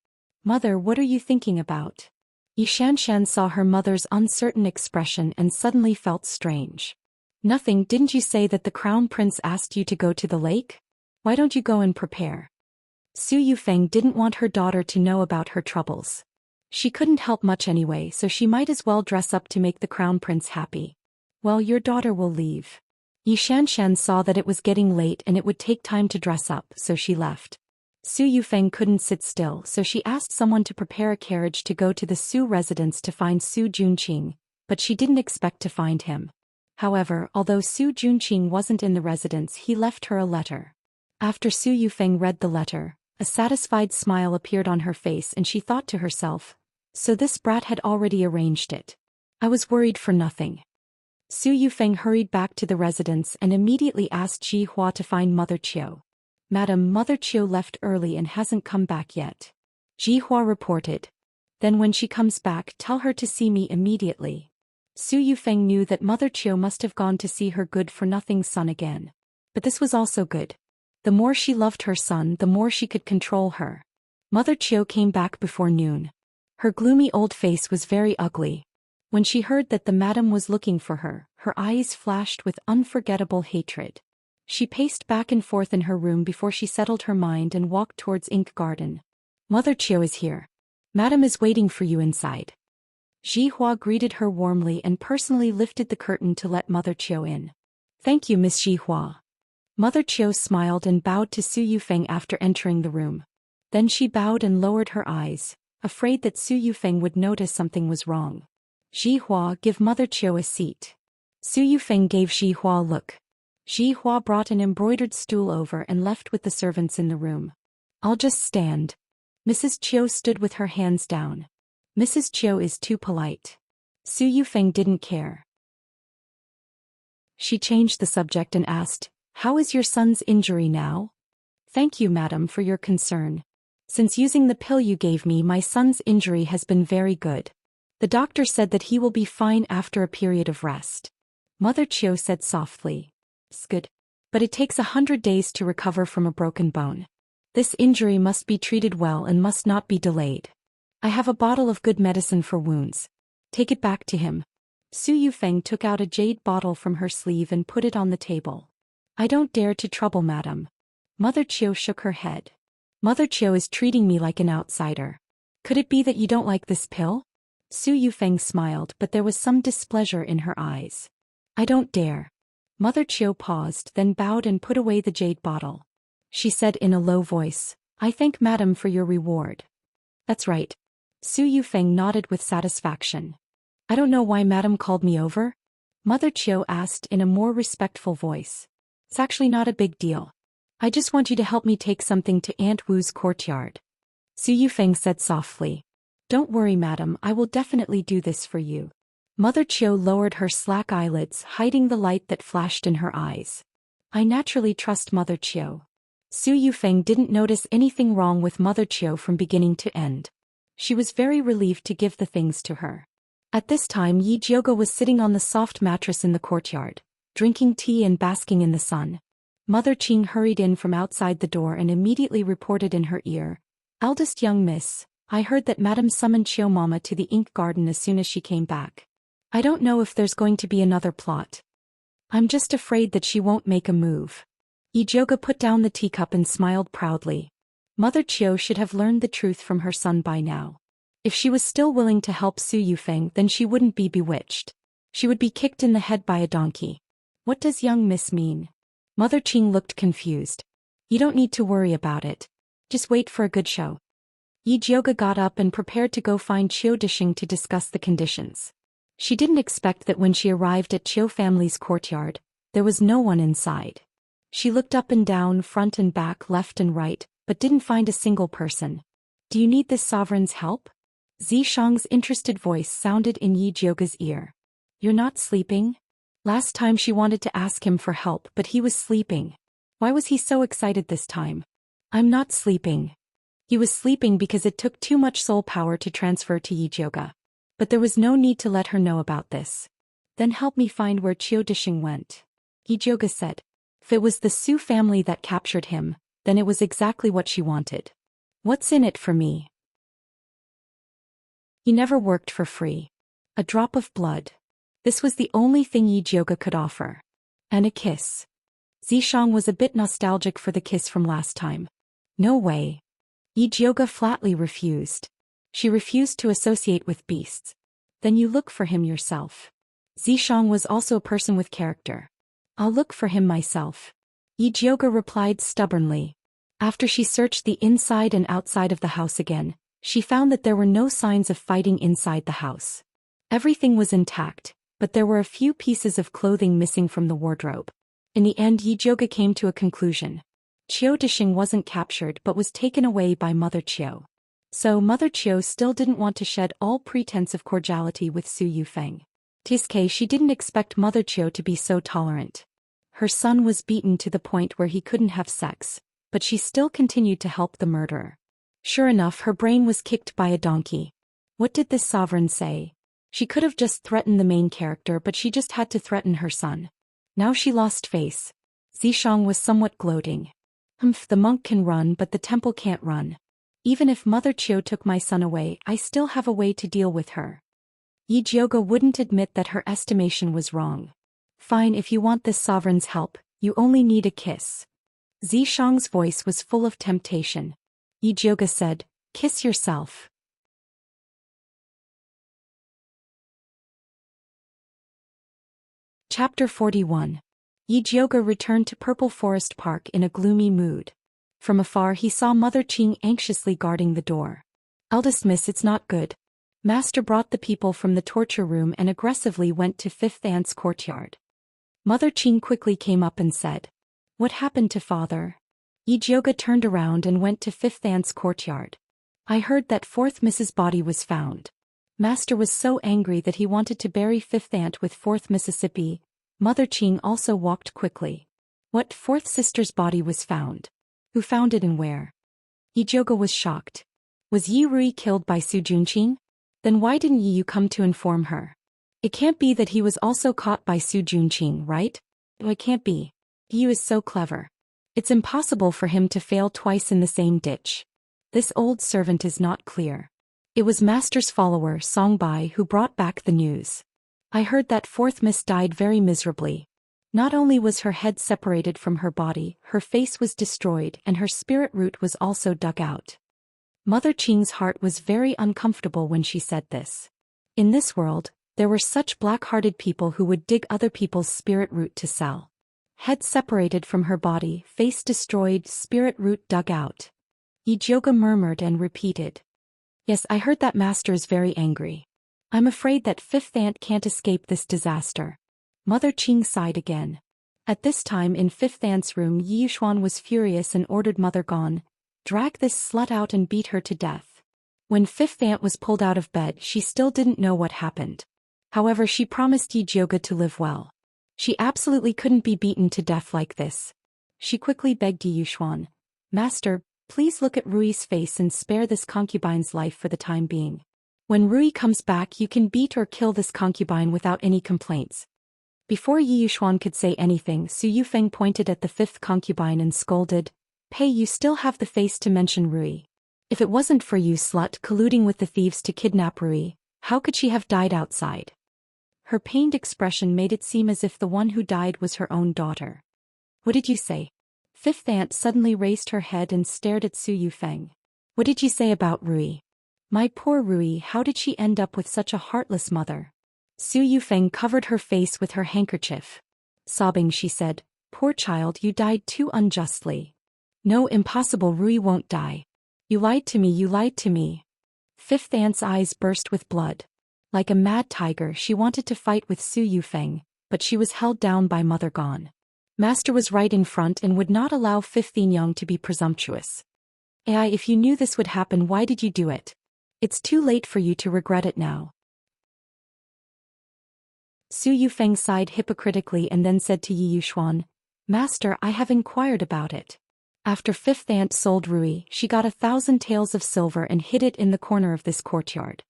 Mother, what are you thinking about? Yi Xianxian saw her mother's uncertain expression and suddenly felt strange. Nothing, didn't you say that the crown prince asked you to go to the lake? Why don't you go and prepare? Su Yufeng didn't want her daughter to know about her troubles. She couldn't help much anyway, so she might as well dress up to make the crown prince happy. Well, your daughter will leave. Yi Xianxian saw that it was getting late and it would take time to dress up, so she left. Su Yufeng couldn't sit still, so she asked someone to prepare a carriage to go to the Su residence to find Su Junqing, but she didn't expect to find him. However, although Su Junqing wasn't in the residence, he left her a letter. After Su Yufeng read the letter, a satisfied smile appeared on her face and she thought to herself, so this brat had already arranged it. I was worried for nothing. Su Yufeng hurried back to the residence and immediately asked Ji Hua to find Mother Qiu. Madam, Mother Qiu left early and hasn't come back yet. Ji Hua reported. Then when she comes back, tell her to see me immediately. Su Yufeng knew that Mother Qiu must have gone to see her good-for-nothing son again. But this was also good. The more she loved her son, the more she could control her. Mother Qiu came back before noon. Her gloomy old face was very ugly. When she heard that the madam was looking for her, her eyes flashed with unforgettable hatred. She paced back and forth in her room before she settled her mind and walked towards Ink Garden. Mother Qiu is here. Madam is waiting for you inside. Ji Hua greeted her warmly and personally lifted the curtain to let Mother Qiu in. Thank you, Miss Ji Hua. Mother Qiu smiled and bowed to Su Yufeng after entering the room. Then she bowed and lowered her eyes, afraid that Su Yufeng would notice something was wrong. Ji Hua, give Mother Qiu a seat. Su Yufeng gave Ji Hua a look. Ji Hua brought an embroidered stool over and left with the servants in the room. I'll just stand. Mrs. Qiu stood with her hands down. Mrs. Qiu is too polite. Su Yufeng didn't care. She changed the subject and asked, how is your son's injury now? Thank you, madam, for your concern. Since using the pill you gave me, my son's injury has been very good. The doctor said that he will be fine after a period of rest. Mother Qiu said softly. It's good. But it takes 100 days to recover from a broken bone. This injury must be treated well and must not be delayed. I have a bottle of good medicine for wounds. Take it back to him. Su Yufeng took out a jade bottle from her sleeve and put it on the table. I don't dare to trouble madam. Mother Qiu shook her head. Mother Qiu is treating me like an outsider. Could it be that you don't like this pill? Su Yufeng smiled, but there was some displeasure in her eyes. I don't dare. Mother Qiu paused, then bowed and put away the jade bottle. She said in a low voice, I thank madam for your reward. That's right. Su Yufeng nodded with satisfaction. I don't know why madam called me over? Mother Qiu asked in a more respectful voice. It's actually not a big deal. I just want you to help me take something to Aunt Wu's courtyard. Su Yufeng said softly. Don't worry, madam, I will definitely do this for you. Mother Chiu lowered her slack eyelids, hiding the light that flashed in her eyes. I naturally trust Mother Chiu. Su Yufeng didn't notice anything wrong with Mother Chiu from beginning to end. She was very relieved to give the things to her. At this time Yi Jioga was sitting on the soft mattress in the courtyard, drinking tea and basking in the sun. Mother Qing hurried in from outside the door and immediately reported in her ear, Eldest young miss, I heard that Madam summoned Chiu Mama to the ink garden as soon as she came back. I don't know if there's going to be another plot. I'm just afraid that she won't make a move. Yi Jioga put down the teacup and smiled proudly. Mother Chiu should have learned the truth from her son by now. If she was still willing to help Su Yufeng, then she wouldn't be bewitched. She would be kicked in the head by a donkey. What does young miss mean? Mother Qing looked confused. You don't need to worry about it. Just wait for a good show. Yi Jioga got up and prepared to go find Chiu Dishing to discuss the conditions. She didn't expect that when she arrived at Chiu family's courtyard, there was no one inside. She looked up and down, front and back, left and right, but didn't find a single person. Do you need this sovereign's help? Zishang's interested voice sounded in Yi Jioga's ear. You're not sleeping? Last time she wanted to ask him for help, but he was sleeping. Why was he so excited this time? I'm not sleeping. He was sleeping because it took too much soul power to transfer to Yi Jioga. But there was no need to let her know about this. Then help me find where Chiu Dishing went. Yi Jioga said. If it was the Su family that captured him, then it was exactly what she wanted. What's in it for me? He never worked for free. A drop of blood. This was the only thing Yi Jioga could offer. And a kiss. Zishang was a bit nostalgic for the kiss from last time. No way. Yi Jioga flatly refused. She refused to associate with beasts. Then you look for him yourself. Zishang was also a person with character. I'll look for him myself. Yi Jioga replied stubbornly. After she searched the inside and outside of the house again, she found that there were no signs of fighting inside the house. Everything was intact, but there were a few pieces of clothing missing from the wardrobe. In the end, Yi Jioga came to a conclusion. Chiu Dishing wasn't captured but was taken away by Mother Chiu. So Mother Chiu still didn't want to shed all pretense of cordiality with Su Yufeng. Tiske, she didn't expect Mother Chiu to be so tolerant. Her son was beaten to the point where he couldn't have sex, but she still continued to help the murderer. Sure enough, her brain was kicked by a donkey. What did this sovereign say? She could have just threatened the main character, but she just had to threaten her son. Now she lost face. Zishang was somewhat gloating. The monk can run but the temple can't run. Even if Mother Chiu took my son away, I still have a way to deal with her. Yi Jioga wouldn't admit that her estimation was wrong. Fine, if you want this sovereign's help, you only need a kiss. Zishang's voice was full of temptation. Yi Jioga said, kiss yourself. Chapter 41. Yi Jioga returned to Purple Forest Park in a gloomy mood. From afar he saw Mother Qing anxiously guarding the door. Eldest miss, it's not good. Master brought the people from the torture room and aggressively went to Fifth Aunt's courtyard. Mother Qing quickly came up and said, what happened to father? Yi Jioga turned around and went to Fifth Aunt's courtyard. I heard that Fourth Miss's body was found. Master was so angry that he wanted to bury Fifth Aunt with Fourth Mississippi. Mother Qing also walked quickly. What, Fourth sister's body was found? Who found it and where? Yi Jioga was shocked. Was Yi Rui killed by Su Junqing? Then why didn't Yi Yu come to inform her? It can't be that he was also caught by Su Junqing, right? It can't be. Yi Yu is so clever. It's impossible for him to fail twice in the same ditch. This old servant is not clear. It was Master's follower, Songbai, who brought back the news. I heard that Fourth Miss died very miserably. Not only was her head separated from her body, her face was destroyed and her spirit root was also dug out. Mother Qing's heart was very uncomfortable when she said this. In this world, there were such black-hearted people who would dig other people's spirit root to sell. Head separated from her body, face destroyed, spirit root dug out. Yi Jioga murmured and repeated. Yes, I heard that Master is very angry. I'm afraid that Fifth Aunt can't escape this disaster. Mother Qing sighed again. At this time in Fifth Aunt's room, Yi Yuxuan was furious and ordered Mother Gone, "Drag this slut out and beat her to death." When Fifth Aunt was pulled out of bed, she still didn't know what happened. However, she promised Yi Jioga to live well. She absolutely couldn't be beaten to death like this. She quickly begged Yi Yuxuan, "Master, please look at Rui's face and spare this concubine's life for the time being. When Rui comes back, you can beat or kill this concubine without any complaints." Before Yi Yuxuan could say anything, Su Yufeng pointed at the fifth concubine and scolded, "Hey, you still have the face to mention Rui. If it wasn't for you, slut, colluding with the thieves to kidnap Rui, how could she have died outside?" Her pained expression made it seem as if the one who died was her own daughter. "What did you say?" Fifth Aunt suddenly raised her head and stared at Su Yufeng. "What did you say about Rui? My poor Rui, how did she end up with such a heartless mother?" Su Yufeng covered her face with her handkerchief. Sobbing, she said, "Poor child, you died too unjustly." "No, impossible, Rui won't die. You lied to me, you lied to me." Fifth Aunt's eyes burst with blood. Like a mad tiger, she wanted to fight with Su Yufeng, but she was held down by Mother Gone. Master was right in front and would not allow Fifth Young to be presumptuous. "Ai, if you knew this would happen, why did you do it? It's too late for you to regret it now." Su Yufeng sighed hypocritically and then said to Yi Yuxuan, "Master, I have inquired about it. After Fifth Aunt sold Rui, she got 1,000 taels of silver and hid it in the corner of this courtyard."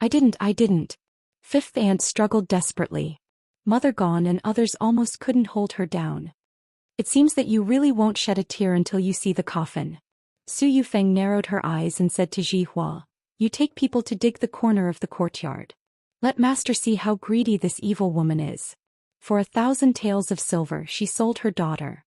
I didn't. Fifth Aunt struggled desperately. Mother Gone and others almost couldn't hold her down. "It seems that you really won't shed a tear until you see the coffin." Su Yufeng narrowed her eyes and said to Ji Hua, "You take people to dig the corner of the courtyard. Let Master see how greedy this evil woman is. For 1,000 taels of silver she sold her daughter."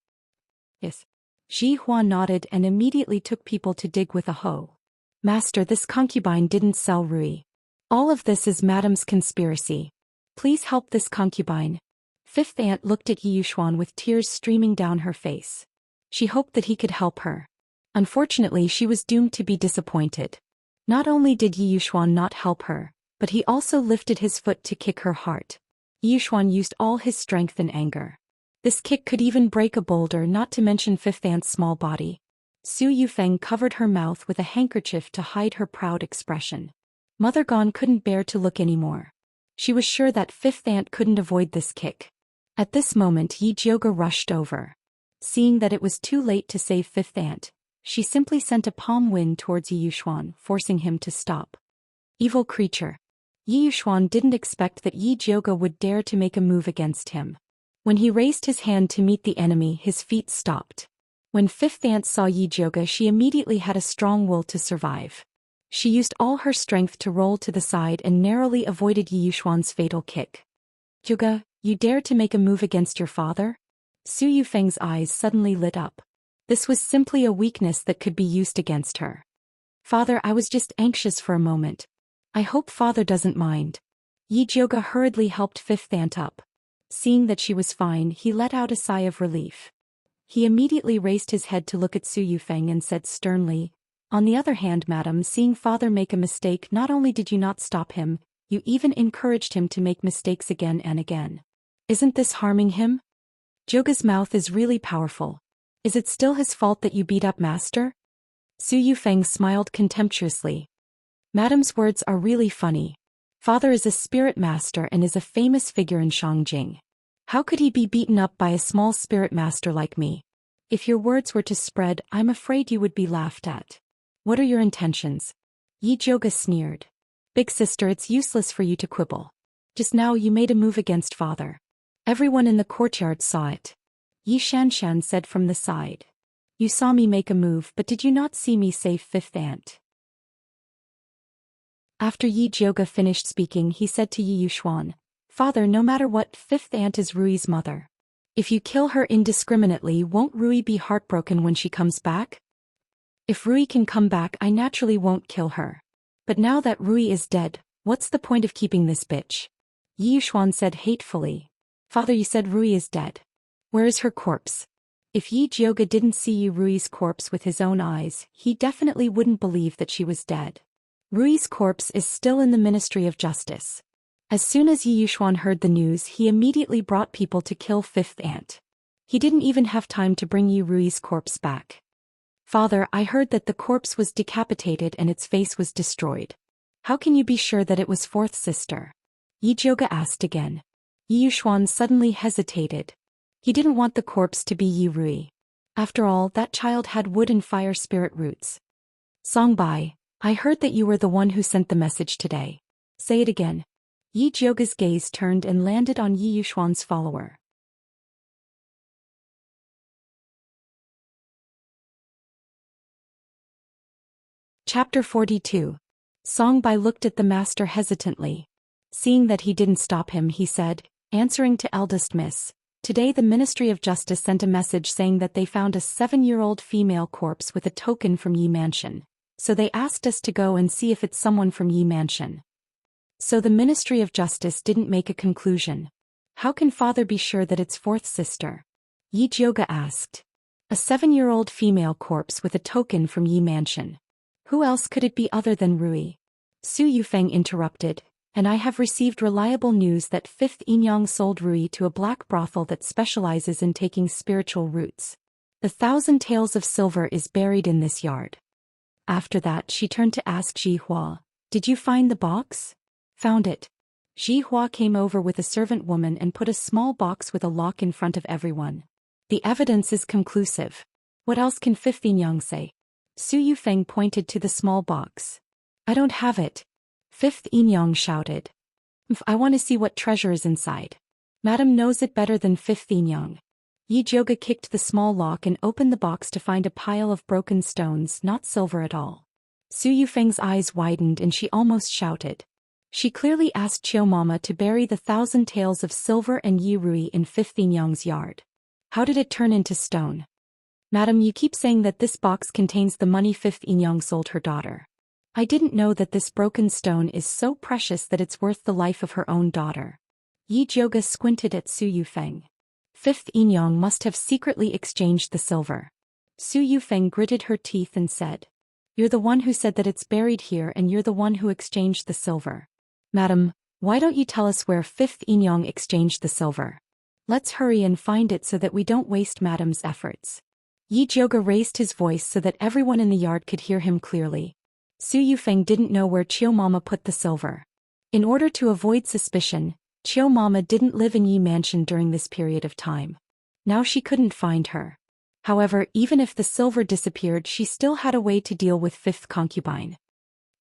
"Yes." Ji Hua nodded and immediately took people to dig with a hoe. "Master, this concubine didn't sell Rui. All of this is Madam's conspiracy. Please help this concubine." Fifth Aunt looked at Yi Yuxuan with tears streaming down her face. She hoped that he could help her. Unfortunately, she was doomed to be disappointed. Not only did Yi Yuxuan not help her, but he also lifted his foot to kick her heart. Yi Yuxuan used all his strength and anger. This kick could even break a boulder, not to mention Fifth Aunt's small body. Su Yufeng covered her mouth with a handkerchief to hide her proud expression. Mother Gone couldn't bear to look anymore. She was sure that Fifth Aunt couldn't avoid this kick. At this moment, Yi Jioga rushed over. Seeing that it was too late to save Fifth Aunt, she simply sent a palm wind towards Yi Yuxuan, forcing him to stop. Evil creature. Yi Yuxuan didn't expect that Yi Jioga would dare to make a move against him. When he raised his hand to meet the enemy, his feet stopped. When Fifth Aunt saw Yi Jioga, she immediately had a strong will to survive. She used all her strength to roll to the side and narrowly avoided Yi Yuxuan's fatal kick. "Jioga, you dared to make a move against your father?" Su Yufeng's eyes suddenly lit up. This was simply a weakness that could be used against her. "Father, I was just anxious for a moment. I hope father doesn't mind." Yi Jioga hurriedly helped Fifth Aunt up. Seeing that she was fine, he let out a sigh of relief. He immediately raised his head to look at Su Yufeng and said sternly, "On the other hand, madam, seeing father make a mistake, not only did you not stop him, you even encouraged him to make mistakes again and again. Isn't this harming him? Jioga's mouth is really powerful. Is it still his fault that you beat up master?" Su Yufeng smiled contemptuously. "Madam's words are really funny. Father is a spirit master and is a famous figure in Shangjing. How could he be beaten up by a small spirit master like me? If your words were to spread, I'm afraid you would be laughed at. What are your intentions?" Yi Jioga sneered. "Big sister, it's useless for you to quibble. Just now you made a move against father. Everyone in the courtyard saw it." Yi Xianxia said from the side. "You saw me make a move, but did you not see me save Fifth Aunt?" After Yi Jioga finished speaking, he said to Yi Yuxuan, "Father, no matter what, Fifth Aunt is Rui's mother. If you kill her indiscriminately, won't Rui be heartbroken when she comes back? If Rui can come back, I naturally won't kill her. But now that Rui is dead, what's the point of keeping this bitch?" Yi Yuxuan said hatefully. "Father, you said Rui is dead. Where is her corpse?" If Yi Jioga didn't see Rui's corpse with his own eyes, he definitely wouldn't believe that she was dead. Rui's corpse is still in the Ministry of Justice. As soon as Yi Yuxuan heard the news, he immediately brought people to kill Fifth Ant. He didn't even have time to bring Yi Rui's corpse back. Father, I heard that the corpse was decapitated and its face was destroyed. How can you be sure that it was fourth sister? Yi Zhouge asked again. Yi Yuxuan suddenly hesitated. He didn't want the corpse to be Yi Rui. After all, that child had wood and fire spirit roots. Songbai, I heard that you were the one who sent the message today. Say it again. Yi Zhouge's gaze turned and landed on Yi Yuxuan's follower. Chapter 42. Songbai looked at the master hesitantly. Seeing that he didn't stop him, he said, answering to eldest miss, today the Ministry of Justice sent a message saying that they found a 7-year-old female corpse with a token from Yi Mansion. So they asked us to go and see if it's someone from Yi Mansion. So the Ministry of Justice didn't make a conclusion. How can father be sure that it's fourth sister? Yi Zhouge asked. A 7-year-old female corpse with a token from Yi Mansion. Who else could it be other than Rui? Su Yufeng interrupted, and I have received reliable news that Fifth Inyang sold Rui to a black brothel that specializes in taking spiritual roots. The 1,000 taels of silver is buried in this yard. After that she turned to ask Ji Hua, did you find the box? Found it. Ji Hua came over with a servant woman and put a small box with a lock in front of everyone. The evidence is conclusive. What else can Fifth Inyang say? Su Yufeng pointed to the small box. I don't have it. Fifth Inyang shouted. I want to see what treasure is inside. Madam knows it better than Fifth Inyang. Yi Zhouge kicked the small lock and opened the box to find a pile of broken stones, not silver at all. Su Yufeng's eyes widened and she almost shouted. She clearly asked Chiu Mama to bury the 1,000 taels of silver and Yi Rui in Fifth Inyang's yard. How did it turn into stone? Madam, you keep saying that this box contains the money Fifth Inyang sold her daughter. I didn't know that this broken stone is so precious that it's worth the life of her own daughter. Yi Zhouge squinted at Su Yufeng. Fifth Inyang must have secretly exchanged the silver. Su Yufeng gritted her teeth and said. You're the one who said that it's buried here and you're the one who exchanged the silver. Madam, why don't you tell us where Fifth Inyang exchanged the silver? Let's hurry and find it so that we don't waste Madam's efforts. Yi Zhouge raised his voice so that everyone in the yard could hear him clearly. Su Yufeng didn't know where Chiu Mama put the silver. In order to avoid suspicion, Chiu Mama didn't live in Yi Mansion during this period of time. Now she couldn't find her. However, even if the silver disappeared, she still had a way to deal with Fifth Concubine.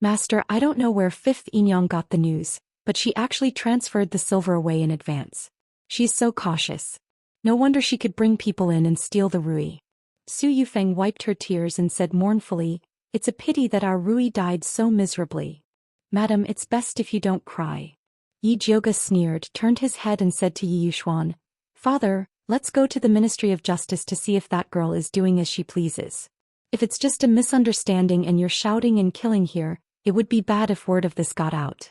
Master, I don't know where Fifth Inyang got the news, but she actually transferred the silver away in advance. She's so cautious. No wonder she could bring people in and steal the Rui. Su Yufeng wiped her tears and said mournfully, it's a pity that our Rui died so miserably. Madam, it's best if you don't cry. Yi Zhouge sneered, turned his head and said to Yi Yuxuan, Father, let's go to the Ministry of Justice to see if that girl is doing as she pleases. If it's just a misunderstanding and you're shouting and killing here, it would be bad if word of this got out.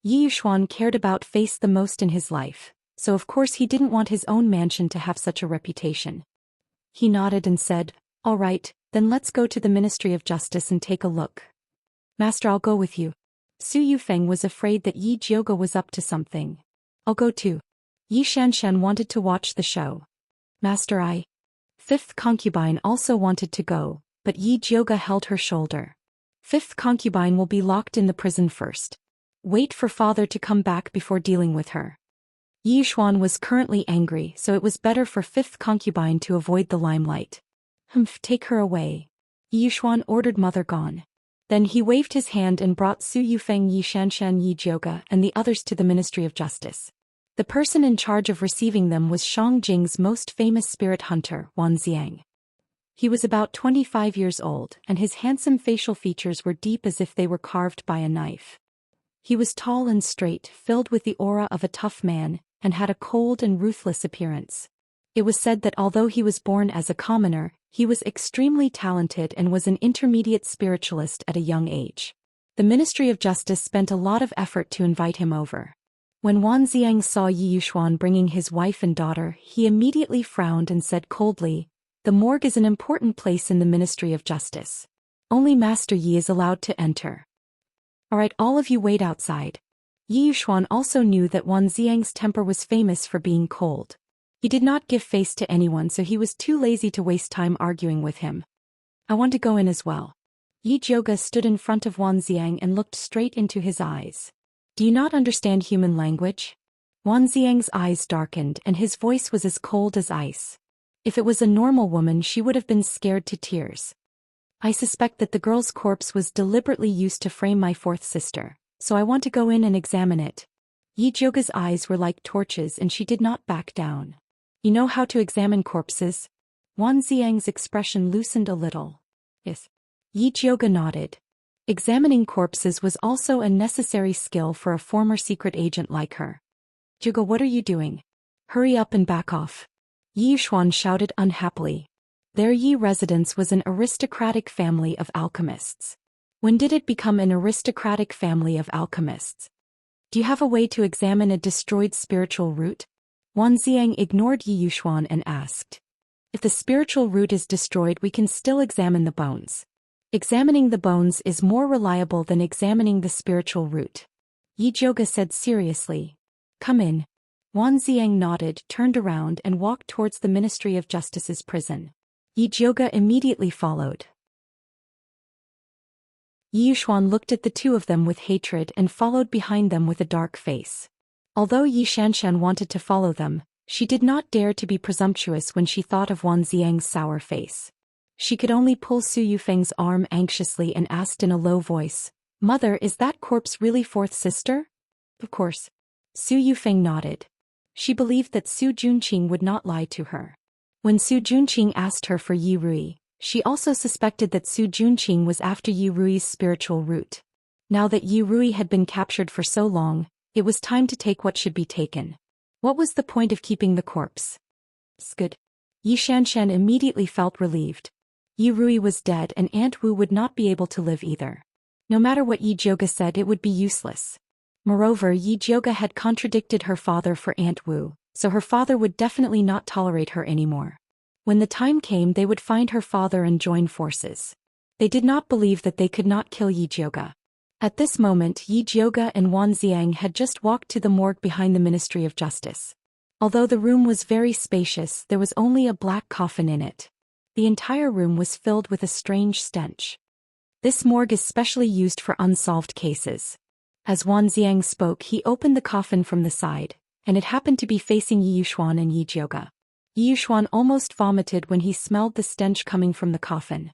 Yi Yuxuan cared about face the most in his life, so of course he didn't want his own mansion to have such a reputation. He nodded and said, all right, then let's go to the Ministry of Justice and take a look. Master, I'll go with you. Su Yufeng was afraid that Yi Zhouge was up to something. I'll go too. Yi Xianxia wanted to watch the show. Master, I. Fifth Concubine also wanted to go, but Yi Zhouge held her shoulder. Fifth Concubine will be locked in the prison first. Wait for father to come back before dealing with her. Yi Yuxuan was currently angry, so it was better for Fifth Concubine to avoid the limelight. Take her away. Yi Yuxuan ordered mother gone. Then he waved his hand and brought Su Yufeng, Yi Xianxia, Yi Zhouge, and the others to the Ministry of Justice. The person in charge of receiving them was Shangjing's most famous spirit hunter, Wan Xiang. He was about 25 years old, and his handsome facial features were deep as if they were carved by a knife. He was tall and straight, filled with the aura of a tough man, and had a cold and ruthless appearance. It was said that although he was born as a commoner, he was extremely talented and was an intermediate spiritualist at a young age. The Ministry of Justice spent a lot of effort to invite him over. When Wan Xiang saw Yi Yuxuan bringing his wife and daughter, he immediately frowned and said coldly, the morgue is an important place in the Ministry of Justice. Only Master Yi is allowed to enter. Alright, all of you wait outside. Yi Yuxuan also knew that Wan Xiang's temper was famous for being cold. He did not give face to anyone, so he was too lazy to waste time arguing with him. I want to go in as well. Yi Zhouge stood in front of Wan Xiang and looked straight into his eyes. Do you not understand human language? Wan Xiang's eyes darkened and his voice was as cold as ice. If it was a normal woman, she would have been scared to tears. I suspect that the girl's corpse was deliberately used to frame my fourth sister, so I want to go in and examine it. Yi Zhouge's eyes were like torches and she did not back down. You know how to examine corpses? Wan Xiang's expression loosened a little. Yes. Yi Zhouge nodded. Examining corpses was also a necessary skill for a former secret agent like her. Zhouge, what are you doing? Hurry up and back off. Yi Yuxuan shouted unhappily. Their Yi residence was an aristocratic family of alchemists. When did it become an aristocratic family of alchemists? Do you have a way to examine a destroyed spiritual root? Wan Xiang ignored Yi Yuxuan and asked. If the spiritual root is destroyed, we can still examine the bones. Examining the bones is more reliable than examining the spiritual root. Yi Zhouge said seriously. Come in. Wan Xiang nodded, turned around and walked towards the Ministry of Justice's prison. Yi Zhouge immediately followed. Yi Yuxuan looked at the two of them with hatred and followed behind them with a dark face. Although Yi Xianxia wanted to follow them, she did not dare to be presumptuous when she thought of Wan Xiang's sour face. She could only pull Su Yufeng's arm anxiously and asked in a low voice, Mother, is that corpse really fourth sister? Of course. Su Yufeng nodded. She believed that Su Junqing would not lie to her. When Su Junqing asked her for Yi Rui, she also suspected that Su Junqing was after Yi Rui's spiritual root. Now that Yi Rui had been captured for so long, it was time to take what should be taken. What was the point of keeping the corpse? Good. Yi Xianxian immediately felt relieved. Yi Rui was dead and Aunt Wu would not be able to live either. No matter what Yi Zhouge said, it would be useless. Moreover, Yi Zhouge had contradicted her father for Aunt Wu, so her father would definitely not tolerate her anymore. When the time came, they would find her father and join forces. They did not believe that they could not kill Yi Zhouge. At this moment, Yi Zhouge and Wan Xiang had just walked to the morgue behind the Ministry of Justice. Although the room was very spacious, there was only a black coffin in it. The entire room was filled with a strange stench. This morgue is specially used for unsolved cases. As Wan Xiang spoke, he opened the coffin from the side, and it happened to be facing Yi Yuxuan and Yi Zhouge. Yi Yuxuan almost vomited when he smelled the stench coming from the coffin.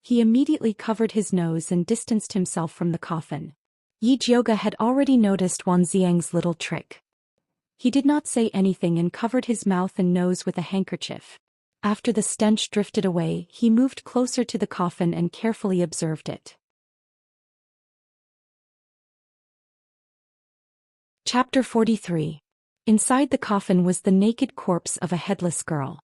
He immediately covered his nose and distanced himself from the coffin. Yi Zhouge had already noticed Wan Xiang's little trick. He did not say anything and covered his mouth and nose with a handkerchief. After the stench drifted away, he moved closer to the coffin and carefully observed it. Chapter 43. Inside the coffin was the naked corpse of a headless girl.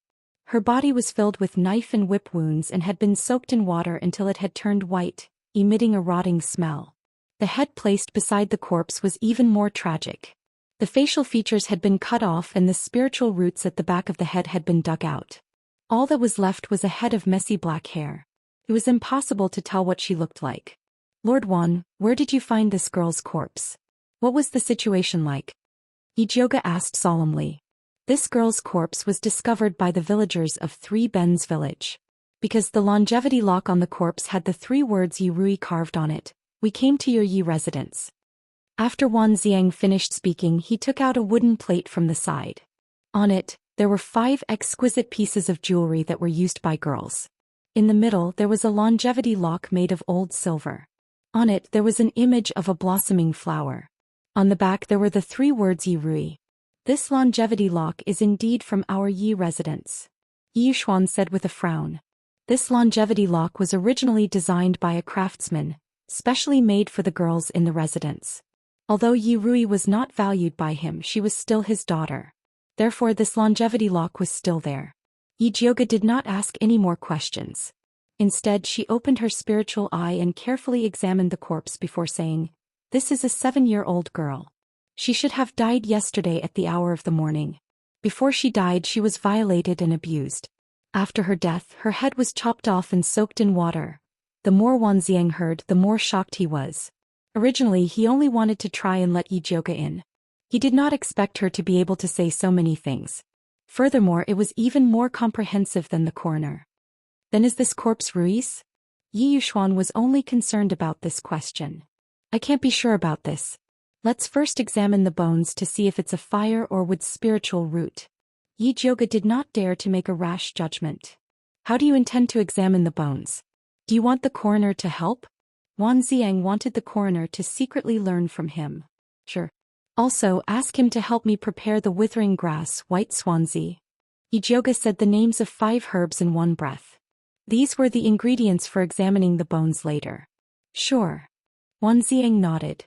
Her body was filled with knife and whip wounds and had been soaked in water until it had turned white, emitting a rotting smell. The head placed beside the corpse was even more tragic. The facial features had been cut off and the spiritual roots at the back of the head had been dug out. All that was left was a head of messy black hair. It was impossible to tell what she looked like. Lord Wan, where did you find this girl's corpse? What was the situation like? Yi Zhouge asked solemnly. This girl's corpse was discovered by the villagers of Three Bends village. Because the longevity lock on the corpse had the 3 words Yi Rui carved on it, we came to your Yi residence. After Wan Xiang finished speaking, he took out a wooden plate from the side. On it, there were 5 exquisite pieces of jewelry that were used by girls. In the middle, there was a longevity lock made of old silver. On it, there was an image of a blossoming flower. On the back, there were the 3 words Yi Rui. This longevity lock is indeed from our Yi residence. Yi Yuxuan said with a frown. This longevity lock was originally designed by a craftsman, specially made for the girls in the residence. Although Yi Rui was not valued by him, she was still his daughter. Therefore this longevity lock was still there. Yi Zhouge did not ask any more questions. Instead, she opened her spiritual eye and carefully examined the corpse before saying, "This is a 7-year-old girl. She should have died yesterday at the hour of the morning. Before she died, she was violated and abused. After her death, her head was chopped off and soaked in water." The more Wan Xiang heard, the more shocked he was. Originally he only wanted to try and let Yi Jioge in. He did not expect her to be able to say so many things. Furthermore, it was even more comprehensive than the coroner. Then is this corpse Rui's? Yi Yuxuan was only concerned about this question. I can't be sure about this. Let's first examine the bones to see if it's a fire or wood spiritual root. Yi Jioge did not dare to make a rash judgment. How do you intend to examine the bones? Do you want the coroner to help? Wan Xiang wanted the coroner to secretly learn from him. Sure. Also, ask him to help me prepare the withering grass, white swansea. Yi Jioge said the names of 5 herbs in one breath. These were the ingredients for examining the bones later. Sure. Wan Xiang nodded.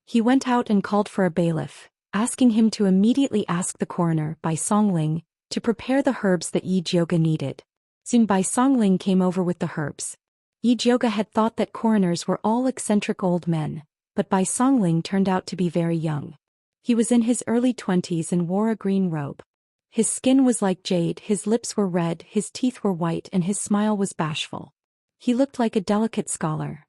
He went out and called for a bailiff, asking him to immediately ask the coroner, Bai Songling, to prepare the herbs that Yi Jioge needed. Soon Bai Songling came over with the herbs. Yi Jioge had thought that coroners were all eccentric old men, but Bai Songling turned out to be very young. He was in his early 20s and wore a green robe. His skin was like jade, his lips were red, his teeth were white, and his smile was bashful. He looked like a delicate scholar.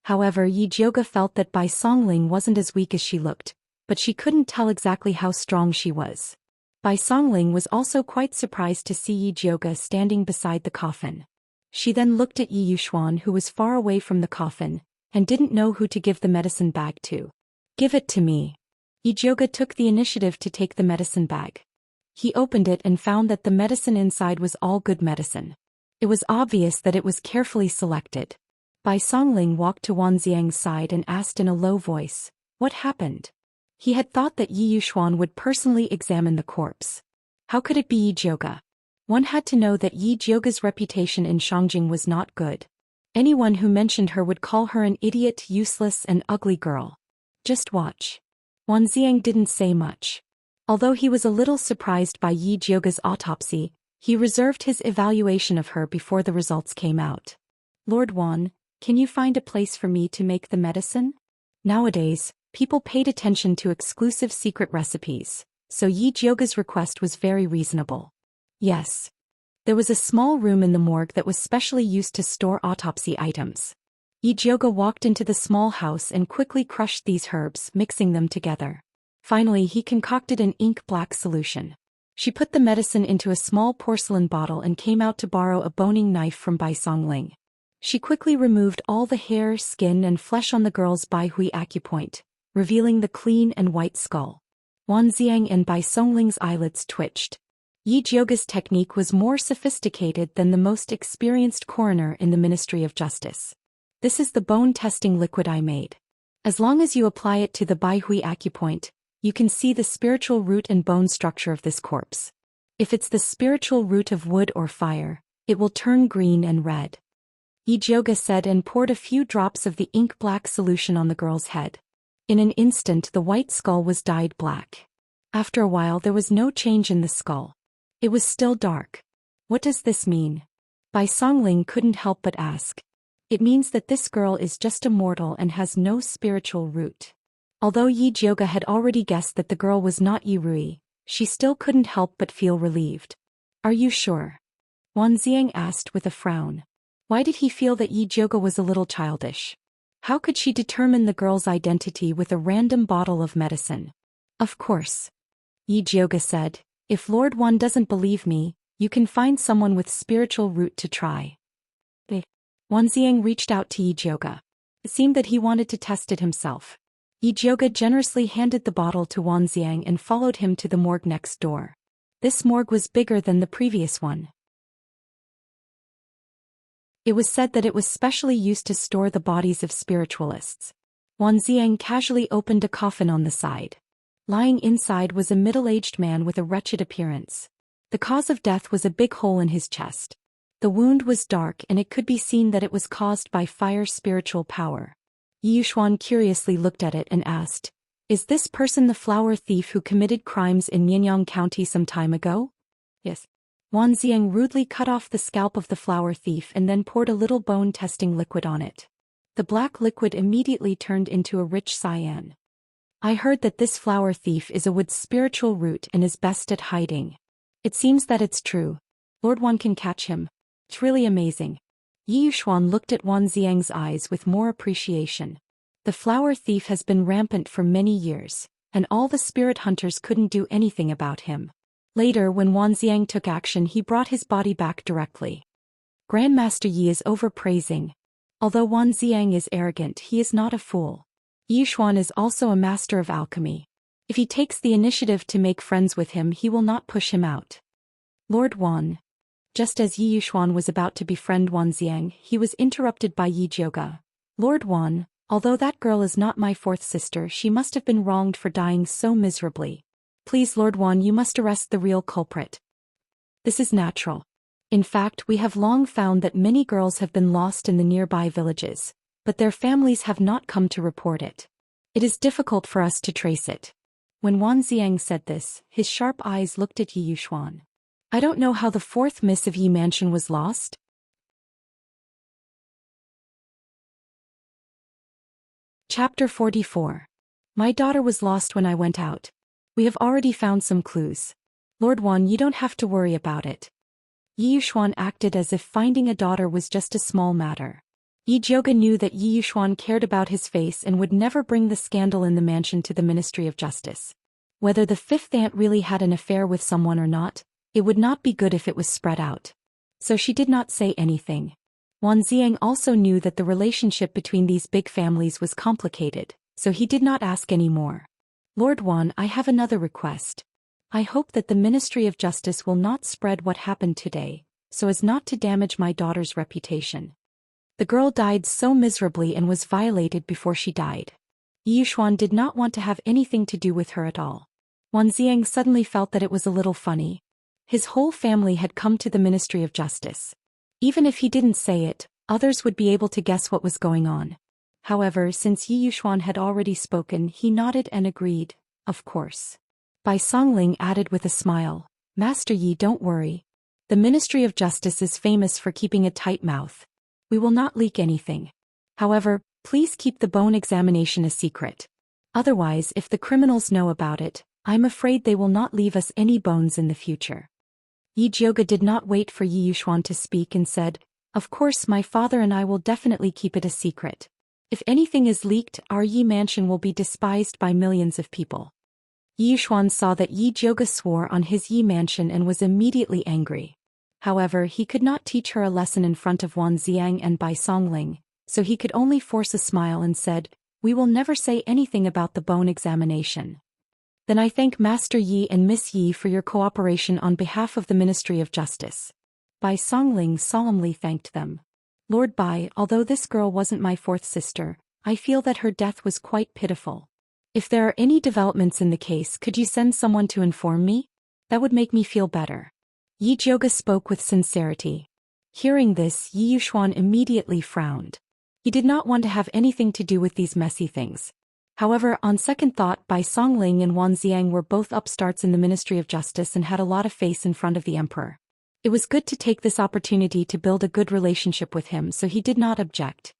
However, Yi Jioge felt that Bai Songling wasn't as weak as she looked, but she couldn't tell exactly how strong she was. Bai Songling was also quite surprised to see Yi Jioge standing beside the coffin. She then looked at Yi Yuxuan, who was far away from the coffin, and didn't know who to give the medicine bag to. Give it to me. Yi Jioge took the initiative to take the medicine bag. He opened it and found that the medicine inside was all good medicine. It was obvious that it was carefully selected. Bai Songling walked to Wan Xiang's side and asked in a low voice, what happened? He had thought that Yi Yuxuan would personally examine the corpse. How could it be Yi Jioge? One had to know that Yi Jioge's reputation in Shangjing was not good. Anyone who mentioned her would call her an idiot, useless, and ugly girl. Just watch. Wan Xiang didn't say much. Although he was a little surprised by Yi Jioge's autopsy, he reserved his evaluation of her before the results came out. Lord Wan, can you find a place for me to make the medicine? Nowadays, people paid attention to exclusive secret recipes, so Yi Jioge's request was very reasonable. Yes. There was a small room in the morgue that was specially used to store autopsy items. Yi Jioge walked into the small house and quickly crushed these herbs, mixing them together. Finally, he concocted an ink-black solution. She put the medicine into a small porcelain bottle and came out to borrow a boning knife from Bai Songling. She quickly removed all the hair, skin, and flesh on the girl's Bai Hui acupoint, revealing the clean and white skull. Wan Xiang and Bai Songling's eyelids twitched. Yi Jioge's technique was more sophisticated than the most experienced coroner in the Ministry of Justice. This is the bone-testing liquid I made. As long as you apply it to the Bai Hui acupoint, you can see the spiritual root and bone structure of this corpse. If it's the spiritual root of wood or fire, it will turn green and red. Yi Jioge said and poured a few drops of the ink-black solution on the girl's head. In an instant the white skull was dyed black. After a while there was no change in the skull. It was still dark. What does this mean? Bai Songling couldn't help but ask. It means that this girl is just a mortal and has no spiritual root. Although Yi Jioge had already guessed that the girl was not Yi Rui, she still couldn't help but feel relieved. Are you sure? Wan Xiang asked with a frown. Why did he feel that Yi Jioge was a little childish? How could she determine the girl's identity with a random bottle of medicine? Of course. Yi Jioge said, if Lord Wan doesn't believe me, you can find someone with spiritual root to try. Wan Xiang reached out to Yi Jioge. It seemed that he wanted to test it himself. Yi Jioge generously handed the bottle to Wan Xiang and followed him to the morgue next door. This morgue was bigger than the previous one. It was said that it was specially used to store the bodies of spiritualists. Wan Xiang casually opened a coffin on the side. Lying inside was a middle-aged man with a wretched appearance. The cause of death was a big hole in his chest. The wound was dark and it could be seen that it was caused by fire spiritual power. Yi Yuxuan curiously looked at it and asked, is this person the flower thief who committed crimes in Mianyang County some time ago? Yes. Wan Xiang rudely cut off the scalp of the flower thief and then poured a little bone-testing liquid on it. The black liquid immediately turned into a rich cyan. I heard that this flower thief is a wood spiritual root and is best at hiding. It seems that it's true. Lord Wan can catch him. It's really amazing. Yi Yuxuan looked at Wan Xiang's eyes with more appreciation. The flower thief has been rampant for many years, and all the spirit hunters couldn't do anything about him. Later, when Wan Xiang took action, he brought his body back directly. Grandmaster Yi is overpraising. Although Wan Xiang is arrogant, he is not a fool. Yi Yuxuan is also a master of alchemy. If he takes the initiative to make friends with him, he will not push him out. Lord Wan. Just as Yi Yuxuan was about to befriend Wan Xiang, he was interrupted by Yi Zhouga. Lord Wan, although that girl is not my fourth sister, she must have been wronged for dying so miserably. Please, Lord Wan, you must arrest the real culprit. This is natural. In fact, we have long found that many girls have been lost in the nearby villages, but their families have not come to report it. It is difficult for us to trace it. When Wan Xiang said this, his sharp eyes looked at Yi Yuxuan. I don't know how the fourth miss of Yi Mansion was lost. Chapter 44. My daughter was lost when I went out. We have already found some clues. Lord Wan, you don't have to worry about it. Yi Yuxuan acted as if finding a daughter was just a small matter. Yi Zhouga knew that Yi Yuxuan cared about his face and would never bring the scandal in the mansion to the Ministry of Justice. Whether the fifth aunt really had an affair with someone or not, it would not be good if it was spread out. So she did not say anything. Wan Xiang also knew that the relationship between these big families was complicated, so he did not ask any more. Lord Wan, I have another request. I hope that the Ministry of Justice will not spread what happened today, so as not to damage my daughter's reputation. The girl died so miserably and was violated before she died. Yi Yuxuan did not want to have anything to do with her at all. Wan Xiang suddenly felt that it was a little funny. His whole family had come to the Ministry of Justice. Even if he didn't say it, others would be able to guess what was going on. However, since Yi Yuxuan had already spoken, he nodded and agreed, of course. Bai Songling added with a smile, Master Yi, don't worry. The Ministry of Justice is famous for keeping a tight mouth. We will not leak anything. However, please keep the bone examination a secret. Otherwise, if the criminals know about it, I'm afraid they will not leave us any bones in the future. Yi Zhouga did not wait for Yi Yuxuan to speak and said, of course, my father and I will definitely keep it a secret. If anything is leaked, our Yi Mansion will be despised by millions of people. Yi Yuxuan saw that Yi Zhouga swore on his Yi Mansion and was immediately angry. However, he could not teach her a lesson in front of Wan Xiang and Bai Songling, so he could only force a smile and said, we will never say anything about the bone examination. Then I thank Master Yi and Miss Yi for your cooperation on behalf of the Ministry of Justice. Bai Songling solemnly thanked them. Lord Bai, although this girl wasn't my fourth sister, I feel that her death was quite pitiful. If there are any developments in the case, could you send someone to inform me? That would make me feel better. Yi Zhouga spoke with sincerity. Hearing this, Yi Yuxuan immediately frowned. He did not want to have anything to do with these messy things. However, on second thought, Bai Songling and Wan Xiang were both upstarts in the Ministry of Justice and had a lot of face in front of the emperor. It was good to take this opportunity to build a good relationship with him, so he did not object.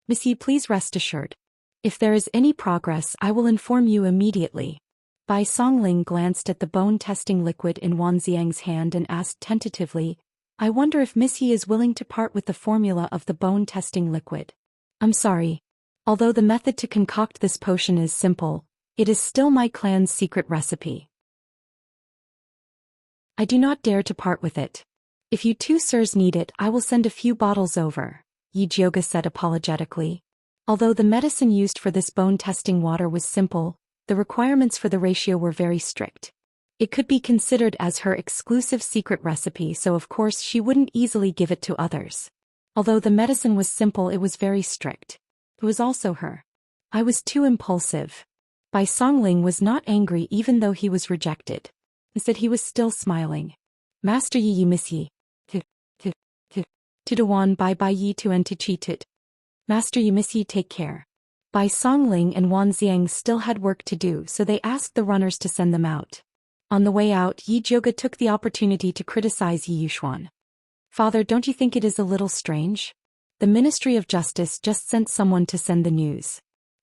Miss Yi, please rest assured. If there is any progress, I will inform you immediately. Bai Songling glanced at the bone-testing liquid in Wan Xiang's hand and asked tentatively, I wonder if Miss Yi is willing to part with the formula of the bone-testing liquid. I'm sorry. Although the method to concoct this potion is simple, it is still my clan's secret recipe. I do not dare to part with it. If you two sirs need it, I will send a few bottles over, Yi Zhouga said apologetically. Although the medicine used for this bone-testing water was simple, the requirements for the ratio were very strict. It could be considered as her exclusive secret recipe, so of course she wouldn't easily give it to others. Although the medicine was simple, it was very strict. It was also her. I was too impulsive. Bai Songling was not angry even though he was rejected. Instead he was still smiling. Master Yi Miss Yi. To Wan Bai Yi to and to Chi Tut. Master Yi Miss Yi, take care. Bai Songling and Wan Xiang still had work to do, so they asked the runners to send them out. On the way out, Yi Zhouga took the opportunity to criticize Yi Yuxuan. Father, don't you think it is a little strange? The Ministry of Justice just sent someone to send the news.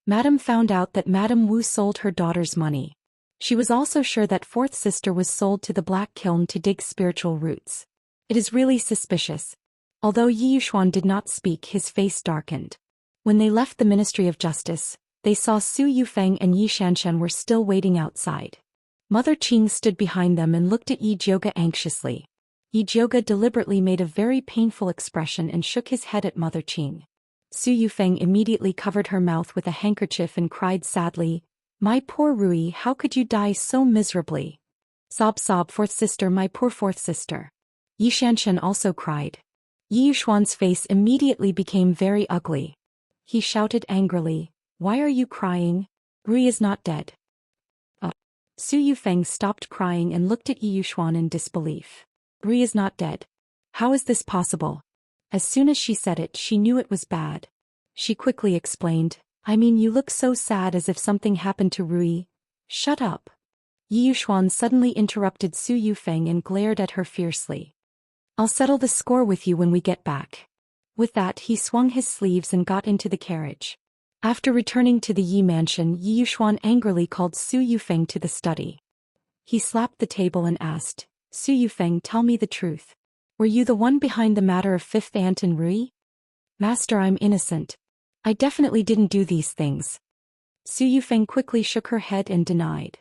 Madam found out that Madam Wu sold her daughter's money. She was also sure that fourth sister was sold to the Black Kiln to dig spiritual roots. It is really suspicious. Although Yi Yuxuan did not speak, his face darkened. When they left the Ministry of Justice, they saw Su Yufeng and Yi Xianxia were still waiting outside. Mother Qing stood behind them and looked at Yi Jioga anxiously. Yi Jioga deliberately made a very painful expression and shook his head at Mother Qing. Su Yufeng immediately covered her mouth with a handkerchief and cried sadly, "My poor Rui, how could you die so miserably? Sob sob, fourth sister, my poor fourth sister." Yi Xianxia also cried. Yi Yuxuan's face immediately became very ugly. He shouted angrily, "Why are you crying? Rui is not dead." Su Yufeng stopped crying and looked at Yi Yuxuan in disbelief. "Rui is not dead. How is this possible?" As soon as she said it, she knew it was bad. She quickly explained, "I mean, you look so sad, as if something happened to Rui." "Shut up." Yi Yuxuan suddenly interrupted Su Yufeng and glared at her fiercely. "I'll settle the score with you when we get back." With that, he swung his sleeves and got into the carriage. After returning to the Yi mansion, Yi Yuxuan angrily called Su Yufeng to the study. He slapped the table and asked, "Su Yufeng, tell me the truth. Were you the one behind the matter of fifth aunt and Rui?" "Master, I'm innocent. I definitely didn't do these things." Su Yufeng quickly shook her head and denied.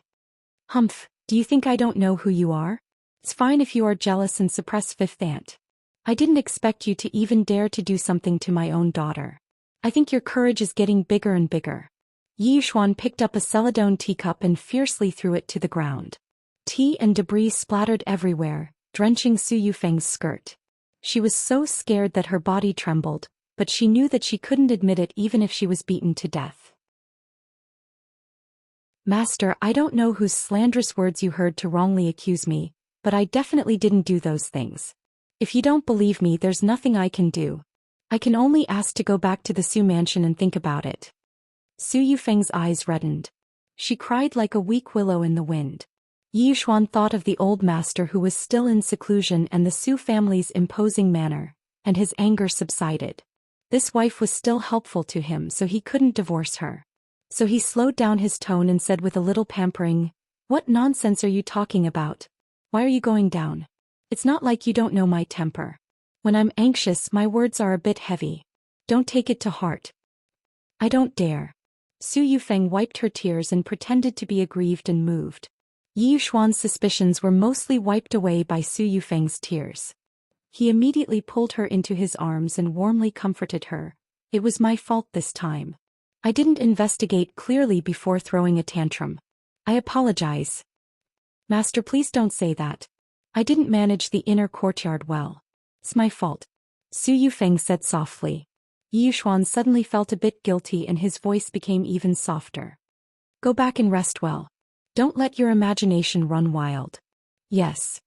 "Humph, do you think I don't know who you are? It's fine if you are jealous and suppress fifth aunt. I didn't expect you to even dare to do something to my own daughter. I think your courage is getting bigger and bigger." Yi Yuxuan picked up a celadone teacup and fiercely threw it to the ground. Tea and debris splattered everywhere, drenching Su Yufeng's skirt. She was so scared that her body trembled, but she knew that she couldn't admit it even if she was beaten to death. "Master, I don't know whose slanderous words you heard to wrongly accuse me, but I definitely didn't do those things. If you don't believe me, there's nothing I can do. I can only ask to go back to the Su mansion and think about it." Su Yufeng's eyes reddened. She cried like a weak willow in the wind. Yi Yuxuan thought of the old master who was still in seclusion and the Su family's imposing manner, and his anger subsided. This wife was still helpful to him, so he couldn't divorce her. So he slowed down his tone and said with a little pampering, "What nonsense are you talking about? Why are you going down? It's not like you don't know my temper. When I'm anxious, my words are a bit heavy. Don't take it to heart." "I don't dare." Su Yufeng wiped her tears and pretended to be aggrieved and moved. Yi Yuxuan's suspicions were mostly wiped away by Su Yufeng's tears. He immediately pulled her into his arms and warmly comforted her. "It was my fault this time. I didn't investigate clearly before throwing a tantrum. I apologize." "Master, please don't say that. I didn't manage the inner courtyard well. It's my fault," Su Yufeng said softly. Yi Yuxuan suddenly felt a bit guilty and his voice became even softer. "Go back and rest well. Don't let your imagination run wild." "Yes."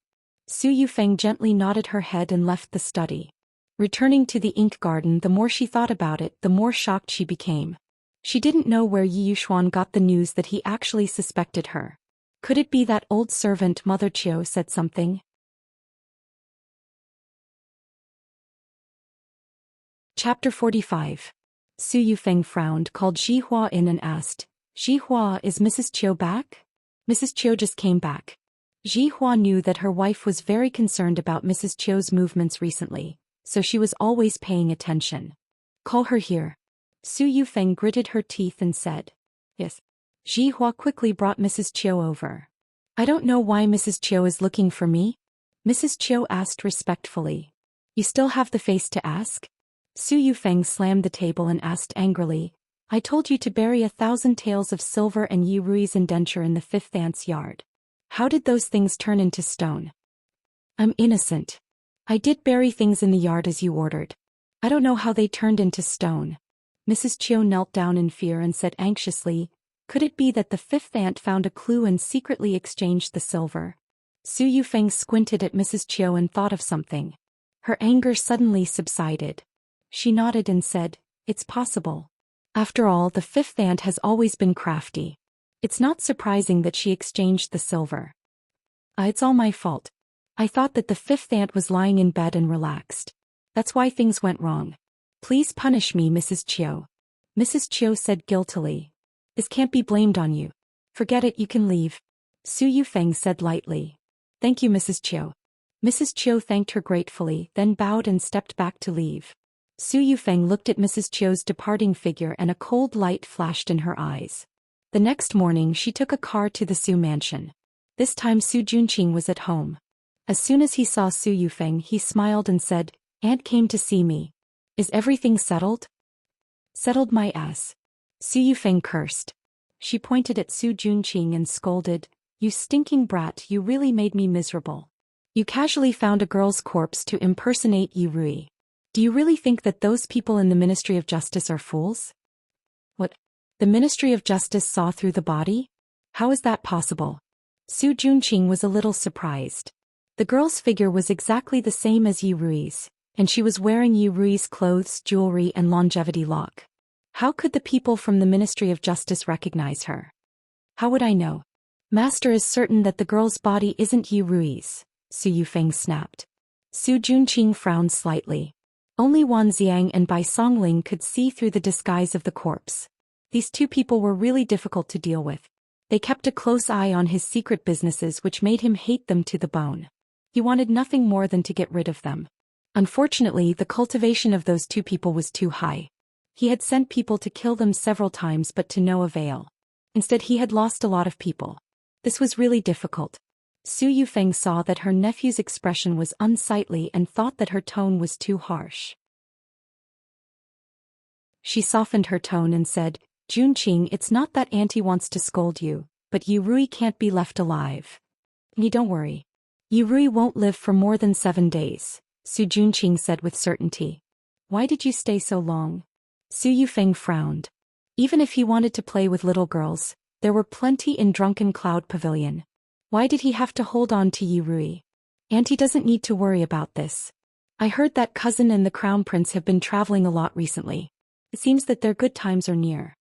Su Yufeng gently nodded her head and left the study. Returning to the ink garden, the more she thought about it, the more shocked she became. She didn't know where Yi Yuxuan got the news that he actually suspected her. Could it be that old servant Mother Qiu said something? Chapter 45. Su Yufeng frowned, called Zhihua in and asked, "Zhihua, is Mrs. Qiu back?" "Mrs. Qiu just came back." Zhihua knew that her wife was very concerned about Mrs. Qiu's movements recently, so she was always paying attention. "Call her here." Su Yufeng gritted her teeth and said, "Yes." Zhihua quickly brought Mrs. Qiu over. "I don't know why Mrs. Qiu is looking for me?" Mrs. Qiu asked respectfully. "You still have the face to ask?" Su Yufeng slammed the table and asked angrily, "I told you to bury 1,000 taels of silver and Yi Rui's indenture in the fifth aunt's yard. How did those things turn into stone?" "I'm innocent. I did bury things in the yard as you ordered. I don't know how they turned into stone." Mrs. Qiu knelt down in fear and said anxiously, "Could it be that the fifth aunt found a clue and secretly exchanged the silver?" Su Yufeng squinted at Mrs. Qiu and thought of something. Her anger suddenly subsided. She nodded and said, "It's possible. After all, the fifth aunt has always been crafty. It's not surprising that she exchanged the silver. It's all my fault. I thought that the fifth aunt was lying in bed and relaxed. That's why things went wrong. Please punish me, Mrs. Qiu." Mrs. Qiu said guiltily, "This can't be blamed on you. Forget it, you can leave." Su Yufeng said lightly, "Thank you, Mrs. Qiu." Mrs. Chiu thanked her gratefully, then bowed and stepped back to leave. Su Yufeng looked at Mrs. Chiu's departing figure and a cold light flashed in her eyes. The next morning she took a car to the Su mansion. This time Su Junqing was at home. As soon as he saw Su Yufeng he smiled and said, "Aunt came to see me. Is everything settled?" "Settled my ass." Su Yufeng cursed. She pointed at Su Junqing and scolded, "You stinking brat, you really made me miserable. You casually found a girl's corpse to impersonate Yi Rui. Do you really think that those people in the Ministry of Justice are fools?" "What? The Ministry of Justice saw through the body? How is that possible?" Su Junqing was a little surprised. The girl's figure was exactly the same as Yi Rui's, and she was wearing Yi Rui's clothes, jewelry and longevity lock. How could the people from the Ministry of Justice recognize her? "How would I know? Master is certain that the girl's body isn't Yi Rui's," Su Yufeng snapped. Su Junqing frowned slightly. Only Wan Xiang and Bai Songling could see through the disguise of the corpse. These two people were really difficult to deal with. They kept a close eye on his secret businesses, which made him hate them to the bone. He wanted nothing more than to get rid of them. Unfortunately, the cultivation of those two people was too high. He had sent people to kill them several times but to no avail. Instead he had lost a lot of people. This was really difficult. Su Yufeng saw that her nephew's expression was unsightly and thought that her tone was too harsh. She softened her tone and said, "Junqing, it's not that Auntie wants to scold you, but Yi Rui can't be left alive. Don't worry. Yi Rui won't live for more than 7 days, Su Junqing said with certainty. "Why did you stay so long?" Su Yufeng frowned. Even if he wanted to play with little girls, there were plenty in Drunken Cloud Pavilion. Why did he have to hold on to Yi Rui? "Auntie doesn't need to worry about this. I heard that cousin and the crown prince have been traveling a lot recently. It seems that their good times are near."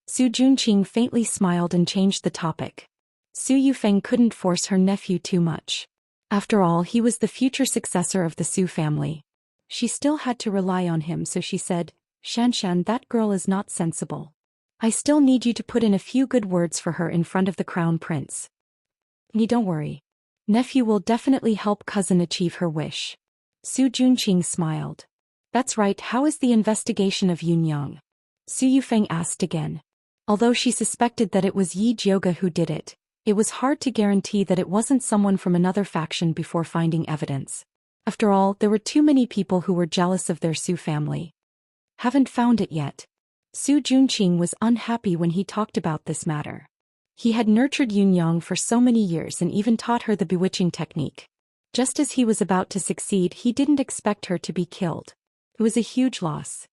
Su Junqing faintly smiled and changed the topic. Su Yufeng couldn't force her nephew too much. After all, he was the future successor of the Su family. She still had to rely on him, so she said, "Xianxia, that girl is not sensible. I still need you to put in a few good words for her in front of the crown prince." "Don't worry. Nephew will definitely help cousin achieve her wish." Su Junqing smiled. "That's right, how is the investigation of Yunyang?" Su Yufeng asked again. Although she suspected that it was Yi Jioga who did it, it was hard to guarantee that it wasn't someone from another faction before finding evidence. After all, there were too many people who were jealous of their Su family. "Haven't found it yet." Su Junqing was unhappy when he talked about this matter. He had nurtured Yunyang for so many years and even taught her the bewitching technique. Just as he was about to succeed, he didn't expect her to be killed. It was a huge loss.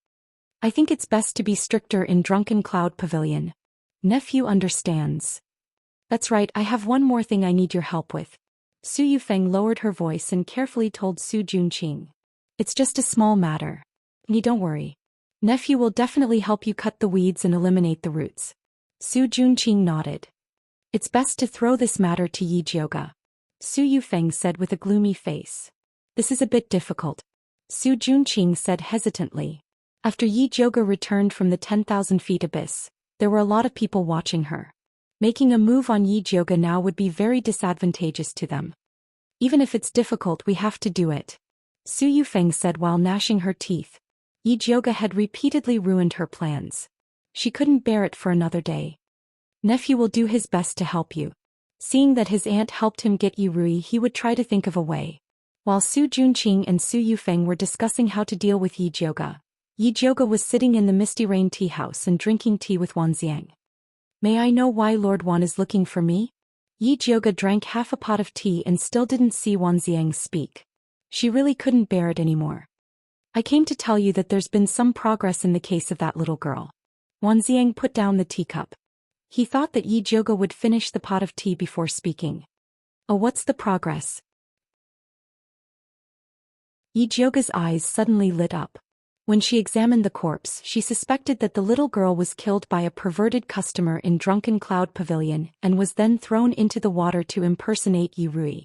"I think it's best to be stricter in Drunken Cloud Pavilion. Nephew understands." "That's right, I have one more thing I need your help with." Su Yufeng lowered her voice and carefully told Su Junqing. "It's just a small matter. Don't worry. Nephew will definitely help you cut the weeds and eliminate the roots." Su Junqing nodded. "It's best to throw this matter to Yi Jioga," Su Yufeng said with a gloomy face. "This is a bit difficult," Su Junqing said hesitantly. After Yi Jioga returned from the 10,000 feet abyss, there were a lot of people watching her. Making a move on Yi Jioga now would be very disadvantageous to them. "Even if it's difficult, we have to do it," Su Yufeng said while gnashing her teeth. Yi Jioga had repeatedly ruined her plans. She couldn't bear it for another day. "Nephew will do his best to help you." Seeing that his aunt helped him get Yi Rui, he would try to think of a way. While Su Junqing and Su Yufeng were discussing how to deal with Yi Jioga was sitting in the Misty Rain tea house and drinking tea with Wan Xiang. "May I know why Lord Wan is looking for me?" Yi Jioga drank half a pot of tea and still didn't see Wan Xiang speak. She really couldn't bear it anymore. "I came to tell you that there's been some progress in the case of that little girl." Wan Xiang put down the teacup. He thought that Yi Jioga would finish the pot of tea before speaking. "Oh, what's the progress?" Yi Jioga's eyes suddenly lit up. When she examined the corpse, she suspected that the little girl was killed by a perverted customer in Drunken Cloud Pavilion and was then thrown into the water to impersonate Yi Rui.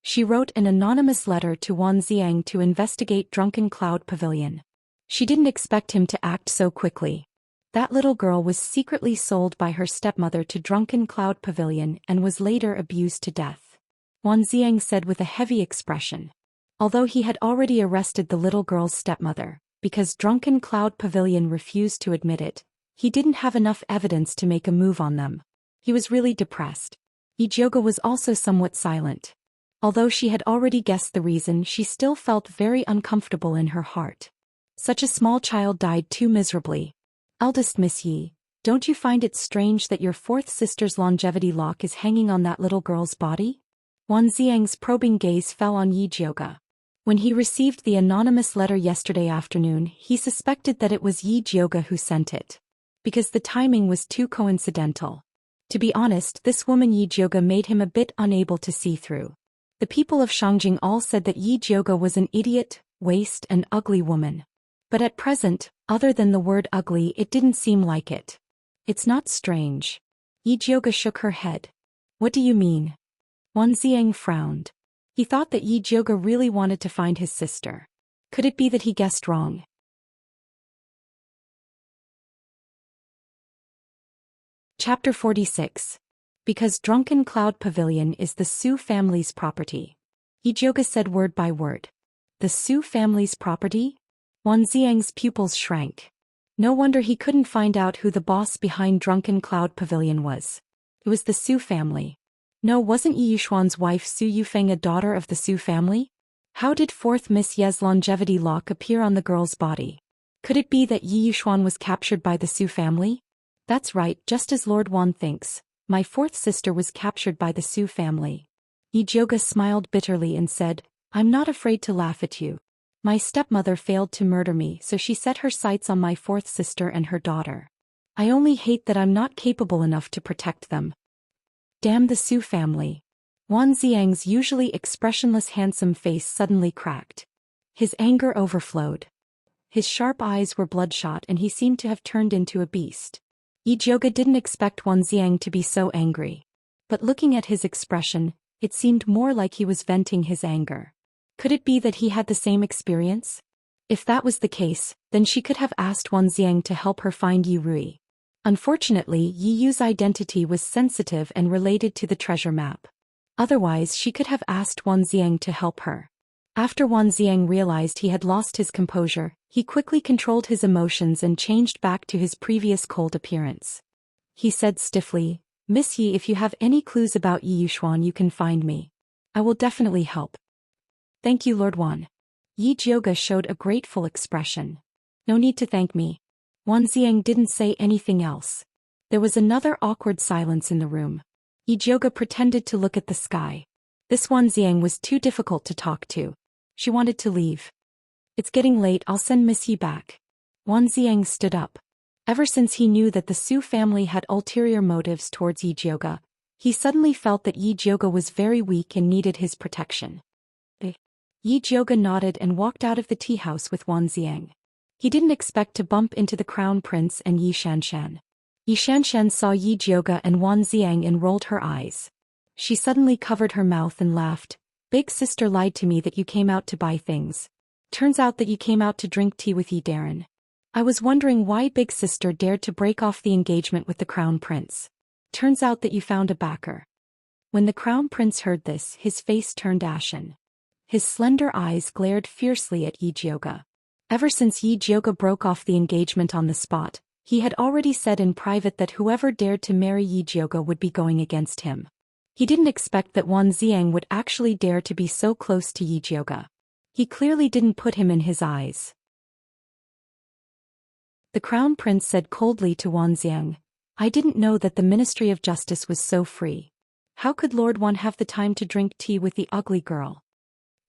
She wrote an anonymous letter to Wan Xiang to investigate Drunken Cloud Pavilion. She didn't expect him to act so quickly. That little girl was secretly sold by her stepmother to Drunken Cloud Pavilion and was later abused to death. Wan Xiang said with a heavy expression. Although he had already arrested the little girl's stepmother, because Drunken Cloud Pavilion refused to admit it, he didn't have enough evidence to make a move on them. He was really depressed. Yijioga was also somewhat silent. Although she had already guessed the reason, she still felt very uncomfortable in her heart. Such a small child died too miserably. Eldest Miss Yi, don't you find it strange that your fourth sister's longevity lock is hanging on that little girl's body? Wan Xiang's probing gaze fell on Yijioga. When he received the anonymous letter yesterday afternoon, he suspected that it was Yijioga who sent it. Because the timing was too coincidental. To be honest, this woman Yijioga made him a bit unable to see through. The people of Shangjing all said that Yijioga was an idiot, waste and ugly woman. But at present, other than the word ugly, it didn't seem like it. It's not strange. Yijioga shook her head. What do you mean? Wan Xiang frowned. He thought that Yijioga really wanted to find his sister. Could it be that he guessed wrong? Chapter 46. Because Drunken Cloud Pavilion is the Su family's property. Yijioga said word by word. The Su family's property? Wan Xiang's pupils shrank. No wonder he couldn't find out who the boss behind Drunken Cloud Pavilion was. It was the Su family. No, wasn't Yi Yushuan's wife Su Yufeng a daughter of the Su family? How did fourth Miss Ye's longevity lock appear on the girl's body? Could it be that Yi Yushuan was captured by the Su family? That's right, just as Lord Wan thinks. My fourth sister was captured by the Su family. Yijioga smiled bitterly and said, I'm not afraid to laugh at you. My stepmother failed to murder me, so she set her sights on my fourth sister and her daughter. I only hate that I'm not capable enough to protect them. Damn the Su family. Wan Xiang's usually expressionless handsome face suddenly cracked. His anger overflowed. His sharp eyes were bloodshot and he seemed to have turned into a beast. Yijioga didn't expect Wan Xiang to be so angry. But looking at his expression, it seemed more like he was venting his anger. Could it be that he had the same experience? If that was the case, then she could have asked Wan Xiang to help her find Yi Rui. Unfortunately, Yi Yu's identity was sensitive and related to the treasure map. Otherwise, she could have asked Wan Xiang to help her. After Wan Xiang realized he had lost his composure, he quickly controlled his emotions and changed back to his previous cold appearance. He said stiffly, Miss Yi, if you have any clues about Yi Yushuan, you can find me. I will definitely help. Thank you, Lord Wan. Yijioga showed a grateful expression. No need to thank me. Wan Xiang didn't say anything else. There was another awkward silence in the room. Yijioga pretended to look at the sky. This Wan Xiang was too difficult to talk to. She wanted to leave. It's getting late, I'll send Miss Yi back. Wan Xiang stood up. Ever since he knew that the Su family had ulterior motives towards Yijioga, he suddenly felt that Yijioga was very weak and needed his protection. Yijioga nodded and walked out of the tea house with Wan Xiang. He didn't expect to bump into the Crown Prince and Yi Xianxian. Yi Xianxian saw Yijioga and Wan Xiang and rolled her eyes. She suddenly covered her mouth and laughed. Big sister lied to me that you came out to buy things. Turns out that you came out to drink tea with Yi Darren. I was wondering why big sister dared to break off the engagement with the Crown Prince. Turns out that you found a backer. When the Crown Prince heard this, his face turned ashen. His slender eyes glared fiercely at Yijioga. Ever since Yijioga broke off the engagement on the spot, he had already said in private that whoever dared to marry Yijioga would be going against him. He didn't expect that Wan Xiang would actually dare to be so close to Yijioga. He clearly didn't put him in his eyes. The Crown Prince said coldly to Wan Xiang, I didn't know that the Ministry of Justice was so free. How could Lord Wan have the time to drink tea with the ugly girl?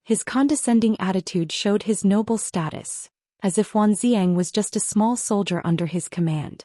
His condescending attitude showed his noble status, as if Wan Xiang was just a small soldier under his command.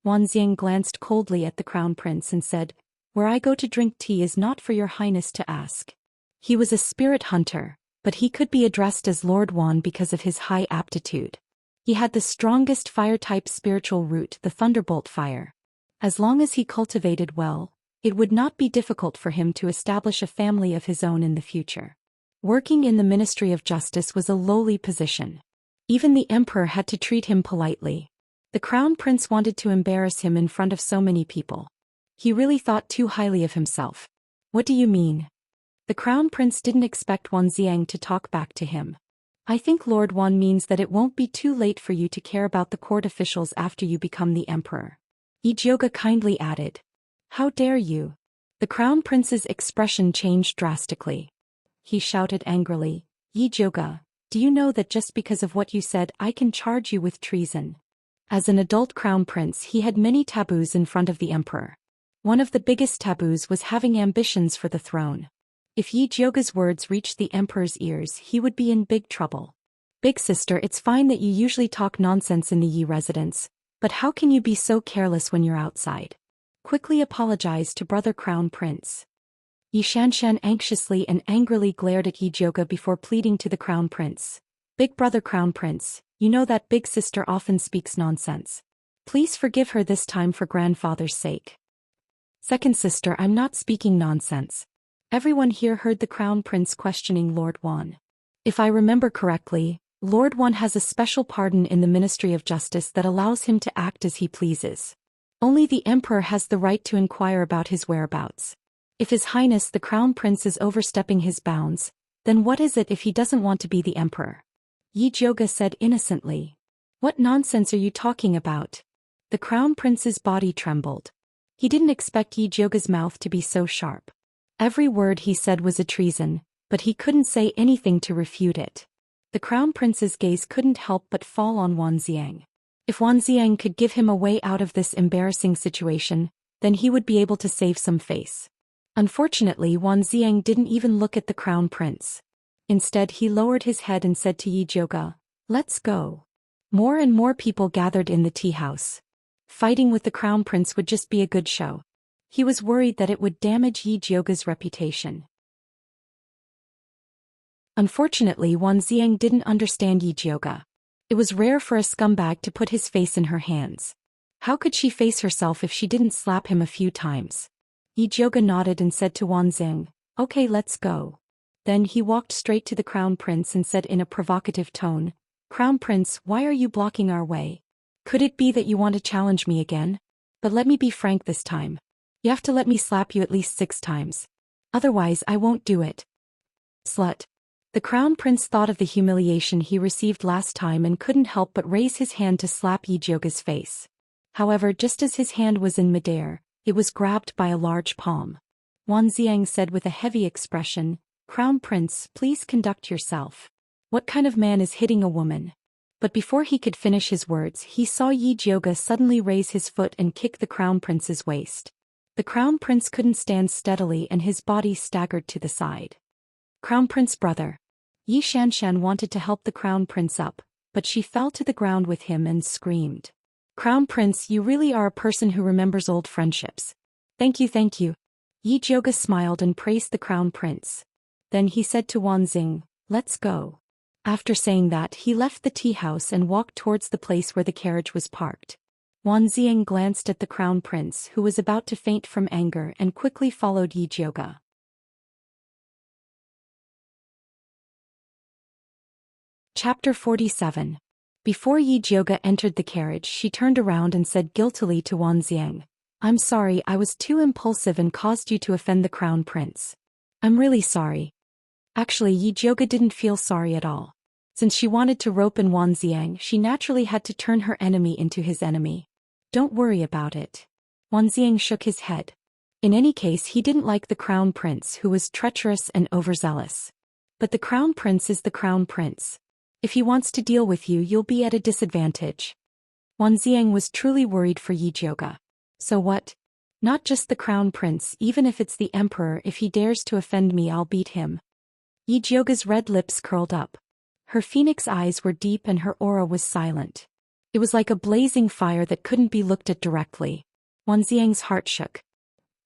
Wan Xiang glanced coldly at the Crown Prince and said, Where I go to drink tea is not for your highness to ask. He was a spirit hunter, but he could be addressed as Lord Wan because of his high aptitude. He had the strongest fire-type spiritual root, the Thunderbolt fire. As long as he cultivated well, it would not be difficult for him to establish a family of his own in the future. Working in the Ministry of Justice was a lowly position. Even the emperor had to treat him politely. The Crown Prince wanted to embarrass him in front of so many people. He really thought too highly of himself. What do you mean? The crown prince didn't expect Wan Xiang to talk back to him. I think Lord Wan means that it won't be too late for you to care about the court officials after you become the emperor. Yi Jiuge kindly added. How dare you? The crown prince's expression changed drastically. He shouted angrily, Yi Jiuge, do you know that just because of what you said I can charge you with treason? As an adult crown prince he had many taboos in front of the emperor. One of the biggest taboos was having ambitions for the throne. If Yi Jiuge's words reached the emperor's ears he would be in big trouble. Big sister, it's fine that you usually talk nonsense in the Yi residence, but how can you be so careless when you're outside? Quickly apologize to brother crown prince. Yi Xianxian anxiously and angrily glared at Yi Jiuge before pleading to the crown prince. Big brother crown prince, you know that big sister often speaks nonsense. Please forgive her this time for grandfather's sake. Second sister, I'm not speaking nonsense. Everyone here heard the crown prince questioning Lord Wan. If I remember correctly, Lord Wan has a special pardon in the Ministry of Justice that allows him to act as he pleases. Only the emperor has the right to inquire about his whereabouts. If His Highness the Crown Prince is overstepping his bounds, then what is it if he doesn't want to be the emperor? Yi Jiuge said innocently. What nonsense are you talking about? The Crown Prince's body trembled. He didn't expect Yi Jiuge's mouth to be so sharp. Every word he said was a treason, but he couldn't say anything to refute it. The Crown Prince's gaze couldn't help but fall on Wan Xiang. If Wan Xiang could give him a way out of this embarrassing situation, then he would be able to save some face. Unfortunately, Wan Xiang didn't even look at the Crown Prince. Instead he lowered his head and said to Yi Jiuge, let's go. More and more people gathered in the tea house. Fighting with the Crown Prince would just be a good show. He was worried that it would damage Yi Jiuge's reputation. Unfortunately, Wan Xiang didn't understand Yi Jiuge. It was rare for a scumbag to put his face in her hands. How could she face herself if she didn't slap him a few times? Yi Jiuge nodded and said to Wan Xiang, okay, let's go. Then he walked straight to the Crown Prince and said in a provocative tone, Crown Prince, why are you blocking our way? Could it be that you want to challenge me again? But let me be frank this time. You have to let me slap you at least 6 times. Otherwise I won't do it. Slut. The Crown Prince thought of the humiliation he received last time and couldn't help but raise his hand to slap Yi Jiuge's face. However, just as his hand was in midair, it was grabbed by a large palm. Wan Xiang said with a heavy expression, Crown Prince, please conduct yourself. What kind of man is hitting a woman? But before he could finish his words, he saw Yi Jiuge suddenly raise his foot and kick the Crown Prince's waist. The Crown Prince couldn't stand steadily and his body staggered to the side. Crown Prince brother. Yi Xianxian wanted to help the Crown Prince up, but she fell to the ground with him and screamed. Crown Prince, you really are a person who remembers old friendships. Thank you, thank you. Yi Jiuge smiled and praised the Crown Prince. Then he said to Wan Xiang, let's go. After saying that, he left the tea house and walked towards the place where the carriage was parked. Wan Xiang glanced at the Crown Prince who was about to faint from anger and quickly followed Yi Jiuge. Chapter 47. Before Yi Jiuge entered the carriage, she turned around and said guiltily to Wan Xiang, I'm sorry, I was too impulsive and caused you to offend the Crown Prince. I'm really sorry. Actually, Yi Jiuge didn't feel sorry at all. Since she wanted to rope in Wan Xiang, she naturally had to turn her enemy into his enemy. Don't worry about it. Wan Xiang shook his head. In any case, he didn't like the Crown Prince who was treacherous and overzealous. But the Crown Prince is the Crown Prince. If he wants to deal with you, you'll be at a disadvantage. Wan Xiang was truly worried for Yi Jiuge. So what? Not just the Crown Prince, even if it's the Emperor, if he dares to offend me, I'll beat him. Yi Jiuge's red lips curled up. Her phoenix eyes were deep and her aura was silent. It was like a blazing fire that couldn't be looked at directly. Wan Xiang's heart shook.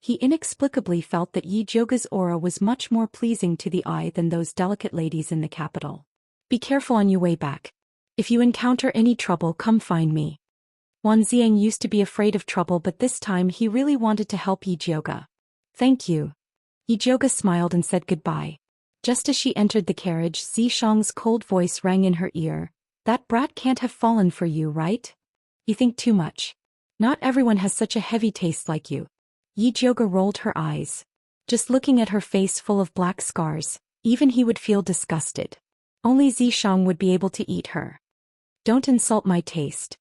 He inexplicably felt that Yi Jiuge's aura was much more pleasing to the eye than those delicate ladies in the capital. Be careful on your way back. If you encounter any trouble, come find me. Wan Xiang used to be afraid of trouble, but this time he really wanted to help Yi Jiuge. Thank you. Yi Jiuge smiled and said goodbye. Just as she entered the carriage, Zishang's cold voice rang in her ear. That brat can't have fallen for you, right? You think too much. Not everyone has such a heavy taste like you. Yi Jiuge rolled her eyes. Just looking at her face full of black scars, even he would feel disgusted. Only Zishang would be able to eat her. Don't insult my taste,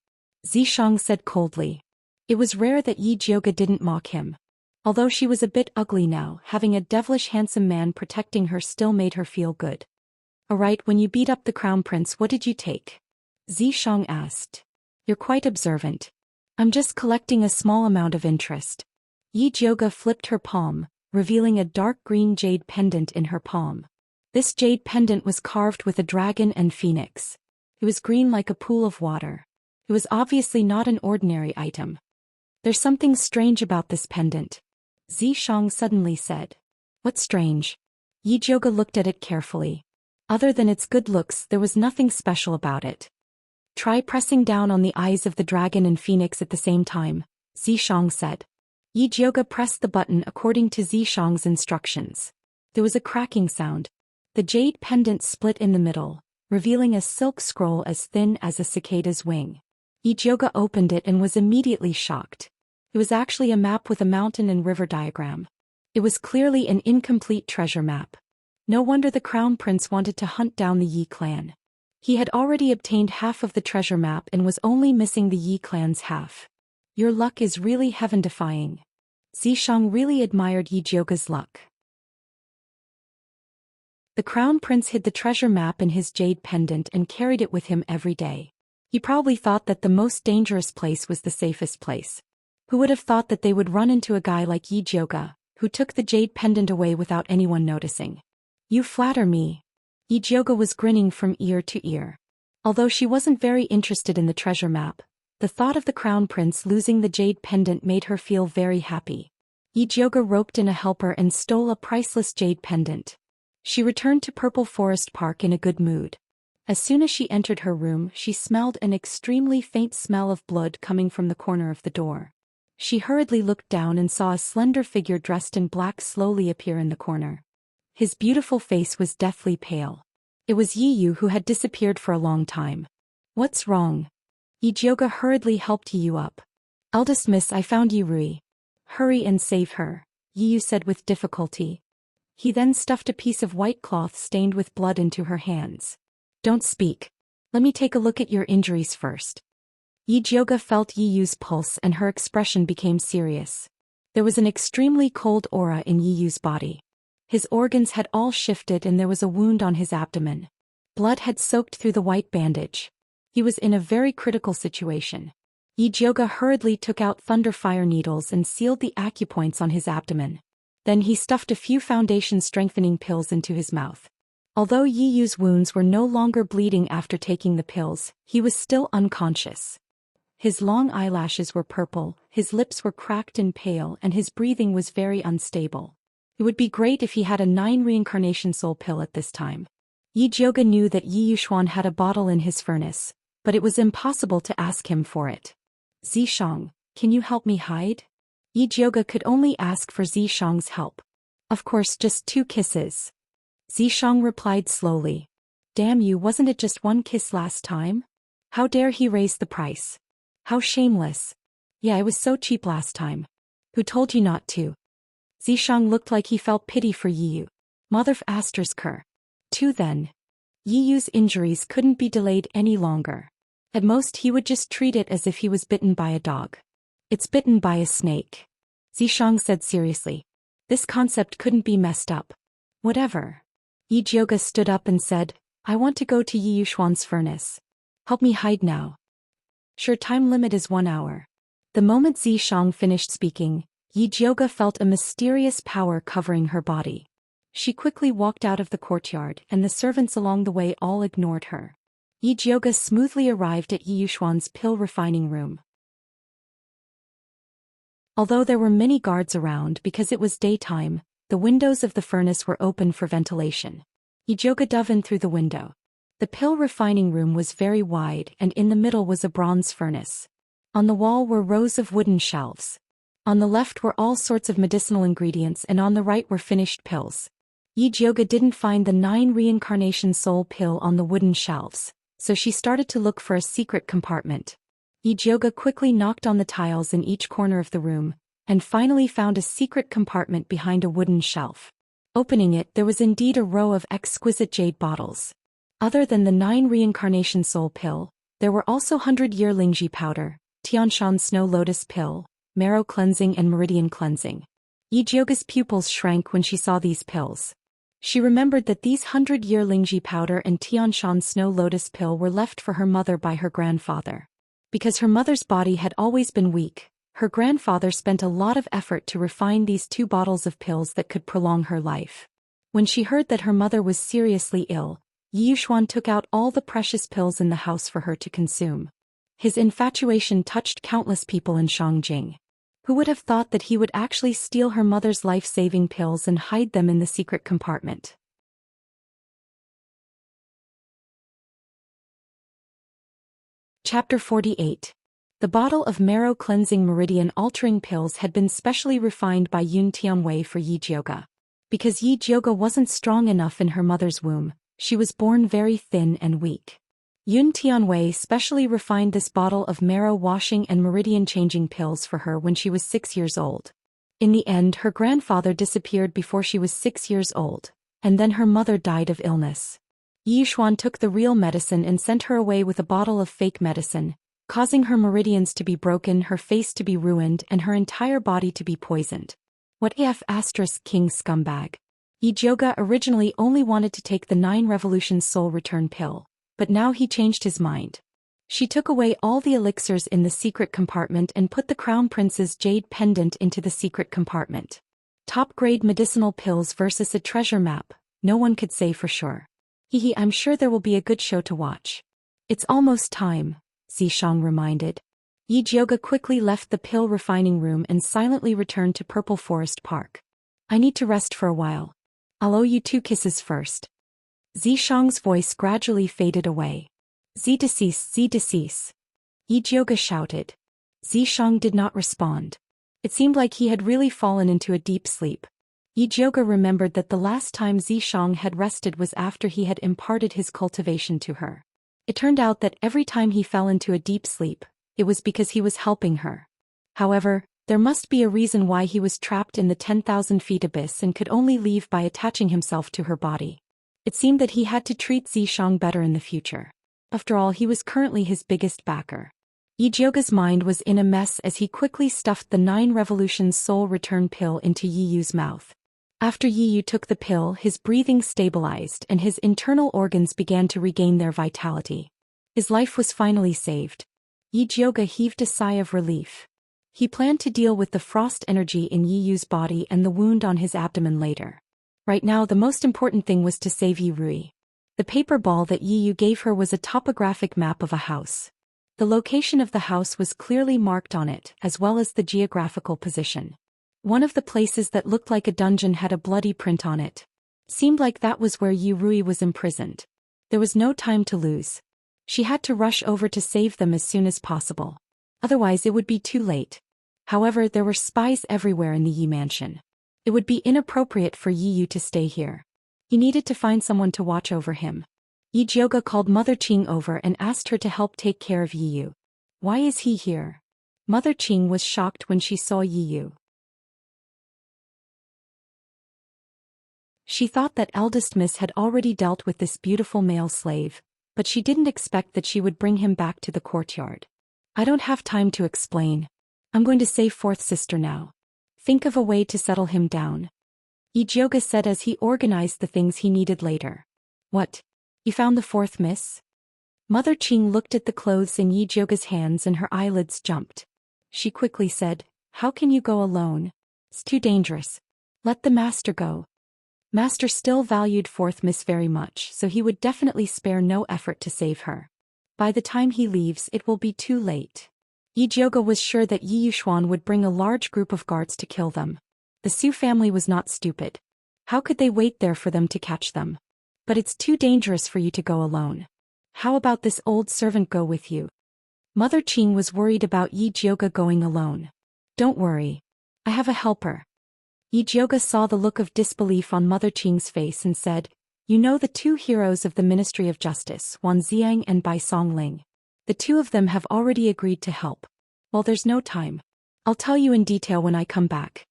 Zishang said coldly. It was rare that Yi Jiuge didn't mock him. Although she was a bit ugly now, having a devilish handsome man protecting her still made her feel good. Alright, when you beat up the crown prince, what did you take? Zishang asked. You're quite observant. I'm just collecting a small amount of interest. Yi Jiuge flipped her palm, revealing a dark green jade pendant in her palm. This jade pendant was carved with a dragon and phoenix. It was green like a pool of water. It was obviously not an ordinary item. There's something strange about this pendant, Zishang suddenly said. What's strange? Yi Jiuge looked at it carefully. Other than its good looks, there was nothing special about it. Try pressing down on the eyes of the dragon and phoenix at the same time, Zishang said. Yi Jiuge pressed the button according to Zishang's instructions. There was a cracking sound. The jade pendant split in the middle, revealing a silk scroll as thin as a cicada's wing. Yi Jiuge opened it and was immediately shocked. It was actually a map with a mountain and river diagram. It was clearly an incomplete treasure map. No wonder the crown prince wanted to hunt down the Yi clan. He had already obtained half of the treasure map and was only missing the Yi clan's half. Your luck is really heaven-defying. Zishang really admired Yi Jiuge's luck. The crown prince hid the treasure map in his jade pendant and carried it with him every day. He probably thought that the most dangerous place was the safest place. Who would have thought that they would run into a guy like Yi Jiuge, who took the jade pendant away without anyone noticing? You flatter me. Yi Jiuge was grinning from ear to ear. Although she wasn't very interested in the treasure map, the thought of the crown prince losing the jade pendant made her feel very happy. Yi Jiuge roped in a helper and stole a priceless jade pendant. She returned to Purple Forest Park in a good mood. As soon as she entered her room, she smelled an extremely faint smell of blood coming from the corner of the door. She hurriedly looked down and saw a slender figure dressed in black slowly appear in the corner. His beautiful face was deathly pale. It was Yi Yu who had disappeared for a long time. What's wrong? Yi Jiuge hurriedly helped Yi Yu up. Eldest miss, I found Yi Rui. Hurry and save her, Yi Yu said with difficulty. He then stuffed a piece of white cloth stained with blood into her hands. Don't speak. Let me take a look at your injuries first. Yi Jiuge felt Yi Yu's pulse and her expression became serious. There was an extremely cold aura in Yi Yu's body. His organs had all shifted and there was a wound on his abdomen. Blood had soaked through the white bandage. He was in a very critical situation. Yi Jiuge hurriedly took out thunder fire needles and sealed the acupoints on his abdomen. Then he stuffed a few foundation strengthening pills into his mouth. Although Yi Yu's wounds were no longer bleeding after taking the pills, he was still unconscious. His long eyelashes were purple, his lips were cracked and pale, and his breathing was very unstable. It would be great if he had a 9 reincarnation soul pill at this time. Yi Jiuge knew that Yi Yuxuan had a bottle in his furnace, but it was impossible to ask him for it. Zishang, can you help me hide? Yi Jiuge could only ask for Zishang's help. Of course, just 2 kisses. Zishang replied slowly. Damn you, wasn't it just 1 kiss last time? How dare he raise the price? How shameless. Yeah, it was so cheap last time. Who told you not to? Zishang looked like he felt pity for Yi Yu. Mother of Aster's cur. 2 then. Yi Yu's injuries couldn't be delayed any longer. At most he would just treat it as if he was bitten by a dog. It's bitten by a snake, Zishang said seriously. This concept couldn't be messed up. Whatever. Yi Jiuge stood up and said, I want to go to Yi Yuxuan's furnace. Help me hide now. Sure, time limit is 1 hour. The moment Zishang finished speaking, Yi Jiuge felt a mysterious power covering her body. She quickly walked out of the courtyard and the servants along the way all ignored her. Yi Jiuge smoothly arrived at Yi Yuxuan's pill refining room. Although there were many guards around because it was daytime, the windows of the furnace were open for ventilation. Yi Jiuge dove in through the window. The pill refining room was very wide and in the middle was a bronze furnace. On the wall were rows of wooden shelves. On the left were all sorts of medicinal ingredients and on the right were finished pills. Yi Jiuge didn't find the 9 reincarnation soul pill on the wooden shelves, so she started to look for a secret compartment. Yi Jiuge quickly knocked on the tiles in each corner of the room, and finally found a secret compartment behind a wooden shelf. Opening it, there was indeed a row of exquisite jade bottles. Other than the 9 reincarnation soul pill, there were also 100-year Lingji powder, Tianshan snow lotus pill, marrow cleansing and meridian cleansing. Yijioga's pupils shrank when she saw these pills. She remembered that these 100-year Lingji powder and Tianshan snow lotus pill were left for her mother by her grandfather. Because her mother's body had always been weak, her grandfather spent a lot of effort to refine these 2 bottles of pills that could prolong her life. When she heard that her mother was seriously ill, Xuan took out all the precious pills in the house for her to consume. His infatuation touched countless people in Shangjing. Who would have thought that he would actually steal her mother's life-saving pills and hide them in the secret compartment? Chapter 48. The bottle of marrow-cleansing meridian-altering pills had been specially refined by Yun Tianwei for Yijioga. Because Yijioga wasn't strong enough in her mother's womb, she was born very thin and weak. Yun Tianwei specially refined this bottle of marrow-washing and meridian-changing pills for her when she was 6 years old. In the end, her grandfather disappeared before she was 6 years old, and then her mother died of illness. Yixuan took the real medicine and sent her away with a bottle of fake medicine, causing her meridians to be broken, her face to be ruined, and her entire body to be poisoned. What if *King scumbag? Yijioga originally only wanted to take the 9 Revolutions Soul Return pill, but now he changed his mind. She took away all the elixirs in the secret compartment and put the Crown Prince's jade pendant into the secret compartment. Top-grade medicinal pills versus a treasure map, no one could say for sure. I'm sure there will be a good show to watch. It's almost time, Zishang reminded. Yijioga quickly left the pill refining room and silently returned to Purple Forest Park. I need to rest for a while. I'll owe you 2 kisses first. Zishang's voice gradually faded away. Zidecease. Yijioga shouted. Zishang did not respond. It seemed like he had really fallen into a deep sleep. Yijioga remembered that the last time Zishang had rested was after he had imparted his cultivation to her. It turned out that every time he fell into a deep sleep, it was because he was helping her. However, there must be a reason why he was trapped in the 10,000 feet abyss and could only leave by attaching himself to her body. It seemed that he had to treat Zishang better in the future. After all, he was currently his biggest backer. Yijioga's mind was in a mess as he quickly stuffed the 9 Revolutions Soul Return pill into Yiyu's mouth. After Yiyu took the pill, his breathing stabilized and his internal organs began to regain their vitality. His life was finally saved. Yijioga heaved a sigh of relief. He planned to deal with the frost energy in Yiyu's body and the wound on his abdomen later. Right now, the most important thing was to save Yirui. The paper ball that Yiyu gave her was a topographic map of a house. The location of the house was clearly marked on it, as well as the geographical position. One of the places that looked like a dungeon had a bloody print on it. Seemed like that was where Yirui was imprisoned. There was no time to lose. She had to rush over to save them as soon as possible. Otherwise it would be too late. However, there were spies everywhere in the Yi mansion. It would be inappropriate for Yiyu to stay here. He needed to find someone to watch over him. Yijioga called Mother Qing over and asked her to help take care of Yiyu. Why is he here? Mother Qing was shocked when she saw Yiyu. She thought that eldest miss had already dealt with this beautiful male slave, but she didn't expect that she would bring him back to the courtyard. I don't have time to explain. I'm going to save fourth sister now. Think of a way to settle him down. Yijioga said as he organized the things he needed later. What? You found the fourth miss? Mother Qing looked at the clothes in Yijioga's hands and her eyelids jumped. She quickly said, How can you go alone? It's too dangerous. Let the master go. Master still valued fourth miss very much, so he would definitely spare no effort to save her. By the time he leaves, it will be too late. Yijioga was sure that Yi Yuxuan would bring a large group of guards to kill them. The Su family was not stupid. How could they wait there for them to catch them? But it's too dangerous for you to go alone. How about this old servant go with you? Mother Qing was worried about Yijioga going alone. Don't worry. I have a helper. Yijioga saw the look of disbelief on Mother Qing's face and said, You know the 2 heroes of the Ministry of Justice, Wan Ziang and Bai Songling. The 2 of them have already agreed to help. Well, there's no time. I'll tell you in detail when I come back.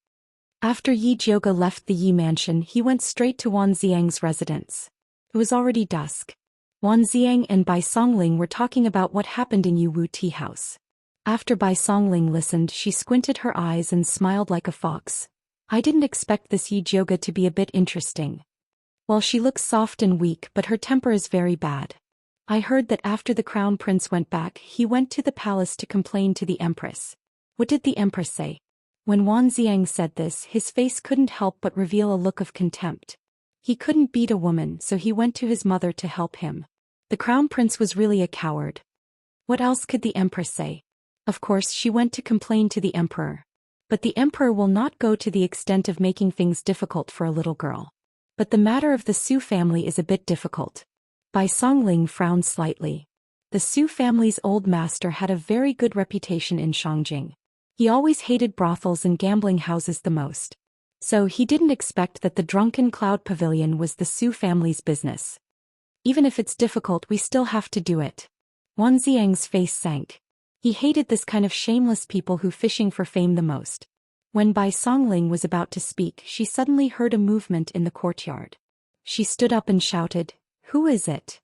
After Yi Jiuge left the Yi mansion, he went straight to Wan Xiang's residence. It was already dusk. Wan Xiang and Bai Songling were talking about what happened in Yu Wu tea house. After Bai Songling listened, she squinted her eyes and smiled like a fox. I didn't expect this Yi Jiuge to be a bit interesting. Well, she looks soft and weak, but her temper is very bad. I heard that after the crown prince went back, he went to the palace to complain to the empress. What did the empress say? When Wan Xiang said this, his face couldn't help but reveal a look of contempt. He couldn't beat a woman, so he went to his mother to help him. The crown prince was really a coward. What else could the empress say? Of course, she went to complain to the emperor. But the emperor will not go to the extent of making things difficult for a little girl. But the matter of the Su family is a bit difficult. Bai Songling frowned slightly. The Su family's old master had a very good reputation in Shangjing. He always hated brothels and gambling houses the most. So he didn't expect that the Drunken Cloud Pavilion was the Su family's business. Even if it's difficult, we still have to do it. Wan Xiang's face sank. He hated this kind of shameless people who fishing for fame the most. When Bai Songling was about to speak, she suddenly heard a movement in the courtyard. She stood up and shouted, "Who is it?"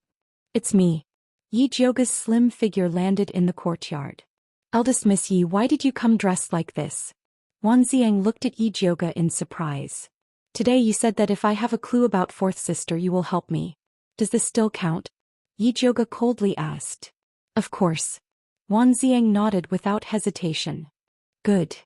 "It's me." Yi Jiuge's slim figure landed in the courtyard. "Eldest Miss Yi, why did you come dressed like this?" Wan Xiang looked at Yi Jiuge in surprise. "Today you said that if I have a clue about fourth sister you will help me. Does this still count?" Yi Jiuge coldly asked. "Of course." Wan Xiang nodded without hesitation. "Good.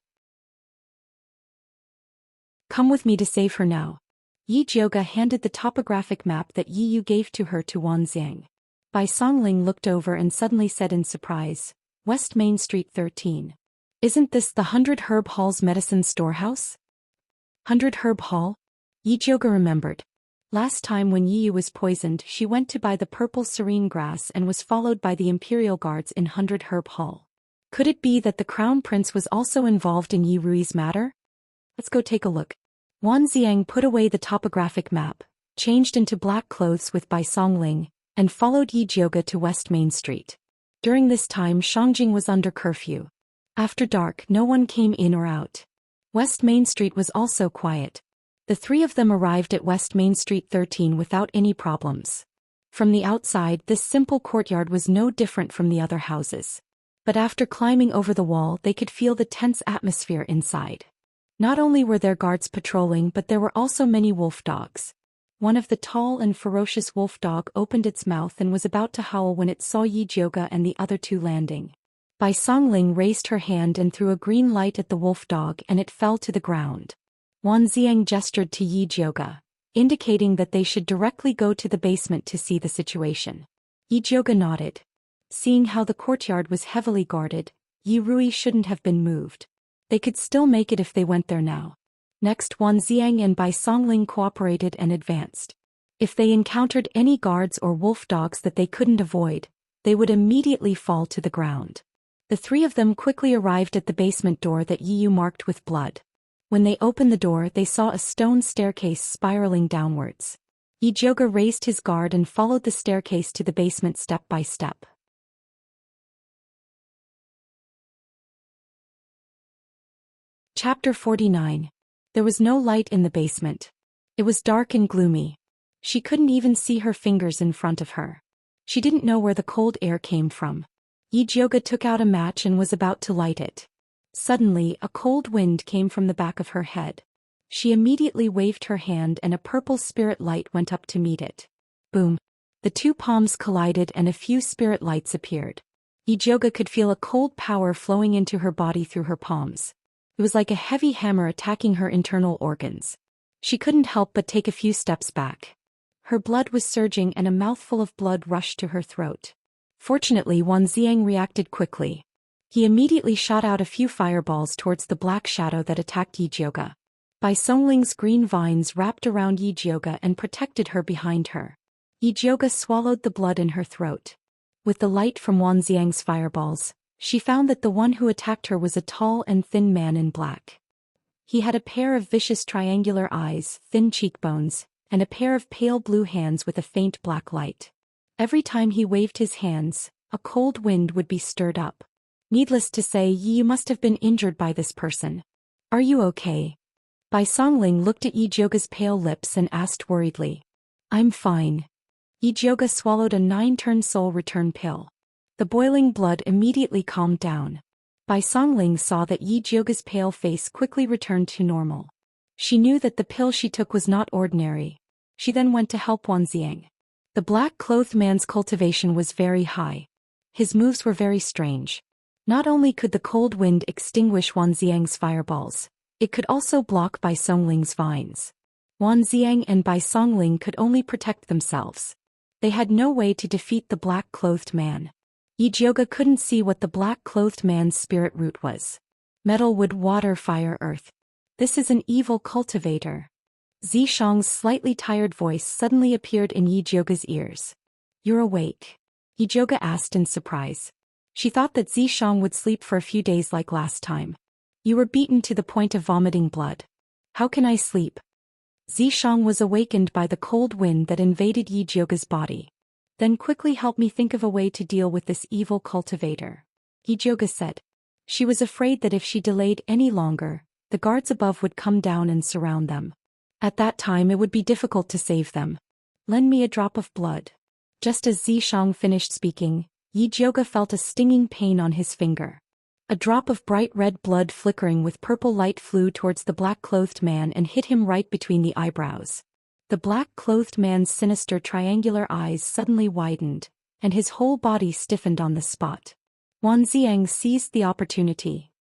Come with me to save her now." Yi Jiuge handed the topographic map that Yi Yu gave to her to Wan Xiang. Bai Songling looked over and suddenly said in surprise, "West Main Street 13. Isn't this the 100 Herb Hall's medicine storehouse?" 100 Herb Hall? Yi Jiuge remembered. Last time when Yi Yu was poisoned, she went to buy the purple serene grass and was followed by the Imperial Guards in 100 Herb Hall. Could it be that the Crown Prince was also involved in Yi Rui's matter? Let's go take a look. Wan Xiang put away the topographic map, changed into black clothes with Bai Songling, and followed Yi Jiuge to West Main Street. During this time, Shangjing was under curfew. After dark, no one came in or out. West Main Street was also quiet. The three of them arrived at West Main Street 13 without any problems. From the outside, this simple courtyard was no different from the other houses. But after climbing over the wall, they could feel the tense atmosphere inside. Not only were there guards patrolling, but there were also many wolf dogs. One of the tall and ferocious wolf dog opened its mouth and was about to howl when it saw Yi Jiuge and the other two landing. Bai Songling raised her hand and threw a green light at the wolf dog and it fell to the ground. Wan Xiang gestured to Yi Jiuge, indicating that they should directly go to the basement to see the situation. Yi Jiuge nodded. Seeing how the courtyard was heavily guarded, Yi Rui shouldn't have been moved. They could still make it if they went there now. Next, Wan Xiang and Bai Songling cooperated and advanced. If they encountered any guards or wolf dogs that they couldn't avoid, they would immediately fall to the ground. The three of them quickly arrived at the basement door that Yi Yu marked with blood. When they opened the door, they saw a stone staircase spiraling downwards. Yi Jiuge raised his guard and followed the staircase to the basement step by step. Chapter 49. There was no light in the basement. It was dark and gloomy. She couldn't even see her fingers in front of her. She didn't know where the cold air came from. Yi Jiuge took out a match and was about to light it. Suddenly, a cold wind came from the back of her head. She immediately waved her hand and a purple spirit light went up to meet it. Boom! The two palms collided and a few spirit lights appeared. Yi Jiuge could feel a cold power flowing into her body through her palms. It was like a heavy hammer attacking her internal organs. She couldn't help but take a few steps back. Her blood was surging and a mouthful of blood rushed to her throat. Fortunately, Wan Xiang reacted quickly. He immediately shot out a few fireballs towards the black shadow that attacked Yi Jiuge. Bai Songling's green vines wrapped around Yi Jiuge and protected her behind her. Yi Jiuge swallowed the blood in her throat. With the light from Wan Xiang's fireballs, she found that the one who attacked her was a tall and thin man in black. He had a pair of vicious triangular eyes, thin cheekbones, and a pair of pale blue hands with a faint black light. Every time he waved his hands, a cold wind would be stirred up. Needless to say, you must have been injured by this person. Are you okay? Bai Songling looked at Yi Jioga's pale lips and asked worriedly. I'm fine. Yi Jioga swallowed a 9-turn soul return pill. The boiling blood immediately calmed down. Bai Songling saw that Yi Jioga's pale face quickly returned to normal. She knew that the pill she took was not ordinary. She then went to help Wanxiang. The black-clothed man's cultivation was very high. His moves were very strange. Not only could the cold wind extinguish Wanxiang's fireballs, it could also block Bai Songling's vines. Wanxiang and Bai Songling could only protect themselves. They had no way to defeat the black-clothed man. Yi Jioga couldn't see what the black-clothed man's spirit root was. Metal, wood, water, fire, earth. This is an evil cultivator. Zishang's slightly tired voice suddenly appeared in Yi Jioga's ears. You're awake? Yi Jioga asked in surprise. She thought that Zishang would sleep for a few days like last time. You were beaten to the point of vomiting blood. How can I sleep? Zishang was awakened by the cold wind that invaded Yi Jioga's body. Then quickly help me think of a way to deal with this evil cultivator. Yi Jioga said. She was afraid that if she delayed any longer, the guards above would come down and surround them. At that time it would be difficult to save them. Lend me a drop of blood. Just as Zishang finished speaking, Yi Jioga felt a stinging pain on his finger. A drop of bright red blood flickering with purple light flew towards the black-clothed man and hit him right between the eyebrows. The black-clothed man's sinister triangular eyes suddenly widened, and his whole body stiffened on the spot. Wanxiang seized the opportunity.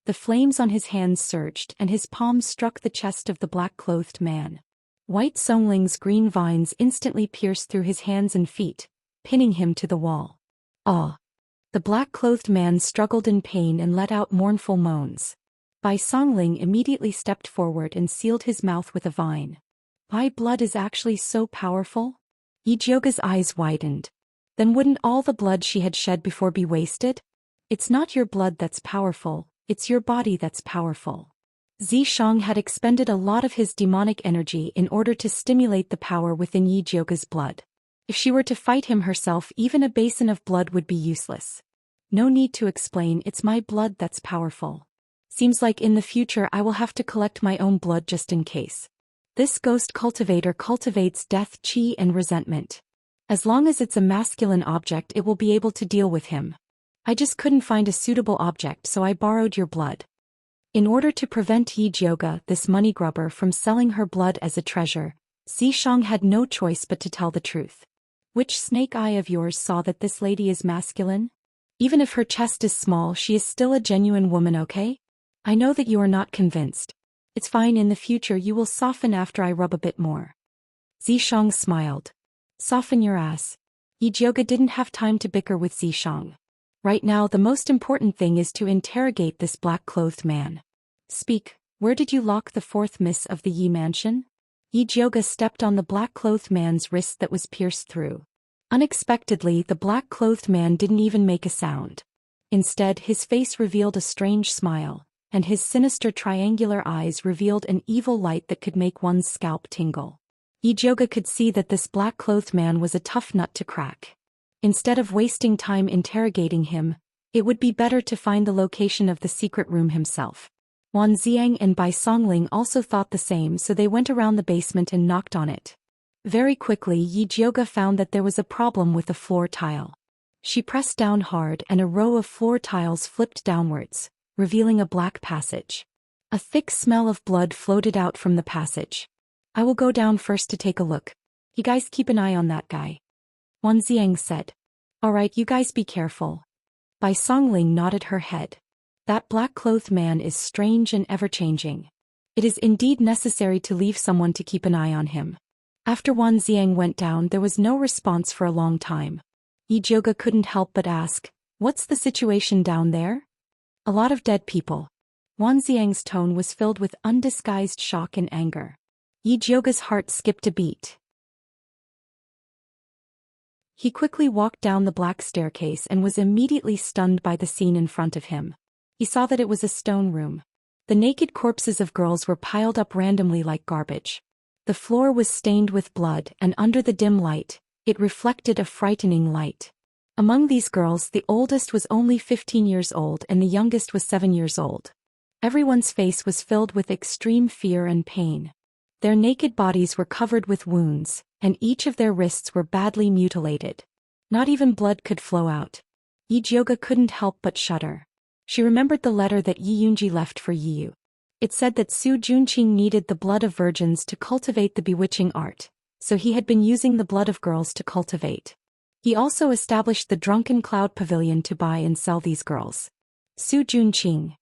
The flames on his hands surged and his palms struck the chest of the black-clothed man. White Songling's green vines instantly pierced through his hands and feet, pinning him to the wall. Ah! The black-clothed man struggled in pain and let out mournful moans. Bai Songling immediately stepped forward and sealed his mouth with a vine. My blood is actually so powerful? Yi Jioga's eyes widened. Then wouldn't all the blood she had shed before be wasted? It's not your blood that's powerful, it's your body that's powerful. Zishang had expended a lot of his demonic energy in order to stimulate the power within Yi Jioga's blood. If she were to fight him herself, even a basin of blood would be useless. No need to explain, it's my blood that's powerful. Seems like in the future I will have to collect my own blood just in case. This ghost cultivator cultivates death, qi and resentment. As long as it's a masculine object it will be able to deal with him. I just couldn't find a suitable object so I borrowed your blood. In order to prevent Yi Jioga, this money grubber, from selling her blood as a treasure, Zishang had no choice but to tell the truth. Which snake eye of yours saw that this lady is masculine? Even if her chest is small, she is still a genuine woman, okay? I know that you are not convinced. It's fine, in the future you will soften after I rub a bit more. Zishang smiled. Soften your ass. Yi Jioga didn't have time to bicker with Zishang. Right now the most important thing is to interrogate this black-clothed man. Speak, where did you lock the fourth miss of the Yi mansion? Yi Jioga stepped on the black-clothed man's wrist that was pierced through. Unexpectedly the black-clothed man didn't even make a sound. Instead his face revealed a strange smile, and his sinister triangular eyes revealed an evil light that could make one's scalp tingle. Yi Jioga could see that this black-clothed man was a tough nut to crack. Instead of wasting time interrogating him, it would be better to find the location of the secret room himself. Wanxiang and Bai Songling also thought the same, so they went around the basement and knocked on it. Very quickly Yi Jioga found that there was a problem with the floor tile. She pressed down hard and a row of floor tiles flipped downwards, revealing a black passage. A thick smell of blood floated out from the passage. I will go down first to take a look. You guys keep an eye on that guy. Wanxiang said. Alright, you guys be careful. Bai Songling nodded her head. That black-clothed man is strange and ever-changing. It is indeed necessary to leave someone to keep an eye on him. After Wanxiang went down there was no response for a long time. Yi Jioga couldn't help but ask, what's the situation down there? A lot of dead people. Wanxiang's tone was filled with undisguised shock and anger. Yi Jioga's heart skipped a beat. He quickly walked down the black staircase and was immediately stunned by the scene in front of him. He saw that it was a stone room. The naked corpses of girls were piled up randomly like garbage. The floor was stained with blood, and under the dim light, it reflected a frightening light. Among these girls, the oldest was only 15 years old and the youngest was 7 years old. Everyone's face was filled with extreme fear and pain. Their naked bodies were covered with wounds, and each of their wrists were badly mutilated. Not even blood could flow out. Yi Jiuge couldn't help but shudder. She remembered the letter that Yi Yunji left for Yi Yu. It said that Su Junqing needed the blood of virgins to cultivate the bewitching art, so he had been using the blood of girls to cultivate. He also established the Drunken Cloud Pavilion to buy and sell these girls. Su Junqing.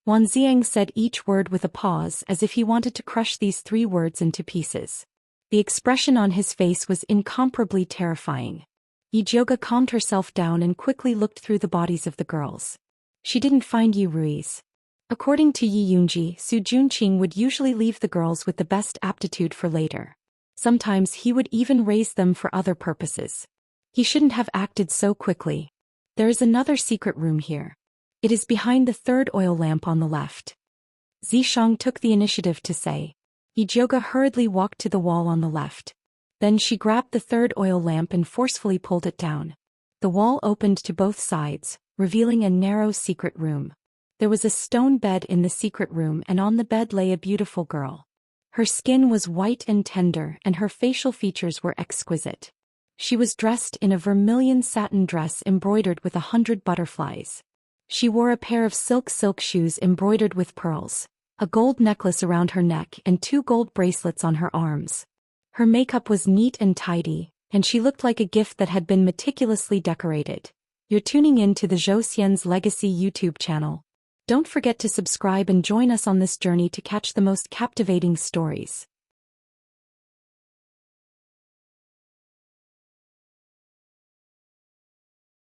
Wan Ziang said each word with a pause as if he wanted to crush these 3 words into pieces. The expression on his face was incomparably terrifying. Yi Jiuge calmed herself down and quickly looked through the bodies of the girls. She didn't find Yi Rui's. According to Yi Yunji, Su Junqing would usually leave the girls with the best aptitude for later. Sometimes he would even raise them for other purposes. He shouldn't have acted so quickly. There is another secret room here. It is behind the 3rd oil lamp on the left. Zishang took the initiative to say. Yi Jiuge hurriedly walked to the wall on the left. Then she grabbed the 3rd oil lamp and forcefully pulled it down. The wall opened to both sides, revealing a narrow secret room. There was a stone bed in the secret room and on the bed lay a beautiful girl. Her skin was white and tender and her facial features were exquisite. She was dressed in a vermilion satin dress embroidered with 100 butterflies. She wore a pair of silk shoes embroidered with pearls, a gold necklace around her neck and 2 gold bracelets on her arms. Her makeup was neat and tidy, and she looked like a gift that had been meticulously decorated. You're tuning in to the Zhou Xian's Legacy YouTube channel. Don't forget to subscribe and join us on this journey to catch the most captivating stories.